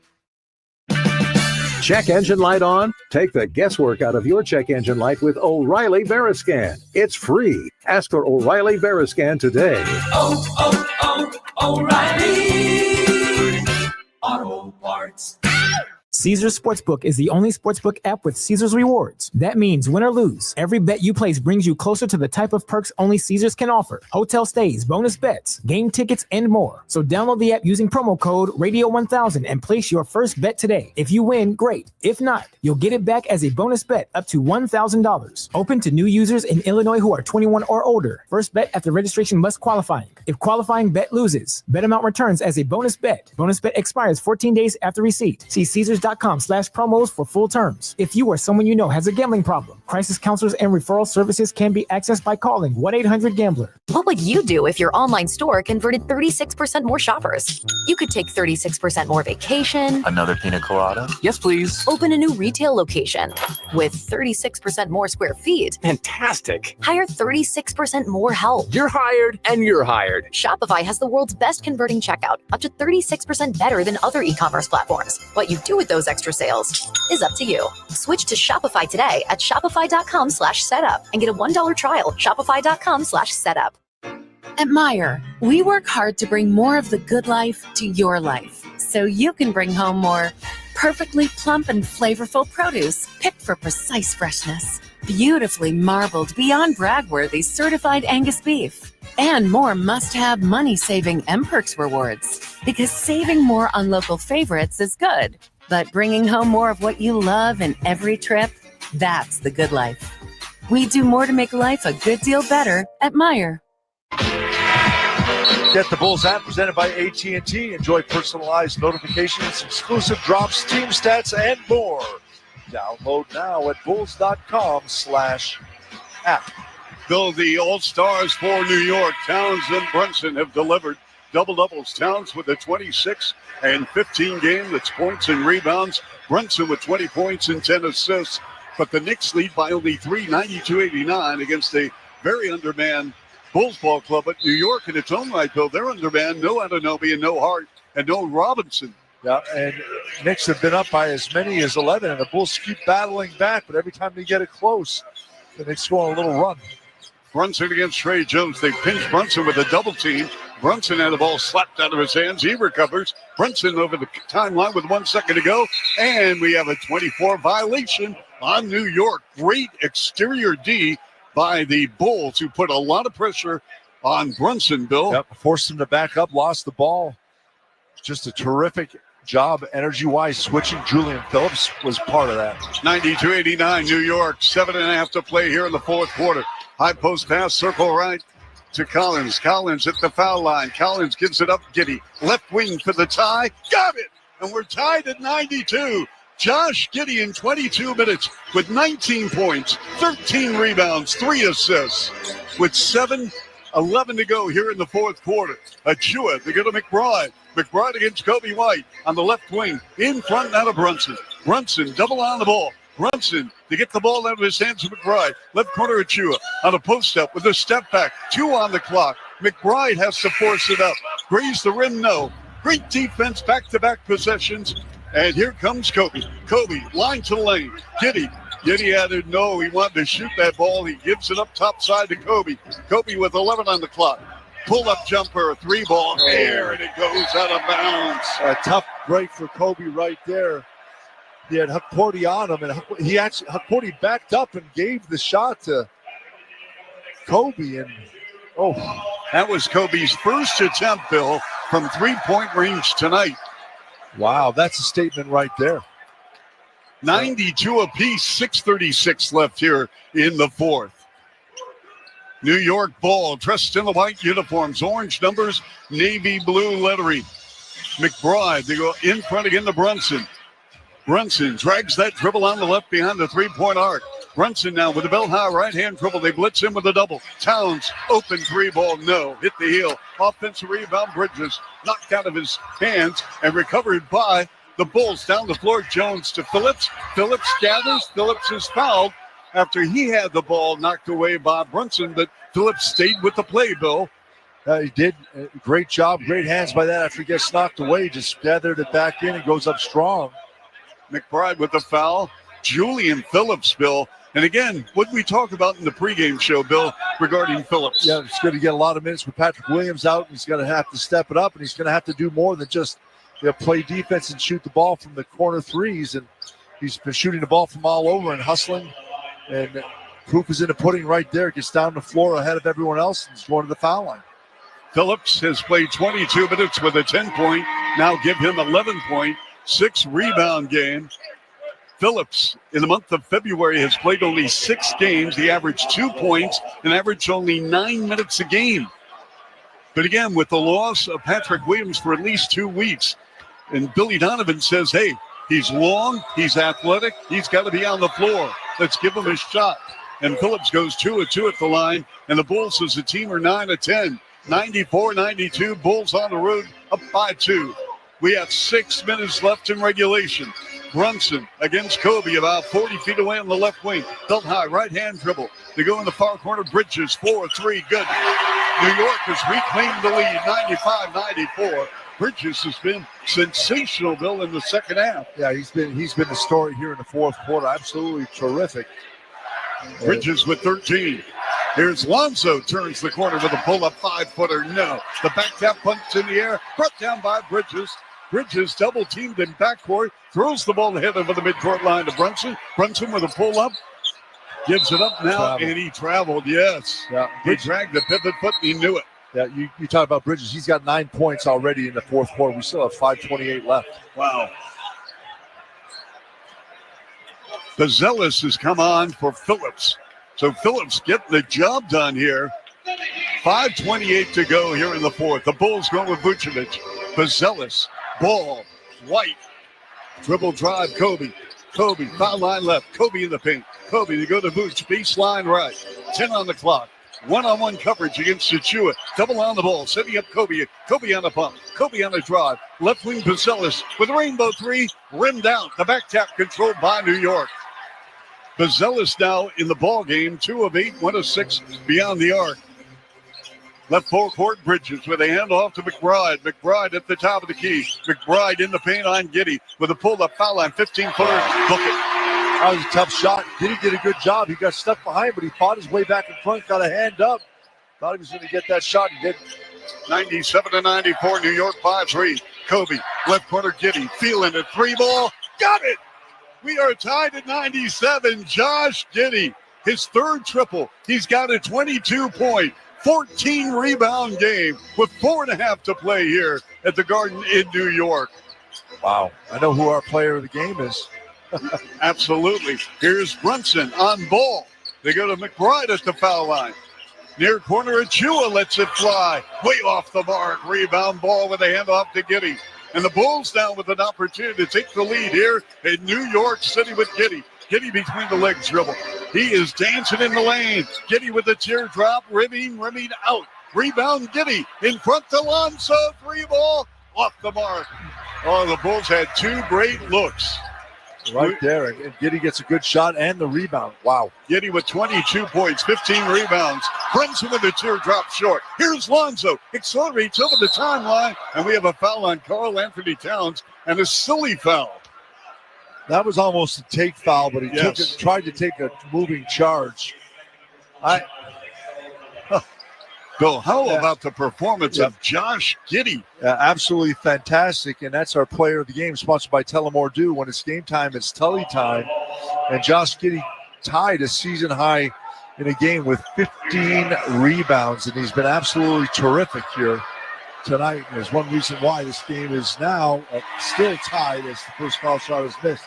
Check engine light on? Take the guesswork out of your check engine light with O'Reilly Veriscan. It's free. Ask for O'Reilly Veriscan today. O'Reilly Auto Parts. Caesars Sportsbook is the only sportsbook app with Caesars rewards. That means win or lose, every bet you place brings you closer to the type of perks only Caesars can offer. Hotel stays, bonus bets, game tickets, and more. So download the app using promo code Radio1000 and place your first bet today. If you win, great. If not, you'll get it back as a bonus bet up to $1,000. Open to new users in Illinois who are 21 or older. First bet after registration must qualify. If qualifying bet loses, bet amount returns as a bonus bet. Bonus bet expires 14 days after receipt. See Caesars.com/promos for full terms. If you or someone you know has a gambling problem, crisis counselors and referral services can be accessed by calling 1-800-GAMBLER. What would you do if your online store converted 36% more shoppers? You could take 36% more vacation. Another pina colada? Yes, please. Open a new retail location with 36% more square feet. Fantastic. Hire 36% more help. You're hired and you're hired. Shopify has the world's best converting checkout, up to 36% better than other e-commerce platforms. What you do with those extra sales is up to you. Switch to Shopify today at shopify.com/setup and get a $1 trial. Shopify.com/setup. At Meijer, we work hard to bring more of the good life to your life, so you can bring home more perfectly plump and flavorful produce picked for precise freshness, beautifully marbled beyond brag-worthy certified Angus beef, and more must-have money-saving M-Perks rewards. Because saving more on local favorites is good, but bringing home more of what you love in every trip, that's the good life. We do more to make life a good deal better at Meijer. Get the Bulls app presented by AT&T. Enjoy personalized notifications, exclusive drops, team stats, and more. Download now at bulls.com/app. Bill, the All-Stars for New York, Towns and Brunson have delivered double-doubles. Towns with a 26 and 15 game. That's points and rebounds. Brunson with 20 points and 10 assists. But the Knicks lead by only 3, 92-89 against a very undermanned Bulls ball club. But New York in its own right, Bill, they're undermanned. No Anunoby and no Hart and no Robinson. Yeah, and Knicks have been up by as many as 11, and the Bulls keep battling back, but every time they get it close, the Knicks go on a little run. Brunson against Trey Jones. They pinch Brunson with a double team. Brunson had the ball slapped out of his hands. He recovers. Brunson over the timeline with 1 second to go. And we have a 24 violation on New York. Great exterior D by the Bulls, who put a lot of pressure on Brunson, Bill. Yep, forced him to back up, lost the ball. Just a terrific job energy-wise switching. Julian Phillips was part of that. 92-89 New York. 7.5 to play here in the fourth quarter. High post pass, circle right to Collins. Collins at the foul line. Collins gives it up. Giddey. Left wing for the tie. Got it. And we're tied at 92. Josh Giddey in 22 minutes with 19 points, 13 rebounds, 3 assists. With 7:11 to go here in the fourth quarter. Achua, they go to McBride. McBride against Kobe White on the left wing. In front now to Brunson. Brunson double on the ball. Brunson to get the ball out of his hands to McBride. Left corner Achua on a post up with a step back. 2 on the clock. McBride has to force it up. Graze the rim, no. Great defense, back-to-back possessions. And here comes Kobe. Kobe, line to the lane. Giddey added no. He wanted to shoot that ball. He gives it up top side to Kobe. Kobe with 11 on the clock. Pull-up jumper, 3-ball air, and it goes out of bounds. A tough break for Kobe right there. He had Hukporti on him, and Hukporti backed up and gave the shot to Kobe. And that was Kobe's first attempt, Bill, from three-point range tonight. Wow, that's a statement right there. 92 apiece, 6:36 left here in the fourth. New York ball, dressed in the white uniforms, orange numbers, navy blue lettering. McBride, they go in front again to Brunson. Brunson drags that dribble on the left behind the three-point arc. Brunson now with the bell high right-hand dribble. They blitz him with a double. Towns, open three ball, no. Hit the heel. Offensive rebound, Bridges knocked out of his hands and recovered by the Bulls. Down the floor, Jones to Phillips. Phillips gathers. Phillips is fouled after he had the ball knocked away by Brunson, but Phillips stayed with the play, Bill. He did a great job, great hands by that after he gets knocked away. Just gathered it back in and goes up strong. McBride with the foul. Julian Phillips, Bill. And again, what we talked about in the pregame show, Bill, regarding Phillips. Yeah, he's going to get a lot of minutes with Patrick Williams out. He's going to have to step it up, and he's going to have to do more than just play defense and shoot the ball from the corner threes. And he's been shooting the ball from all over and hustling. And proof is in the pudding right there. Gets down the floor ahead of everyone else and is going to the foul line. Phillips has played 22 minutes with a 10-point. Now give him 11-point, 6-rebound game. Phillips, in the month of February, has played only 6 games. He averaged 2 points and averaged only 9 minutes a game. But again, with the loss of Patrick Williams for at least 2 weeks, and Billy Donovan says, hey, he's long, he's athletic, he's got to be on the floor. Let's give him a shot. And Phillips goes 2 of 2 at the line, and the Bulls as a team are 9 of 10. 94-92, Bulls on the road, up by 2. We have 6 minutes left in regulation. Brunson against Kobe, about 40 feet away on the left wing. Belt high, right-hand dribble. They go in the far corner. Bridges, 4-3, good. New York has reclaimed the lead, 95-94. Bridges has been sensational, Bill, in the second half. Yeah, he's been the story here in the fourth quarter. Absolutely terrific. Bridges with 13. Here's Lonzo, turns the corner with a pull-up 5-footer. No. The back tap punch in the air, brought down by Bridges. Bridges double-teamed in backcourt, throws the ball ahead over the midcourt line to Brunson. Brunson with a pull-up, gives it up now, and he traveled, yes. Yeah, he dragged the pivot foot, and he knew it. Yeah, you talk about Bridges. He's got 9 points already in the fourth quarter. We still have 5:28 left. Wow. Bazelis has come on for Phillips. So Phillips getting the job done here. 5:28 to go here in the fourth. The Bulls going with Vucevic. Bazelis, ball, White. Dribble drive, Kobe. Kobe, foul line left. Kobe in the paint. Kobe, they go to Vooch. Baseline right. 10 on the clock. One-on-one coverage against Achua. Double on the ball, setting up Kobe. Kobe on the pump. Kobe on the drive. Left wing Bazelis with a rainbow three. Rimmed out. The back tap controlled by New York. Bazelis now in the ball game, 2 of 8, 1 of 6 beyond the arc. Left forecourt, Bridges with a handoff to McBride. McBride at the top of the key. McBride in the paint on Giddey with a pull-up foul line, 15-footer. Book it. That was a tough shot. Giddey did a good job. He got stuck behind, but he fought his way back in front, got a hand up. Thought he was going to get that shot. He didn't. 97-94, New York 5-3. Kobe, left corner, Giddey, feeling it. 3-ball. Got it. We are tied at 97. Josh Giddey, his third triple. He's got a 22-point, 14-rebound game with 4.5 to play here at the Garden in New York. Wow. I know who our player of the game is. Absolutely. Here's Brunson on ball. They go to McBride at the foul line. Near corner, Achua lets it fly. Way off the mark. Rebound ball with a handoff to Giddey. And the Bulls now with an opportunity to take the lead here in New York City with Giddey. Giddey between the legs dribble. He is dancing in the lane. Giddey with a teardrop, rimming out. Rebound Giddey in front to Lonzo. 3-ball off the mark. Oh, the Bulls had 2 great looks. Right there, and Giddey gets a good shot and the rebound. Wow. Giddey with 22 points, 15 rebounds. Brunson with a teardrop short. Here's Lonzo. Accelerates over the timeline, and we have a foul on Karl Anthony Towns and a silly foul. That was almost a take foul, but he tried to take a moving charge. Bill, how about the performance of Josh Giddey? Absolutely fantastic, and that's our player of the game, sponsored by Tullamore Dew. When it's game time, it's Tully time, and Josh Giddey tied a season high in a game with 15 rebounds, and he's been absolutely terrific here tonight. And there's one reason why this game is now still tied as the first foul shot is missed.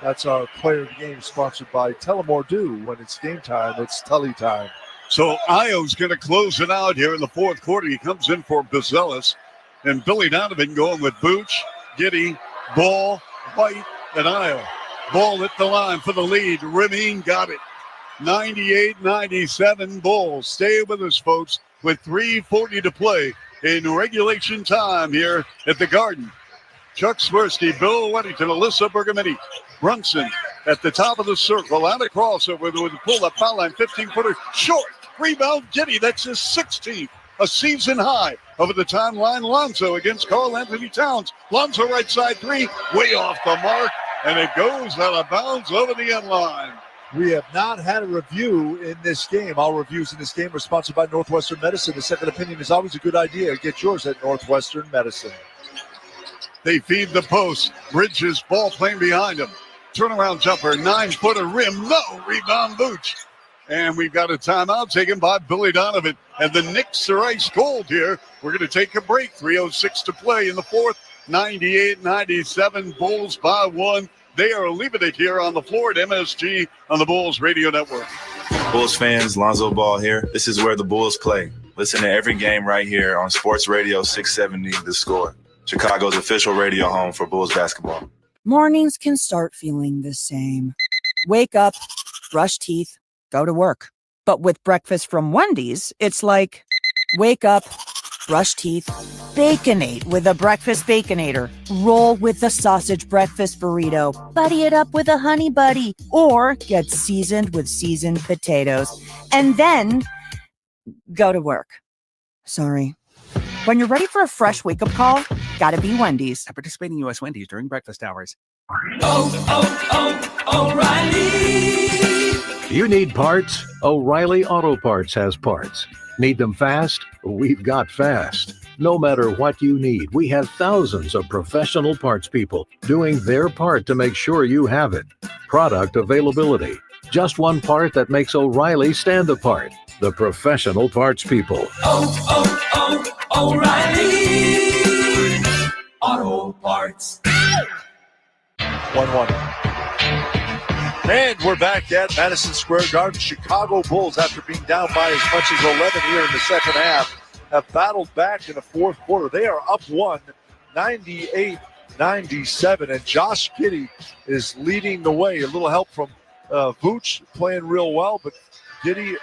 That's our player of the game, sponsored by Tullamore Dew. When it's game time, it's Tully time. So Io's going to close it out here in the fourth quarter. He comes in for Bazelis. And Billy Donovan going with Vooch, Giddey, Ball, White, and Iowa. Ball at the line for the lead. Rabin got it. 98-97 Bulls. Stay with us, folks, with 3:40 to play in regulation time here at the Garden. Chuck Swirsky, Bill Weddington, Alyssa Bergamini, Brunson at the top of the circle. Out of crossover with a pull-up foul line, 15-footer, short. Rebound, Giddy. That's his 16th, a season high. Over the timeline, Lonzo against Karl Anthony Towns. Lonzo right side three, way off the mark, and it goes out of bounds over the end line. We have not had a review in this game. All reviews in this game are sponsored by Northwestern Medicine. The second opinion is always a good idea. Get yours at Northwestern Medicine. They feed the post. Bridges, ball playing behind him. Turnaround jumper, 9-footer rim. No, rebound Vooch. And we've got a timeout taken by Billy Donovan. And the Knicks are ice cold here. We're going to take a break. 3:06 to play in the fourth. 98-97 Bulls by one. They are leaving it here on the floor at MSG on the Bulls Radio Network. Bulls fans, Lonzo Ball here. This is where the Bulls play. Listen to every game right here on Sports Radio 670 The Score. Chicago's official radio home for Bulls basketball. Mornings can start feeling the same. Wake up, brush teeth, go to work. But with breakfast from Wendy's, it's like, wake up, brush teeth, Baconate with a breakfast Baconator. Roll with the sausage breakfast burrito. Buddy it up with a honey buddy. Or get seasoned with seasoned potatoes. And then go to work. Sorry. When you're ready for a fresh wake-up call, gotta be Wendy's. At participating U.S. Wendy's during breakfast hours. O'Reilly. You need parts? O'Reilly Auto Parts has parts. Need them fast? We've got fast. No matter what you need, we have thousands of professional parts people doing their part to make sure you have it. Product availability. Just one part that makes O'Reilly stand apart. The professional parts people. O'Reilly Auto Parts. 1-1. And we're back at Madison Square Garden. Chicago Bulls, after being down by as much as 11 here in the second half, have battled back in the fourth quarter. They are up 98-97, and Josh Giddey is leading the way. A little help from Vooch playing real well, but Giddey,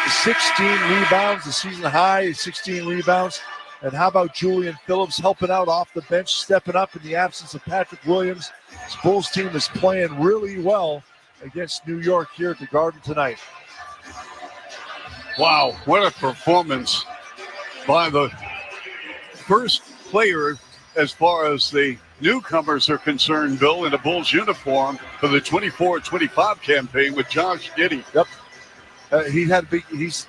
16 rebounds, the season high, 16 rebounds. And how about Julian Phillips helping out off the bench, stepping up in the absence of Patrick Williams? This Bulls team is playing really well against New York here at the Garden tonight. Wow, what a performance by the first player as far as the newcomers are concerned, Bill, in a Bulls uniform for the 24-25 campaign with Josh Giddey. Yep.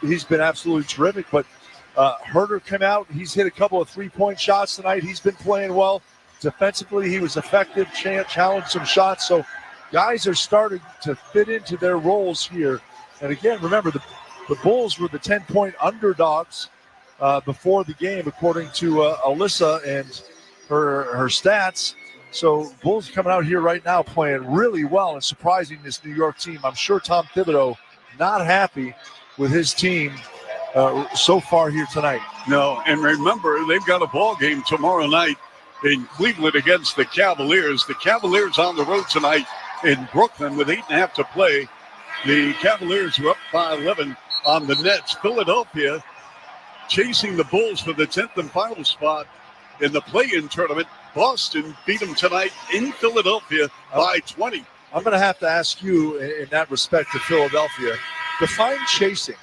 He's been absolutely terrific, but Herter came out. He's hit a couple of three-point shots tonight. He's been playing well. Defensively, he was effective, challenged some shots. So guys are starting to fit into their roles here. And again, remember, the Bulls were the 10-point underdogs before the game, according to Alyssa and her stats. So Bulls coming out here right now playing really well and surprising this New York team. I'm sure Tom Thibodeau not happy with his team so far here tonight. No, and remember, they've got a ball game tomorrow night in Cleveland against the Cavaliers. The Cavaliers on the road tonight in Brooklyn with 8.5 to play. The Cavaliers are up by 11 on the Nets. Philadelphia chasing the Bulls for the 10th and final spot in the play-in tournament. Boston beat them tonight in Philadelphia by 20. I'm going to have to ask you, in that respect to Philadelphia, define chasing.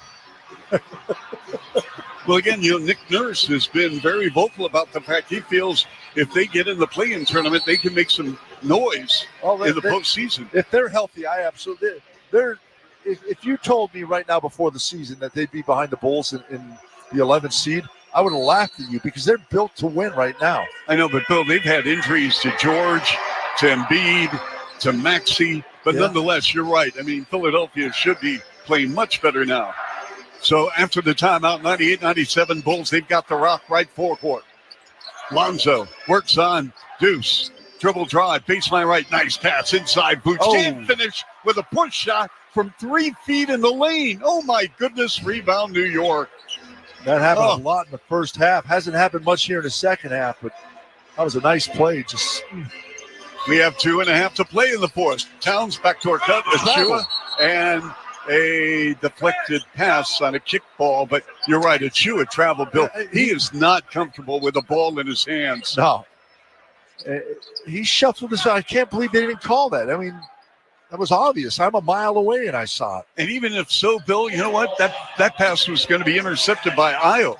Well, again, Nick Nurse has been very vocal about the fact he feels if they get in the play-in tournament, they can make some noise in the postseason. If they're healthy, I absolutely. If you told me right now before the season that they'd be behind the Bulls in the 11th seed, I would have laughed at you because they're built to win right now. I know, but Bill, they've had injuries to George, to Embiid, to Maxey, but nonetheless, you're right. I mean, Philadelphia should be playing much better now. So after the timeout, 98-97 Bulls, they've got the rock right forecourt. Lonzo works on Deuce. Dribble drive, baseline right, nice pass inside. Boots can't finish with a push shot from 3 feet in the lane. Oh, my goodness, rebound New York. That happened a lot in the first half. Hasn't happened much here in the second half, but that was a nice play. We have 2.5 to play in the fourth. Towns backdoor cut, Achua, and a deflected pass on a kickball. But you're right, Achua traveled, Bill. He is not comfortable with the ball in his hands. No. He shuffled his. I can't believe they didn't call that. I mean, that was obvious. I'm a mile away and I saw it. And even if so, Bill, you know what? That pass was going to be intercepted by Io.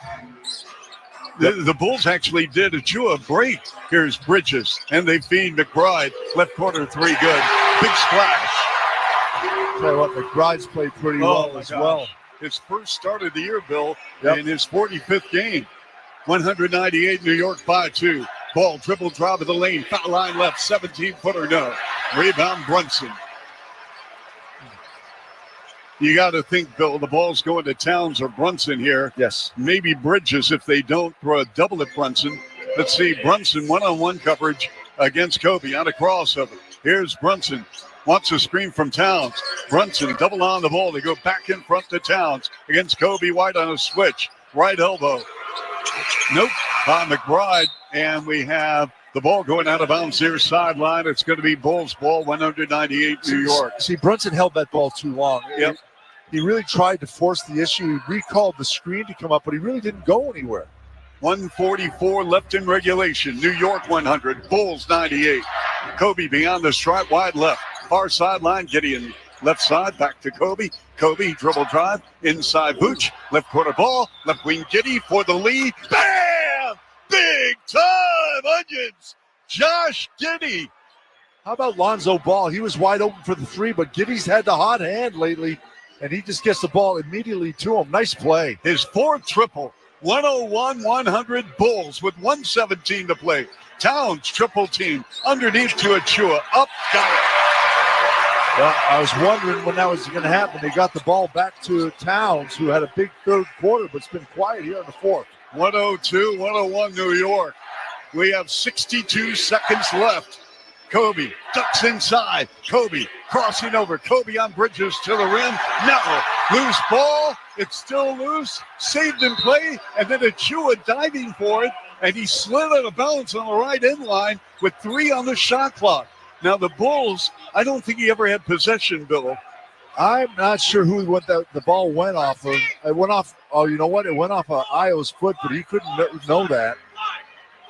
The Bulls actually did Achua a break. Here's Bridges, and they feed McBride. Left corner three, good. Big splash. Tell you what, McBride's played pretty well as well. His first start of the year, Bill, in his 45th game. 198 New York by 2. Ball dribble drive of the lane. Foul line left. 17-footer, no. Rebound Brunson. You got to think, Bill, the ball's going to Towns or Brunson here. Yes. Maybe Bridges if they don't throw a double at Brunson. Let's see, Brunson one-on-one coverage against Kobe on a crossover. Here's Brunson. Wants a screen from Towns. Brunson double on the ball. They go back in front to Towns against Kobe White on a switch. Right elbow. Nope, by McBride. And we have the ball going out of bounds near sideline. It's going to be Bulls ball, 198 New York. See, Brunson held that ball too long. Yep. He really tried to force the issue. He recalled the screen to come up, but he really didn't go anywhere. 144 left in regulation. New York 100, Bulls 98. Kobe beyond the stripe, wide left. Far sideline, Gideon. Left side, back to Kobe. Kobe, dribble drive, inside Vooch. Left corner ball, left wing Giddy for the lead. Bam! Big time onions. Josh Giddey. How about Lonzo Ball? He was wide open for the three, but Giddy's had the hot hand lately, and he just gets the ball immediately to him. Nice play. His fourth triple. 101-100 Bulls with 117 to play. Towns triple team. Underneath to Achua. Up, got it. Well, I was wondering when that was going to happen. They got the ball back to Towns, who had a big third quarter, but it's been quiet here in the fourth. 102-101 New York. We have 62 seconds left. Kobe ducks inside. Kobe crossing over. Kobe on Bridges to the rim. No. Loose ball. It's still loose. Saved in play. And then Achua diving for it. And he slid out of bounds on the right end line with 3 on the shot clock. Now the Bulls, I don't think he ever had possession, Bill. I'm not sure who the ball went off of. It went off. Oh, you know what? It went off of Io's foot, but he couldn't know that.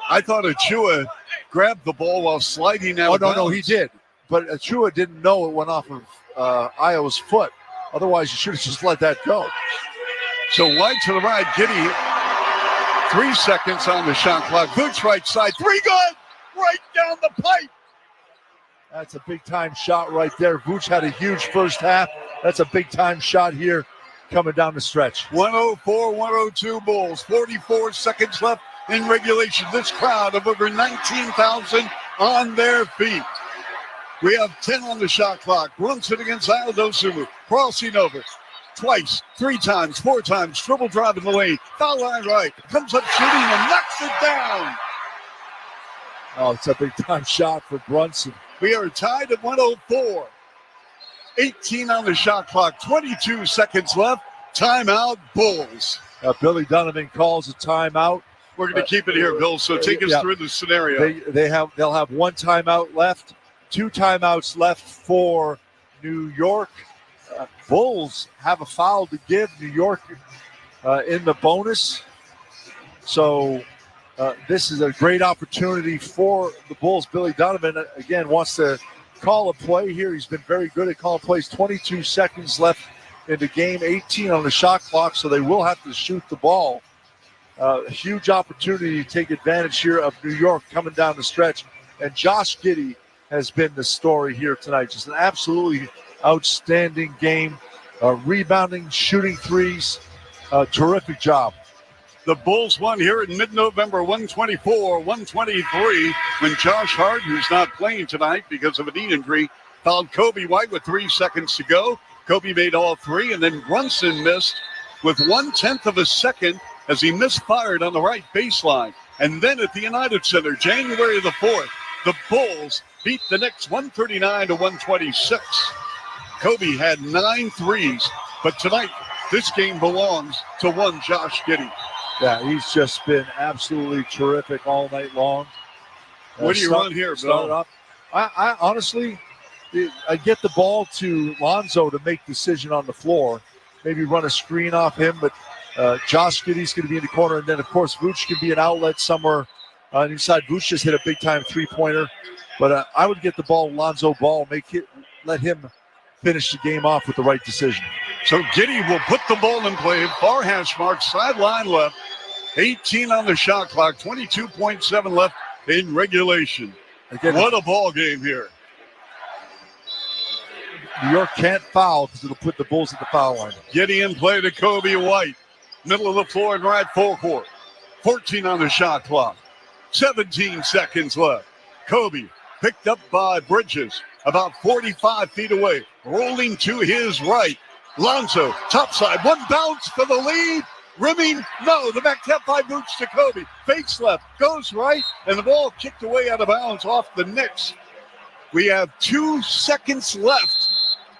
I thought Achua grabbed the ball while sliding out. Oh, no, he did. But Achua didn't know it went off of Io's foot. Otherwise, you should have just let that go. So wide to the right, Giddey. 3 seconds on the shot clock. Vooch right side. 3 good. Right down the pipe. That's a big-time shot right there. Vooch had a huge first half. That's a big-time shot here coming down the stretch. 104-102 Bulls. 44 seconds left in regulation. This crowd of over 19,000 on their feet. We have 10 on the shot clock. Brunson against Aldosumu. Crossing over. Twice, 3 times, 4 times. Triple drive in the lane. Foul line right. Comes up shooting and knocks it down. Oh, it's a big-time shot for Brunson. We are tied at 104. 18 on the shot clock. 22 seconds left. Timeout, Bulls. Billy Donovan calls a timeout. We're going to keep it here, Bill, so take us through the scenario. They'll have 1 timeout left, 2 timeouts left for New York. Bulls have a foul to give New York in the bonus. So this is a great opportunity for the Bulls. Billy Donovan, again, wants to call a play here. He's been very good at calling plays. 22 seconds left in the game, 18 on the shot clock, so they will have to shoot the ball. A huge opportunity to take advantage here of New York coming down the stretch. And Josh Giddey has been the story here tonight. Just an absolutely outstanding game. Rebounding, shooting threes. Terrific job. The Bulls won here in mid-November, 124-123, when Josh Hart, who's not playing tonight because of a knee injury, fouled Kobe White with 3 seconds to go. Kobe made all 3, and then Brunson missed with 1/10 of a second as he misfired on the right baseline. And then at the United Center, January the 4th, the Bulls beat the Knicks 139-126. Kobe had 9 threes, but tonight this game belongs to one Josh Giddey. Yeah, he's just been absolutely terrific all night long. What do you run here, Bill? I honestly, I get the ball to Lonzo to make decision on the floor. Maybe run a screen off him, but Josh Giddey's going to be in the corner. And then, of course, Vooch can be an outlet somewhere inside. Vooch just hit a big-time three-pointer. But I would get the ball, Lonzo Ball, let him finish the game off with the right decision. So Giddey will put the ball in play. Far hash mark, sideline left. 18 on the shot clock, 22.7 left in regulation. Again, what a ball game here. New York can't foul because it'll put the Bulls at the foul line. Giddey in play to Kobe White. Middle of the floor and right full court. 14 on the shot clock. 17 seconds left. Kobe picked up by Bridges about 45 feet away. Rolling to his right. Lonzo, topside. One bounce for the lead. Rimming, no. The back tap by Boots to Kobe. Fakes left, goes right, and the ball kicked away out of bounds off the Knicks. We have 2 seconds left.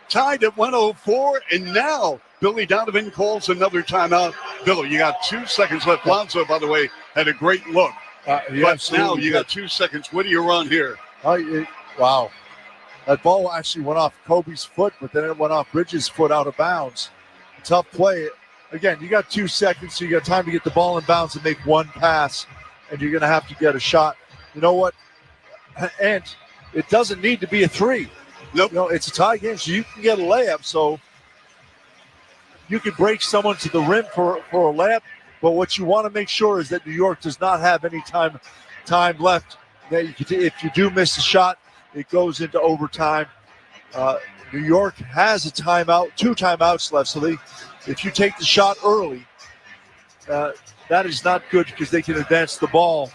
Tied at 104, and now Billy Donovan calls another timeout. Billy, you got 2 seconds left. Lonzo, by the way, had a great look. But now you got 2 seconds. What do you run here? Wow. That ball actually went off Kobe's foot, but then it went off Bridges' foot out of bounds. Tough play. Again, you got 2 seconds, so you got time to get the ball in bounds and make one pass, and you're going to have to get a shot. You know what? And it doesn't need to be a three. Nope. You know, it's a tie game, so you can get a layup. So you can break someone to the rim for a layup, but what you want to make sure is that New York does not have any time left. That if you do miss a shot, it goes into overtime. New York has a timeout, 2 timeouts left. So if you take the shot early, that is not good because they can advance the ball.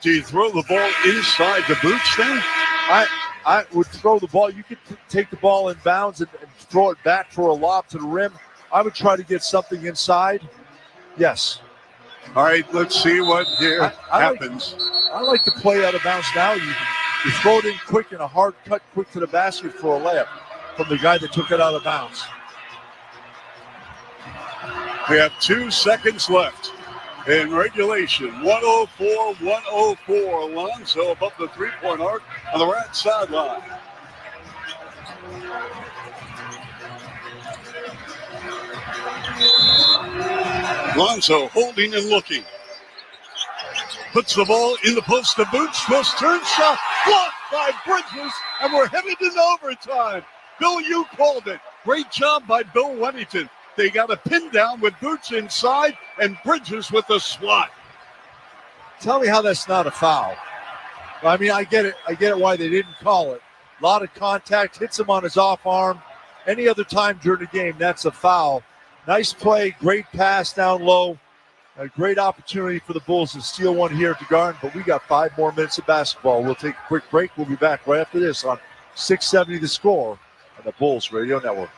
Do you throw the ball inside the Boots then? I would throw the ball. You could take the ball in bounds and throw it back for a lob to the rim. I would try to get something inside. Yes. All right, let's see what here happens. I like to play out of bounds now. You throw it in quick and a hard cut quick to the basket for a layup from the guy that took it out of bounds. We have 2 seconds left in regulation. 104-104. Lonzo above the three-point arc on the right sideline. Lonzo holding and looking. Puts the ball in the post to Boots. Twist, turn shot. Blocked by Bridges. And we're headed into overtime. Bill, you called it. Great job by Bill Wennington. They got a pin down with Boots inside and Bridges with the swat. Tell me how that's not a foul. I mean, I get it. I get it why they didn't call it. A lot of contact, hits him on his off arm. Any other time during the game, that's a foul. Nice play, great pass down low. A great opportunity for the Bulls to steal one here at the Garden, but we got 5 more minutes of basketball. We'll take a quick break. We'll be back right after this on 670 The Score on the Bulls Radio Network.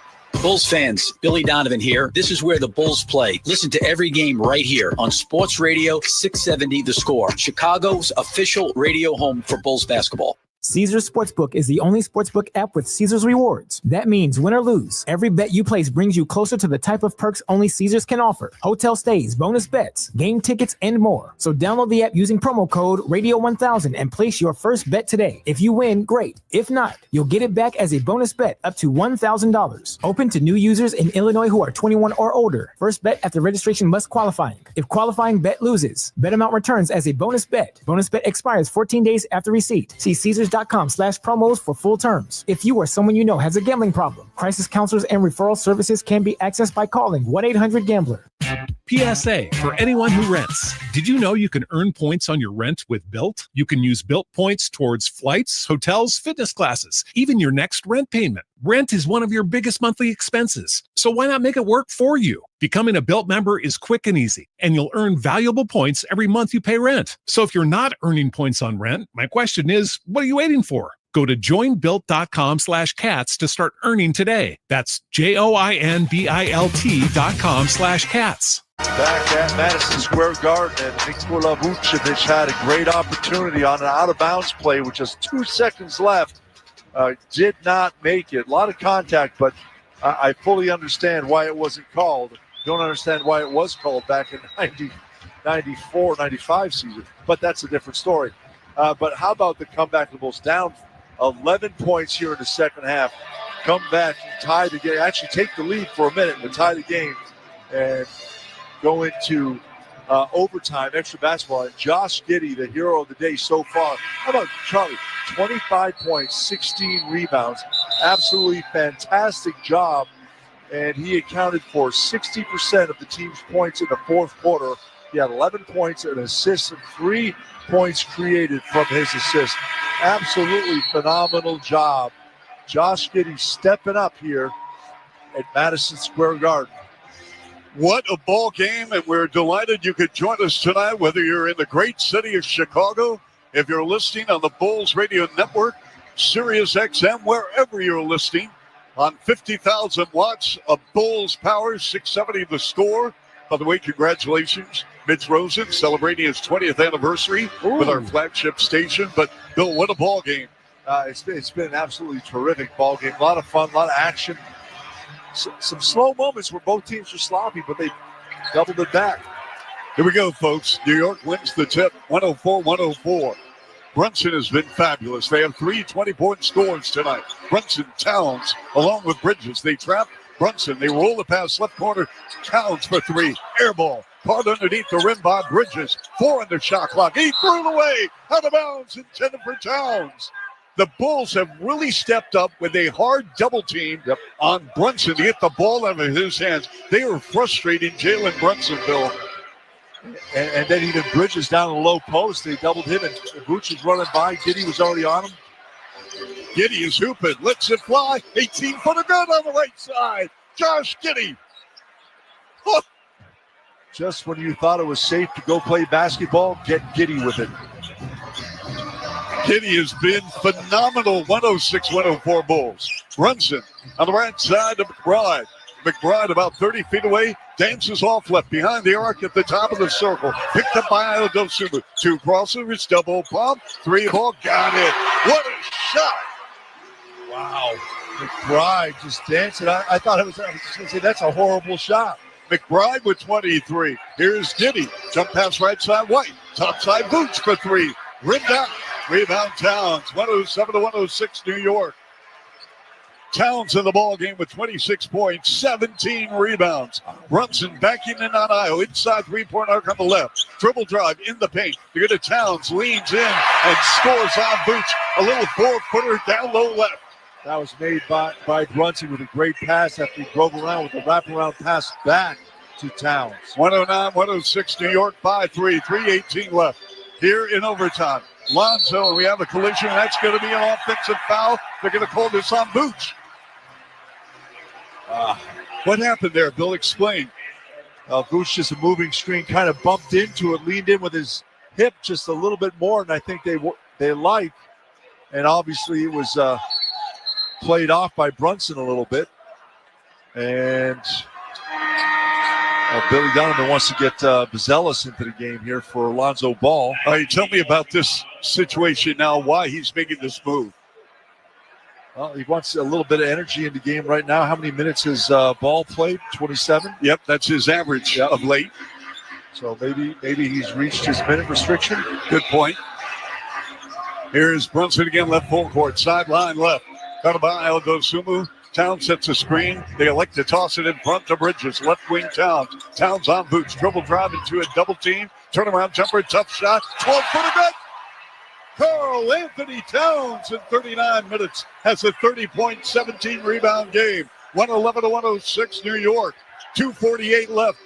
Bulls fans, Billy Donovan here. This is where the Bulls play. Listen to every game right here on Sports Radio 670 The Score, Chicago's official radio home for Bulls basketball. Caesars Sportsbook is the only sportsbook app with Caesars rewards. That means win or lose, every bet you place brings you closer to the type of perks only Caesars can offer. Hotel stays, bonus bets, game tickets, and more. So download the app using promo code Radio1000 and place your first bet today. If you win, great. If not, you'll get it back as a bonus bet up to $1,000. Open to new users in Illinois who are 21 or older. First bet after registration must qualify. If qualifying bet loses, bet amount returns as a bonus bet. Bonus bet expires 14 days after receipt. See Caesars.com/promos for full terms. If you or someone you know has a gambling problem, crisis counselors and referral services can be accessed by calling 1-800-GAMBLER. PSA for anyone who rents. Did you know you can earn points on your rent with Bilt? You can use Bilt points towards flights, hotels, fitness classes, even your next rent payment. Rent is one of your biggest monthly expenses, so why not make it work for you? Becoming a Bilt member is quick and easy, and you'll earn valuable points every month you pay rent. So if you're not earning points on rent, my question is, what are you waiting for? Go to joinbuilt.com/cats to start earning today. That's JOINBILT.com/cats. Back at Madison Square Garden, and Nikola Vucevic had a great opportunity on an out-of-bounds play with just 2 seconds left. Did not make it. A lot of contact, but I fully understand why it wasn't called. Don't understand why it was called back in 94, 95 season, but that's a different story. But how about the comeback? The Bulls down 11 points here in the second half. Come back and tie the game. Actually take the lead for a minute, but tie the game and go into overtime, extra basketball. And Josh Giddey, the hero of the day so far. How about Charlie? 25 points, 16 rebounds. Absolutely fantastic job. And he accounted for 60% of the team's points in the fourth quarter. He had 11 points, an assist, and 3 points created from his assist. Absolutely phenomenal job. Josh Giddey stepping up here at Madison Square Garden. What a ball game, and we're delighted you could join us tonight, whether you're in the great city of Chicago, if you're listening on the Bulls Radio Network, Sirius XM, wherever you're listening, on 50,000 watts of Bulls power, 670 The Score. By the way, congratulations, Mitch Rosen, celebrating his 20th anniversary with our flagship station. But, Bill, what a ball game. It's been an absolutely terrific ball game. A lot of fun, a lot of action. Some slow moments where both teams were sloppy, but they doubled it back. Here we go, folks. New York wins the tip, 104-104. Brunson has been fabulous. They have 3 20-point scores tonight. Brunson, Towns, along with Bridges. They trap Brunson. They roll the pass left corner. Towns for 3. Air ball. Caught underneath the rim by Bridges. 4 on the shot clock. He threw it away. Out of bounds. Intended for Towns. The Bulls have really stepped up with a hard double team on Brunson to get the ball out of his hands. They were frustrating Jalen Brunson, Bill. And then even Bridges down in the low post. They doubled him, and Vooch was running by. Giddey was already on him. Giddey is hooping. Lets it fly. 18-footer good on the right side. Josh Giddey. Oh. Just when you thought it was safe to go play basketball, get Giddey with it. Giddey has been phenomenal. 106-104 Bulls. Brunson on the right side of McBride. McBride about 30 feet away. Dances off left behind the arc at the top of the circle. Picked up by Ayodosunmu. 2 crossovers, double pump. 3 ball. Got it. What a shot. Wow. McBride just dancing. I thought I was just going to say that's a horrible shot. McBride with 23. Here's Giddey. Jump pass right side White. Top side Boots for 3. Rimmed out. Rebound Towns. 107-106 New York. Towns in the ball game with 26 points, 17 rebounds. Brunson backing in on Io. Inside 3-point arc on the left. Dribble drive in the paint. To go to Towns. Leans in and scores on Boots. A little 4-footer down low left. That was made by Brunson with a great pass after he drove around with a wraparound pass back to Towns. 109-106 New York by 3. 3:18 left. Here in overtime. Lonzo, and we have a collision. That's going to be an offensive foul. They're going to call this on Boots. What happened there, Bill? Explain. Boots, just a moving screen, kind of bumped into it, leaned in with his hip just a little bit more, and I think they like. And obviously it was played off by Brunson a little bit. And Billy Donovan wants to get Buzelis into the game here for Alonzo Ball. All right, tell me about this situation now, why he's making this move. Well, he wants a little bit of energy in the game right now. How many minutes has Ball played? 27? Yep, that's his average of late. So maybe he's reached his minute restriction. Good point. Here's Brunson again, left full court, sideline left. Got by Ayodosunmu. Towns sets a screen. They elect to toss it in front to Bridges. Left wing Towns. Towns on Boots. Dribble drive into a double team. Turnaround jumper. Tough shot. 12-footer good. Karl Anthony Towns in 39 minutes has a 30-point, 17-rebound game. 111-106 New York. 2:48 left.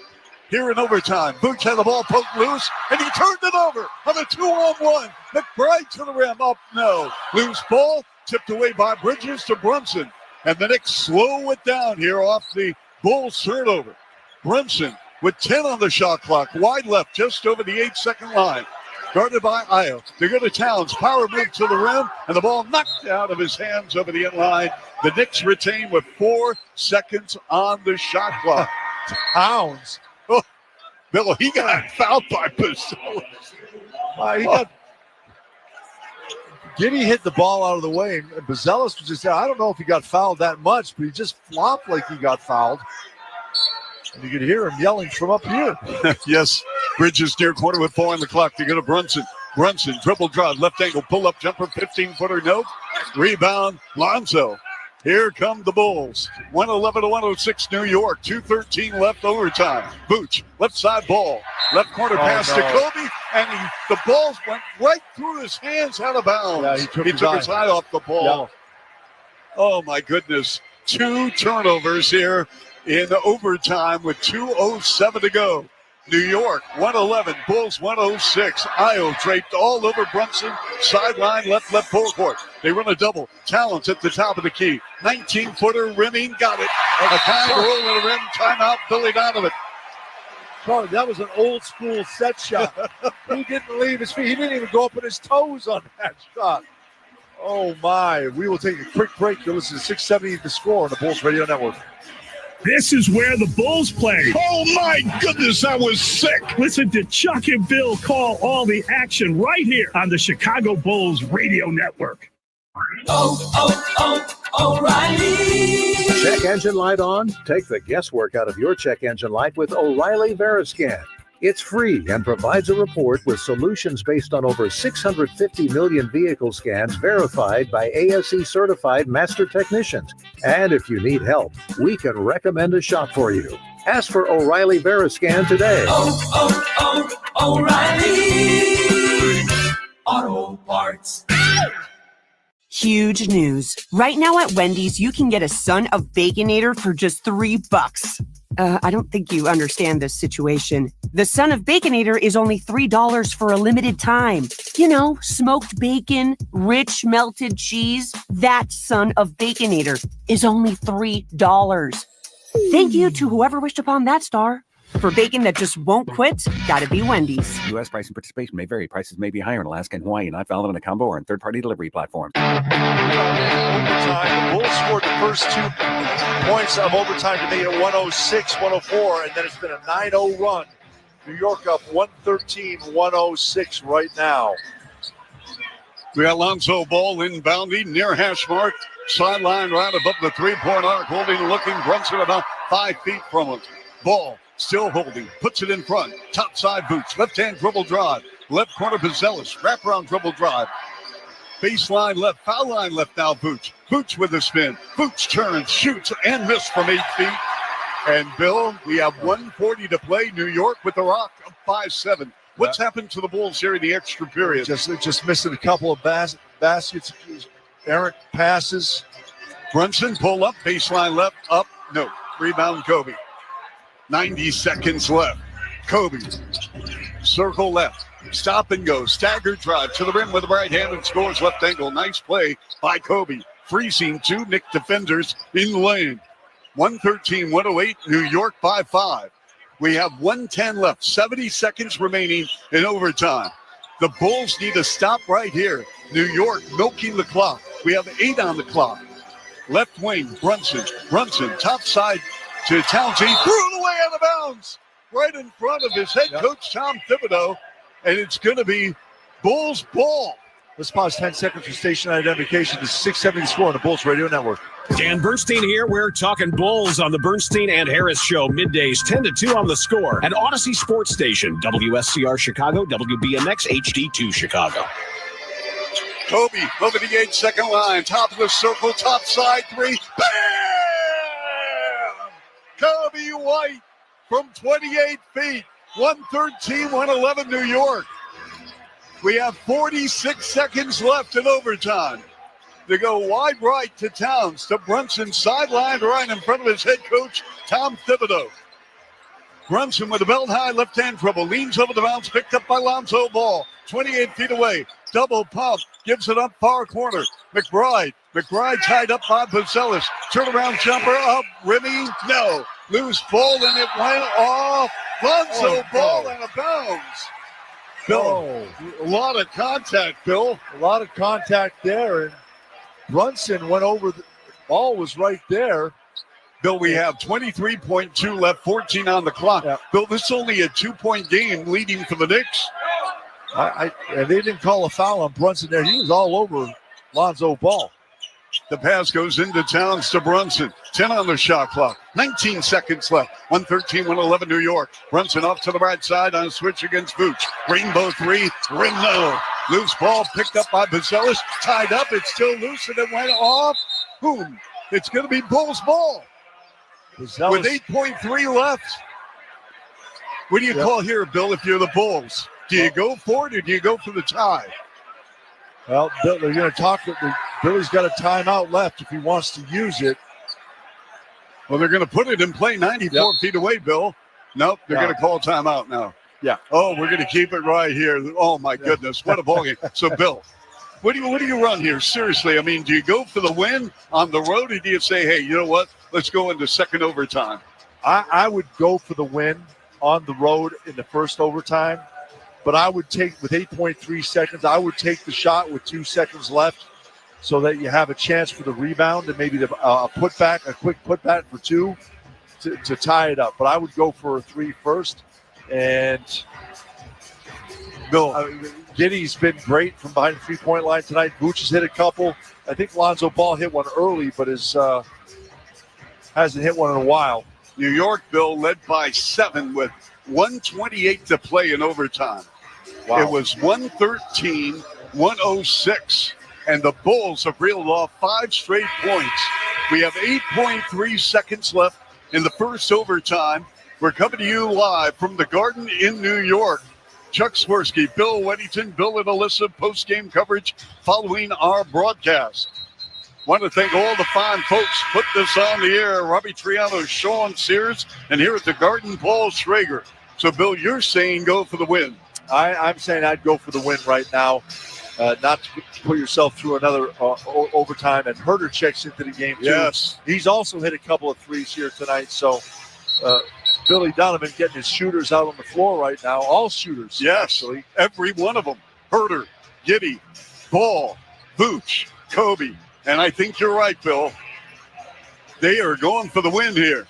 Here in overtime. Boots had the ball poked loose, and he turned it over on a 2-on-1. McBride to the rim. Up, no. Loose ball. Tipped away by Bridges to Brunson. And the Knicks slow it down here off the Bulls turnover. Brunson with 10 on the shot clock. Wide left, just over the 8-second line. Guarded by Io. They go to Towns. Power move to the rim. And the ball knocked out of his hands over the end line. The Knicks retain with 4 seconds on the shot clock. Towns. Oh, Bill, he got fouled by Buzelis. Giddey hit the ball out of the way, and Buzelis was just there. I don't know if he got fouled that much, but he just flopped like he got fouled. And you could hear him yelling from up here. Yes, Bridges near corner with 4 on the clock. They go to Brunson. Brunson, dribble drive, left angle, pull up jumper, 15-footer, no. Rebound, Lonzo. Here come the Bulls. 111-106 New York. 2:13 left overtime. Booch, left side ball. Left corner pass to Kobe, and the ball went right through his hands out of bounds. Yeah, he took his eye off the ball. Yeah. Oh, my goodness. 2 turnovers here in overtime with 2:07 to go. New York, 111, Bulls 106. Io draped all over Brunson, sideline, left forecourt. They run a double. Talents at the top of the key. 19-footer, rimming, got it. A kind roll to the rim, timeout, Billy Donovan. Sorry, that was an old school set shot. He didn't leave his feet. He didn't even go up on his toes on that shot. Oh, my. We will take a quick break. You'll listen to 670 The Score on the Bulls Radio Network. This is where the Bulls play. Oh, my goodness, I was sick. Listen to Chuck and Bill call all the action right here on the Chicago Bulls Radio Network. O'Reilly. Check engine light on? Take the guesswork out of your check engine light with O'Reilly Veriscan. It's free and provides a report with solutions based on over 650 million vehicle scans verified by ASE-certified master technicians. And if you need help, we can recommend a shop for you. Ask for O'Reilly Veriscan today. O'Reilly Auto Parts. Huge news. Right now at Wendy's, you can get a Son of Baconator for just $3. I don't think you understand this situation. The Son of Baconator is only $3 for a limited time. You know, smoked bacon, rich melted cheese. That Son of Baconator is only $3. Thank you to whoever wished upon that star. For bacon that just won't quit, gotta be Wendy's. U.S. price and participation may vary. Prices may be higher in Alaska and Hawaii, not valid on a combo or on third-party delivery platform. Overtime. The Bulls scored the first 2 points of overtime to make it 106-104, and then it's been a 9-0 run. New York up 113-106 right now. We got Lonzo Ball inbounding near hash mark. Sideline right above the three-point arc. Holding, looking. Brunson about 5 feet from him. Ball still holding. Puts it in front. Top side Boots. Left-hand dribble drive. Left corner Buzelis. Wraparound dribble drive. Baseline left. Foul line left now Boots. Boots with a spin. Boots turns, shoots, and missed from 8 feet. And, Bill, we have 1:40 to play. New York with the rock up 5-7. What's happened to the Bulls here in the extra period? Just missing a couple of baskets. Errant passes. Brunson pull up. Baseline left. Up. No. Rebound Kobe. 90 seconds left. Kobe. Circle left. Stop and go. Stagger drive to the rim with the right hand and scores left angle. Nice play by Kobe. Freezing 2 Knicks defenders in the lane. 113-108. New York by 5. We have 1:10 left. 70 seconds remaining in overtime. The Bulls need to stop right here. New York milking the clock. We have 8 on the clock. Left wing, Brunson. Top side to Townsend. He threw it away out of bounds. Right in front of his head coach, Tom Thibodeau. And it's going to be Bulls ball. Let's pause 10 seconds for station identification. This is 670 The Score on the Bulls Radio Network. Dan Bernstein here. We're talking Bulls on the Bernstein and Harris Show, middays 10 to 2 on The Score at Odyssey Sports Station, WSCR Chicago, WBMX HD2 Chicago. Kobe over the 8-second line, top of the circle, top side 3. Bam! Kobe White from 28 feet. 113-111 New York. We have 46 seconds left in overtime. They go wide right to Towns, to Brunson, sideline right in front of his head coach, Tom Thibodeau. Brunson with a belt-high left-hand dribble, leans over the bounce, picked up by Lonzo Ball, 28 feet away. Double pump, gives it up far corner. McBride tied up by Buzelis. Turnaround jumper up, rimming, no. Loose ball, and it went off. Lonzo Ball out of bounds. Bill, a lot of contact, Bill. A lot of contact there, and Brunson went over. The ball was right there. Bill, we have 23.2 left, 14 on the clock. Yeah. Bill, this is only a 2-point game leading for the Knicks. And they didn't call a foul on Brunson there. He was all over Lonzo Ball. The pass goes into Towns to Brunson. 10 on the shot clock. 19 seconds left. 113, 111 New York. Brunson off to the right side on a switch against Vooch. Rainbow three. Rim no. Loose ball picked up by Bazelis. Tied up. It's still loose and it went off. Boom. It's going to be Bulls ball. Bazelis. With 8.3 left. What do you call here, Bill, if you're the Bulls? Do you go for it or do you go for the tie? Well, they're going to talk. Billy's got a timeout left if he wants to use it. Well, they're going to put it in play 94 feet away, Bill. Nope, they're going to call timeout now. Yeah. Oh, we're going to keep it right here. Oh, my goodness. What a ball game. So, Bill, what do you run here? Seriously, I mean, do you go for the win on the road or do you say, hey, you know what? Let's go into second overtime? I would go for the win on the road in the first overtime. But I would take, with 8.3 seconds, I would take the shot with 2 seconds left so that you have a chance for the rebound and maybe a putback, a quick putback for 2 to tie it up. But I would go for a 3 first. And Bill, Giddy's been great from behind the three-point line tonight. Vooch has hit a couple. I think Lonzo Ball hit one early, but hasn't hit one in a while. New York, Bill, led by 7 with 1:28 to play in overtime. Wow. It was 113-106, and the Bulls have reeled off 5 straight points. We have 8.3 seconds left in the first overtime. We're coming to you live from the Garden in New York. Chuck Swirsky, Bill Weddington, Bill and Alyssa, post-game coverage following our broadcast. Want to thank all the fine folks put this on the air. Robbie Triano, Sean Sears, and here at the Garden, Paul Schrager. So, Bill, you're saying go for the win. I'm saying I'd go for the win right now, not to put yourself through another overtime. And Herter checks into the game, too. Yes. He's also hit a couple of threes here tonight. So, Billy Donovan getting his shooters out on the floor right now. All shooters, actually. Every one of them. Herter, Giddy, Ball, Vooch, Kobe. And I think you're right, Bill. They are going for the win here.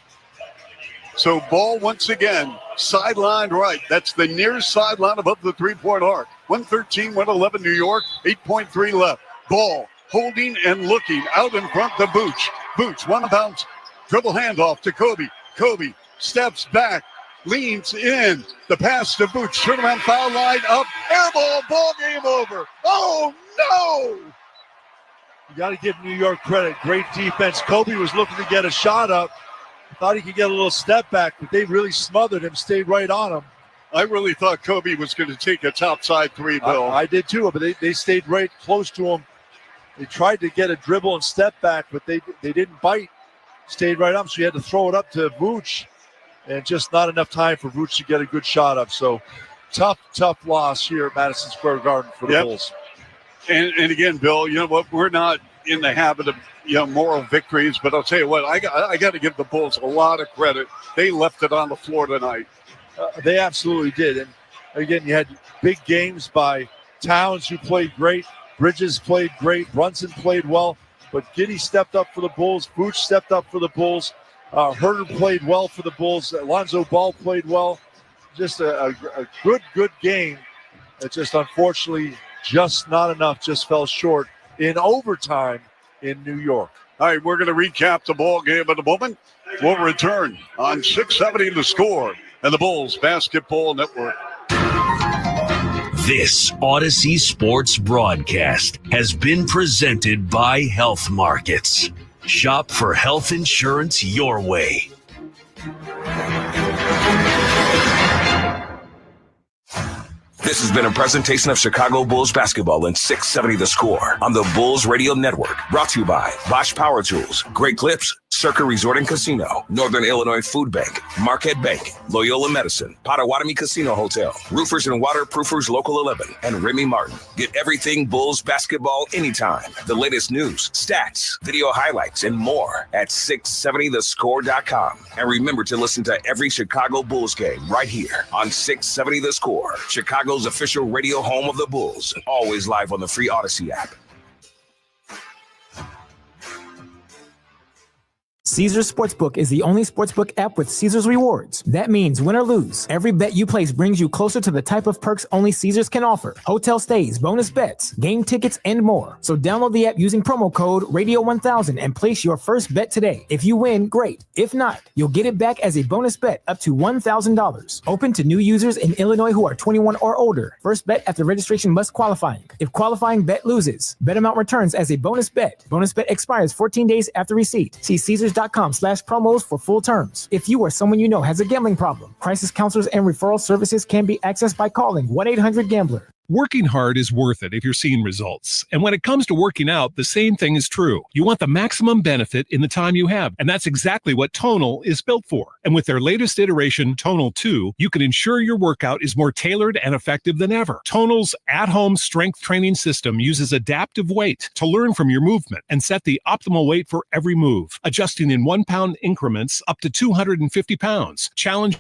So Ball once again, sidelined right. That's the near sideline above the three-point arc. 113-111 New York, 8.3 left. Ball holding and looking out in front to Vooch. Vooch, one bounce, dribble handoff to Kobe. Kobe steps back, leans in. The pass to Vooch, turnaround foul line up. Air ball game over. Oh, no! You got to give New York credit. Great defense. Kobe was looking to get a shot up. Thought he could get a little step back, but they really smothered him, stayed right on him. I really thought Kobe was going to take a topside 3, Bill. I did too, but they stayed right close to him. They tried to get a dribble and step back, but they didn't bite. Stayed right up, so you had to throw it up to Vooch, and just not enough time for Vooch to get a good shot up. So tough loss here at Madison Square Garden for the Bulls. And again, Bill, you know what? We're not in the habit of moral victories, but I'll tell you what, I got to give the Bulls a lot of credit. They left it on the floor tonight. They absolutely did. And again, you had big games by Towns, who played great. Bridges played great. Brunson played well. But Giddy stepped up for the Bulls. Vooch stepped up for the Bulls. Herter played well for the Bulls. Lonzo Ball played well. Just a good game. It just unfortunately just not enough, just fell short in overtime in New York. All right, we're going to recap the ball game in a moment. We'll return on 670 The Score and the Bulls Basketball Network. This Odyssey Sports broadcast has been presented by Health Markets. Shop for health insurance your way. This has been a presentation of Chicago Bulls basketball in 670 The Score on the Bulls Radio Network. Brought to you by Bosch Power Tools, Great Clips, Circa Resort and Casino, Northern Illinois Food Bank, Marquette Bank, Loyola Medicine, Potawatomi Casino Hotel, Roofers and Waterproofers Local 11, and Remy Martin. Get everything Bulls basketball anytime. The latest news, stats, video highlights, and more at 670thescore.com. And remember to listen to every Chicago Bulls game right here on 670 The Score, Chicago's official radio home of the Bulls. Always live on the free Odyssey app. Caesars Sportsbook is the only sportsbook app with Caesars rewards. That means win or lose, every bet you place brings you closer to the type of perks only Caesars can offer. Hotel stays, bonus bets, game tickets, and more. So download the app using promo code Radio1000 and place your first bet today. If you win, great. If not, you'll get it back as a bonus bet up to $1,000. Open to new users in Illinois who are 21 or older. First bet after registration must qualifying. If qualifying bet loses, bet amount returns as a bonus bet. Bonus bet expires 14 days after receipt. See Caesars.com/promos for full terms. If you or someone you know has a gambling problem, crisis counselors and referral services can be accessed by calling 1-800-GAMBLER. Working hard is worth it if you're seeing results. And when it comes to working out, the same thing is true. You want the maximum benefit in the time you have. And that's exactly what Tonal is built for. And with their latest iteration, Tonal 2, you can ensure your workout is more tailored and effective than ever. Tonal's at-home strength training system uses adaptive weight to learn from your movement and set the optimal weight for every move, adjusting in 1 pound increments up to 250 pounds. Challenge